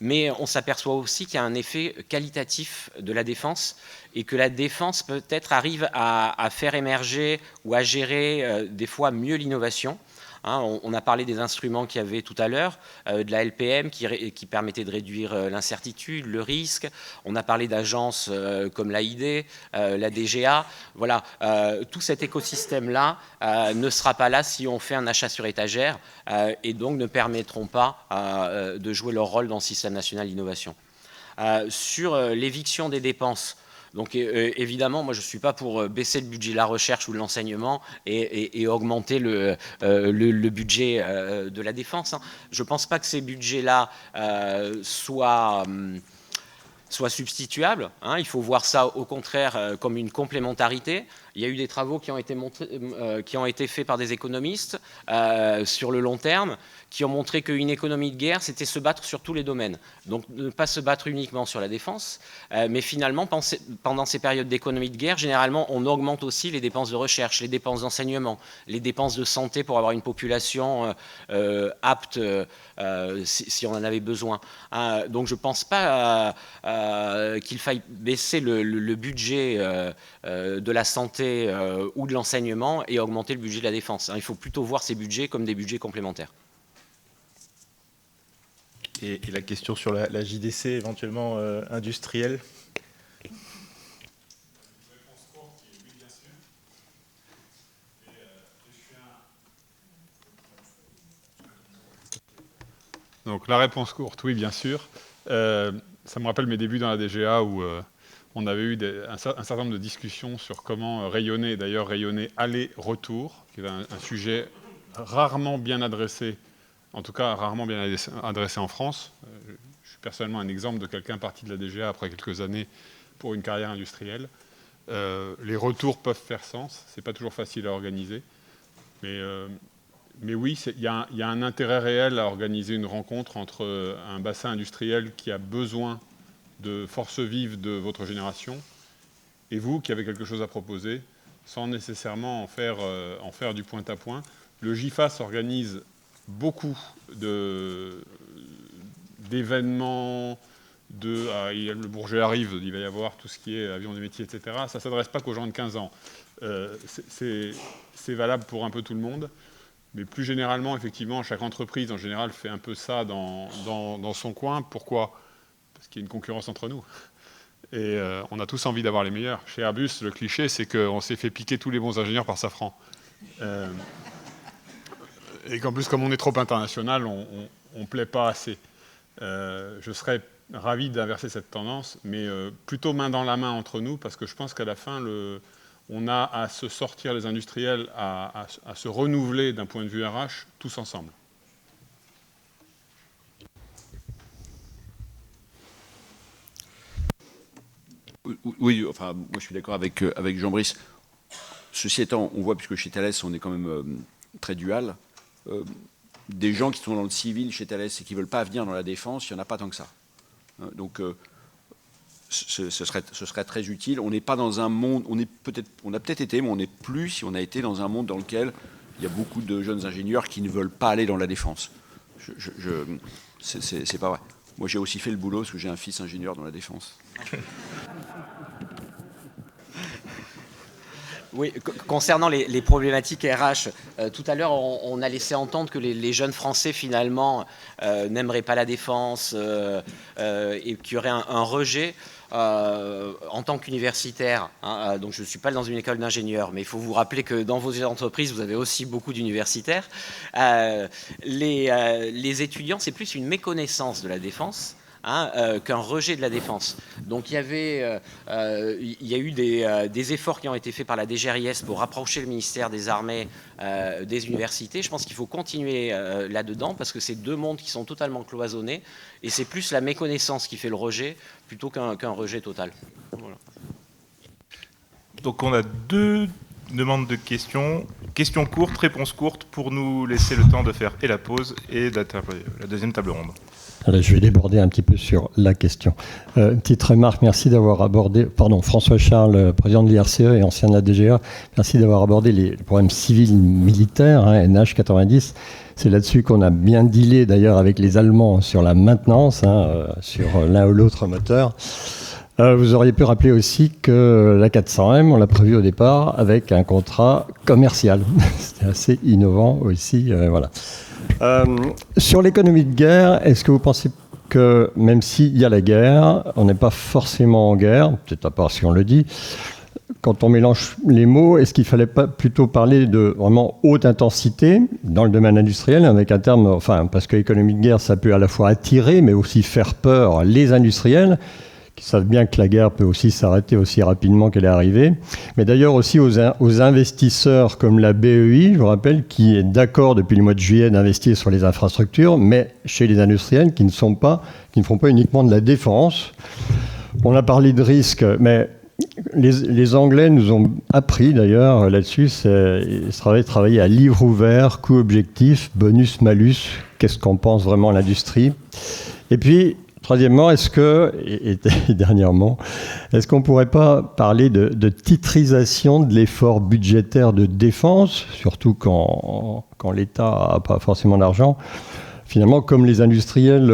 mais on s'aperçoit aussi qu'il y a un effet qualitatif de la défense et que la défense peut-être arrive à faire émerger ou à gérer des fois mieux l'innovation. Hein, on a parlé des instruments qu'il y avait tout à l'heure, de la LPM qui permettait de réduire l'incertitude, le risque. On a parlé d'agences comme l'AID, la DGA. Voilà, tout cet écosystème-là ne sera pas là si on fait un achat sur étagère et donc ne permettront pas de jouer leur rôle dans le système national d'innovation. Sur l'éviction des dépenses, donc évidemment, moi je ne suis pas pour baisser le budget de la recherche ou de l'enseignement et augmenter le budget de la défense. Hein. Je ne pense pas que ces budgets-là soient substituables. Hein. Il faut voir ça au contraire comme une complémentarité. Il y a eu des travaux qui ont été faits par des économistes sur le long terme qui ont montré qu'une économie de guerre, c'était se battre sur tous les domaines. Donc ne pas se battre uniquement sur la défense, mais finalement, pendant ces périodes d'économie de guerre, généralement, on augmente aussi les dépenses de recherche, les dépenses d'enseignement, les dépenses de santé pour avoir une population apte si on en avait besoin. Donc je ne pense pas qu'il faille baisser le budget de la santé ou de l'enseignement et augmenter le budget de la défense. Il faut plutôt voir ces budgets comme des budgets complémentaires. Et la question sur la JDC éventuellement industrielle. Donc la réponse courte, oui, bien sûr. Ça me rappelle mes débuts dans la DGA où on avait eu un certain nombre de discussions sur comment rayonner, d'ailleurs rayonner aller-retour, qui est un sujet rarement bien adressé, en tout cas rarement bien adressé en France. Je suis personnellement un exemple de quelqu'un parti de la DGA après quelques années pour une carrière industrielle. Les retours peuvent faire sens, c'est pas toujours facile à organiser, mais oui, il y a un intérêt réel à organiser une rencontre entre un bassin industriel qui a besoin de forces vives de votre génération et vous qui avez quelque chose à proposer sans nécessairement en faire du point à point. Le GIFAS organise beaucoup d'événements, le Bourget arrive, il va y avoir tout ce qui est avion des métiers, etc. Ça ne s'adresse pas qu'aux gens de 15 ans. C'est valable pour un peu tout le monde. Mais plus généralement, effectivement, chaque entreprise, en général, fait un peu ça dans son coin. Pourquoi ? Parce qu'il y a une concurrence entre nous. Et on a tous envie d'avoir les meilleurs. Chez Airbus, le cliché, c'est qu'on s'est fait piquer tous les bons ingénieurs par Safran. Et qu'en plus, comme on est trop international, on ne plaît pas assez. Je serais ravi d'inverser cette tendance, mais plutôt main dans la main entre nous, parce que je pense qu'à la fin, on a à se sortir les industriels, à se renouveler d'un point de vue RH, tous ensemble. Oui, enfin, moi je suis d'accord avec Jean-Brice. Ceci étant, on voit, puisque chez Thales, on est quand même très dual, des gens qui sont dans le civil chez Thales et qui ne veulent pas venir dans la défense, il n'y en a pas tant que ça. Donc, ce serait très utile. On n'est pas dans un monde, on a peut-être été, mais on n'est plus si on a été dans un monde dans lequel il y a beaucoup de jeunes ingénieurs qui ne veulent pas aller dans la défense. C'est pas vrai. Moi, j'ai aussi fait le boulot parce que j'ai un fils ingénieur dans la défense. Oui, concernant les problématiques RH, tout à l'heure, on a laissé entendre que les jeunes Français, finalement, n'aimeraient pas la défense et qu'il y aurait un rejet. En tant qu'universitaire, hein, donc je ne suis pas dans une école d'ingénieur, mais il faut vous rappeler que dans vos entreprises, vous avez aussi beaucoup d'universitaires. Les étudiants, c'est plus une méconnaissance de la défense qu'un rejet de la défense. Donc il y a eu des efforts qui ont été faits par la DGRIS pour rapprocher le ministère des Armées des universités. Je pense qu'il faut continuer là-dedans parce que c'est deux mondes qui sont totalement cloisonnés et c'est plus la méconnaissance qui fait le rejet plutôt qu'un rejet total. Voilà. Donc on a 2 demandes de questions. Questions courtes, réponses courtes pour nous laisser le temps de faire et la pause et la deuxième table ronde. Alors, je vais déborder un petit peu sur la question. Petite remarque, merci d'avoir abordé, François Charles, président de l'IRCE et ancien de la DGA, merci d'avoir abordé les problèmes civils militaires, NH 90. C'est là-dessus qu'on a bien dealé d'ailleurs avec les Allemands sur la maintenance, sur l'un ou l'autre moteur. Vous auriez pu rappeler aussi que la 400M, on l'a prévu au départ avec un contrat commercial. C'était assez innovant aussi, voilà. Sur l'économie de guerre, est-ce que vous pensez que même s'il y a la guerre, on n'est pas forcément en guerre, peut-être à part si on le dit, quand on mélange les mots, est-ce qu'il ne fallait pas plutôt parler de vraiment haute intensité dans le domaine industriel, avec un terme, parce que l'économie de guerre, ça peut à la fois attirer, mais aussi faire peur les industriels, qui savent bien que la guerre peut aussi s'arrêter aussi rapidement qu'elle est arrivée, mais d'ailleurs aussi aux investisseurs comme la BEI, je vous rappelle, qui est d'accord depuis le mois de juillet d'investir sur les infrastructures, mais chez les industriels qui ne font pas uniquement de la défense. On a parlé de risques, mais les Anglais nous ont appris d'ailleurs là-dessus, travailler à livre ouvert, coût objectif, bonus-malus, qu'est-ce qu'en pense vraiment l'industrie. Et puis, troisièmement, dernièrement, est-ce qu'on ne pourrait pas parler de titrisation de l'effort budgétaire de défense, surtout quand l'État n'a pas forcément d'argent? Finalement, comme les industriels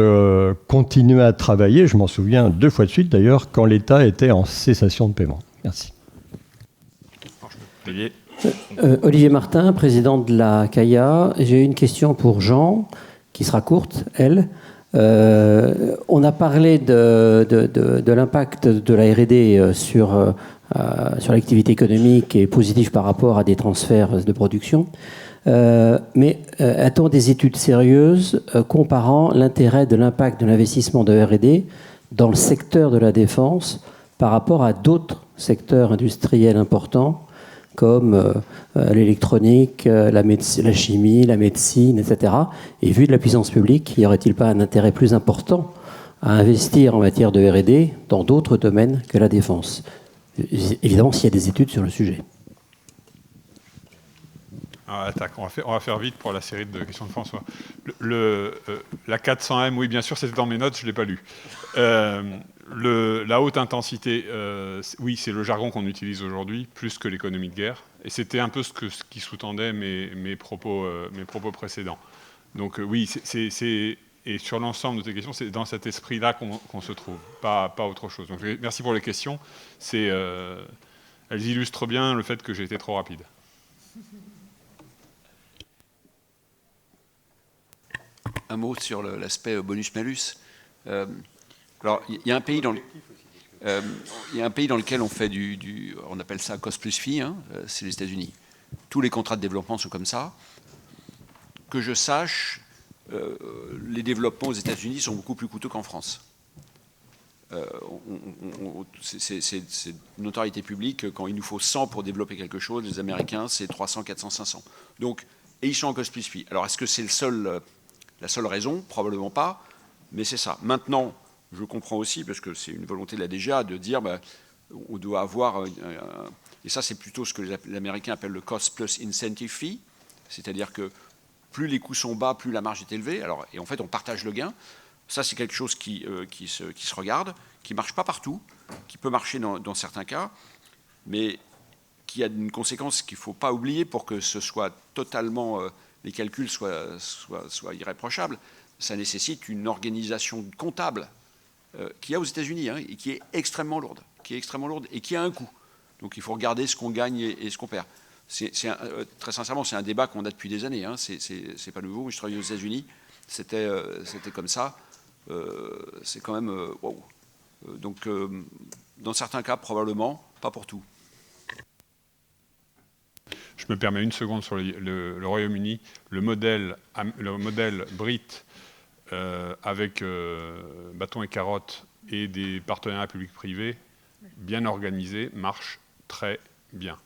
continuaient à travailler, je m'en souviens 2 fois de suite d'ailleurs, quand l'État était en cessation de paiement. Merci. Olivier Martin, président de la CAIA. J'ai une question pour Jean, qui sera courte, elle. On a parlé de l'impact de la R&D sur l'activité économique et positif par rapport à des transferts de production. Mais a-t-on des études sérieuses comparant l'intérêt de l'impact de l'investissement de R&D dans le secteur de la défense par rapport à d'autres secteurs industriels importants comme l'électronique, la chimie, la médecine, etc. Et vu de la puissance publique, y aurait-il pas un intérêt plus important à investir en matière de R&D dans d'autres domaines que la défense? Évidemment, s'il y a des études sur le sujet. On va faire vite pour la série de questions de François. La 400M, oui, bien sûr, c'était dans mes notes, je ne l'ai pas lu. La haute intensité, oui, c'est le jargon qu'on utilise aujourd'hui, plus que l'économie de guerre. Et c'était un peu ce qui sous-tendait mes propos précédents. Donc oui, et sur l'ensemble de tes questions, c'est dans cet esprit-là qu'on se trouve, pas autre chose. Donc merci pour les questions. Elles illustrent bien le fait que j'ai été trop rapide. Un mot sur l'aspect bonus-malus. Alors, il y a un pays dans lequel on fait on appelle ça cost plus fee, c'est les États-Unis. Tous les contrats de développement sont comme ça. Que je sache, les développements aux États-Unis sont beaucoup plus coûteux qu'en France. C'est une notoriété publique. Quand il nous faut 100 pour développer quelque chose, les Américains, c'est 300, 400, 500. Donc, et ils sont en cost plus fee. Alors, est-ce que c'est la seule raison? Probablement pas, mais c'est ça. Maintenant, je comprends aussi, parce que c'est une volonté de la DGA, de dire on doit avoir... et ça, c'est plutôt ce que les Américains appellent le cost plus incentive fee, c'est-à-dire que plus les coûts sont bas, plus la marge est élevée. Alors, et en fait, on partage le gain. Ça, c'est quelque chose qui se regarde, qui ne marche pas partout, qui peut marcher dans certains cas, mais qui a une conséquence qu'il ne faut pas oublier pour que ce soit totalement, les calculs soient irréprochables. Ça nécessite une organisation comptable qu'il y a aux États-Unis, et qui est extrêmement lourde, et qui a un coût. Donc il faut regarder ce qu'on gagne et ce qu'on perd. Très sincèrement, c'est un débat qu'on a depuis des années. C'est pas nouveau. Moi, je travaillais aux États-Unis. C'était comme ça. C'est quand même wow. Donc, dans certains cas, probablement, pas pour tout. Je me permets une seconde sur le Royaume-Uni. Le modèle Brit avec bâton et carotte et des partenariats publics-privés bien organisés marche très bien.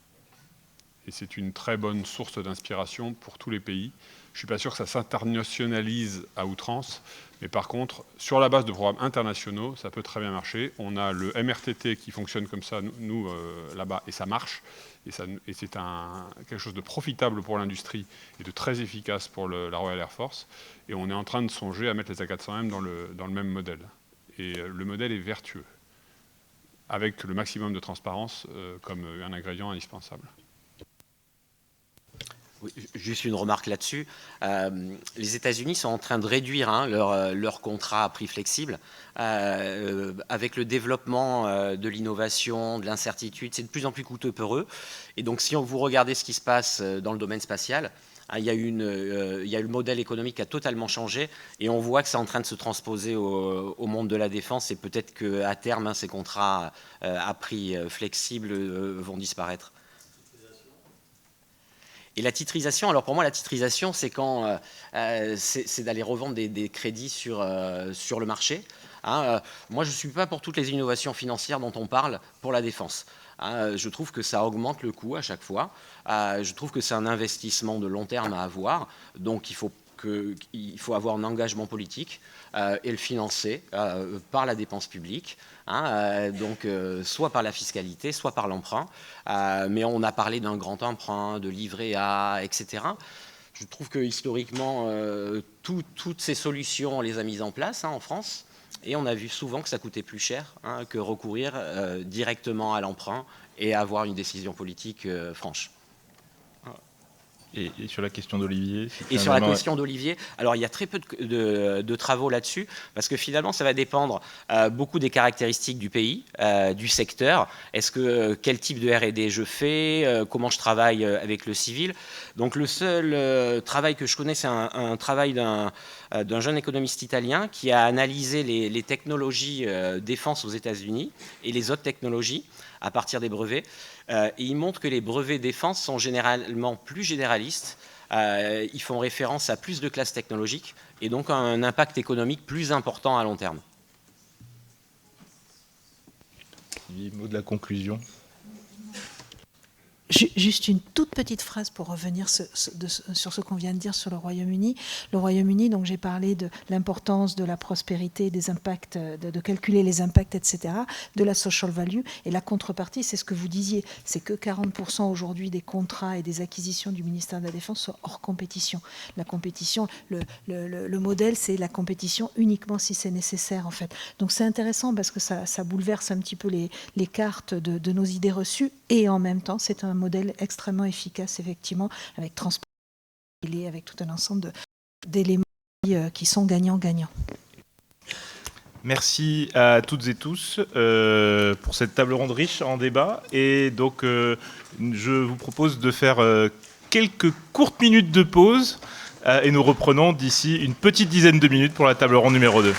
Et c'est une très bonne source d'inspiration pour tous les pays. Je ne suis pas sûr que ça s'internationalise à outrance, mais par contre, sur la base de programmes internationaux, ça peut très bien marcher. On a le MRTT qui fonctionne comme ça, nous, là-bas, et ça marche. Et c'est quelque chose de profitable pour l'industrie et de très efficace pour la Royal Air Force. Et on est en train de songer à mettre les A400M dans le même modèle. Et le modèle est vertueux, avec le maximum de transparence comme un ingrédient indispensable. Oui, juste une remarque là-dessus. Les États-Unis sont en train de réduire leur contrat à prix flexible. Avec le développement de l'innovation, de l'incertitude, c'est de plus en plus coûteux pour eux. Et donc, si vous regardez ce qui se passe dans le domaine spatial, il y a le modèle économique qui a totalement changé et on voit que c'est en train de se transposer au monde de la défense et peut-être qu'à terme, ces contrats à prix flexible vont disparaître. Et la titrisation, alors pour moi, la titrisation, c'est quand c'est d'aller revendre des crédits sur le marché. Moi, je ne suis pas pour toutes les innovations financières dont on parle pour la défense. Je trouve que ça augmente le coût à chaque fois. Je trouve que c'est un investissement de long terme à avoir. Donc, il faut avoir un engagement politique et le financer par la dépense publique. Donc soit par la fiscalité, soit par l'emprunt. Mais on a parlé d'un grand emprunt, de livret A, etc. Je trouve que historiquement, toutes ces solutions, on les a mises en place en France. Et on a vu souvent que ça coûtait plus cher que recourir directement à l'emprunt et avoir une décision politique franche. Et sur la question d'Olivier. Et sur la question d'Olivier, alors il y a très peu de travaux là-dessus, parce que finalement ça va dépendre beaucoup des caractéristiques du pays, du secteur. Quel type de R&D je fais, comment je travaille avec le civil. Donc le seul travail que je connais, c'est un travail d'un jeune économiste italien qui a analysé les technologies défense aux États-Unis et les autres technologies à partir des brevets. Et il montre que les brevets défense sont généralement plus généralistes. Ils font référence à plus de classes technologiques et donc à un impact économique plus important à long terme. Mot de la conclusion. Juste une toute petite phrase pour revenir sur ce qu'on vient de dire sur le Royaume-Uni. Le Royaume-Uni, donc j'ai parlé de l'importance de la prospérité, des impacts, de calculer les impacts, etc., de la social value. Et la contrepartie, c'est ce que vous disiez, c'est que 40% aujourd'hui des contrats et des acquisitions du ministère de la Défense sont hors compétition. La compétition, le modèle, c'est la compétition uniquement si c'est nécessaire, en fait. Donc c'est intéressant parce que ça bouleverse un petit peu les cartes de nos idées reçues et en même temps, c'est un modèle extrêmement efficace, effectivement, avec transparence, avec tout un ensemble d'éléments qui sont gagnants-gagnants. Merci à toutes et tous pour cette table ronde riche en débat. Et donc, je vous propose de faire quelques courtes minutes de pause et nous reprenons d'ici une petite dizaine de minutes pour la table ronde numéro 2.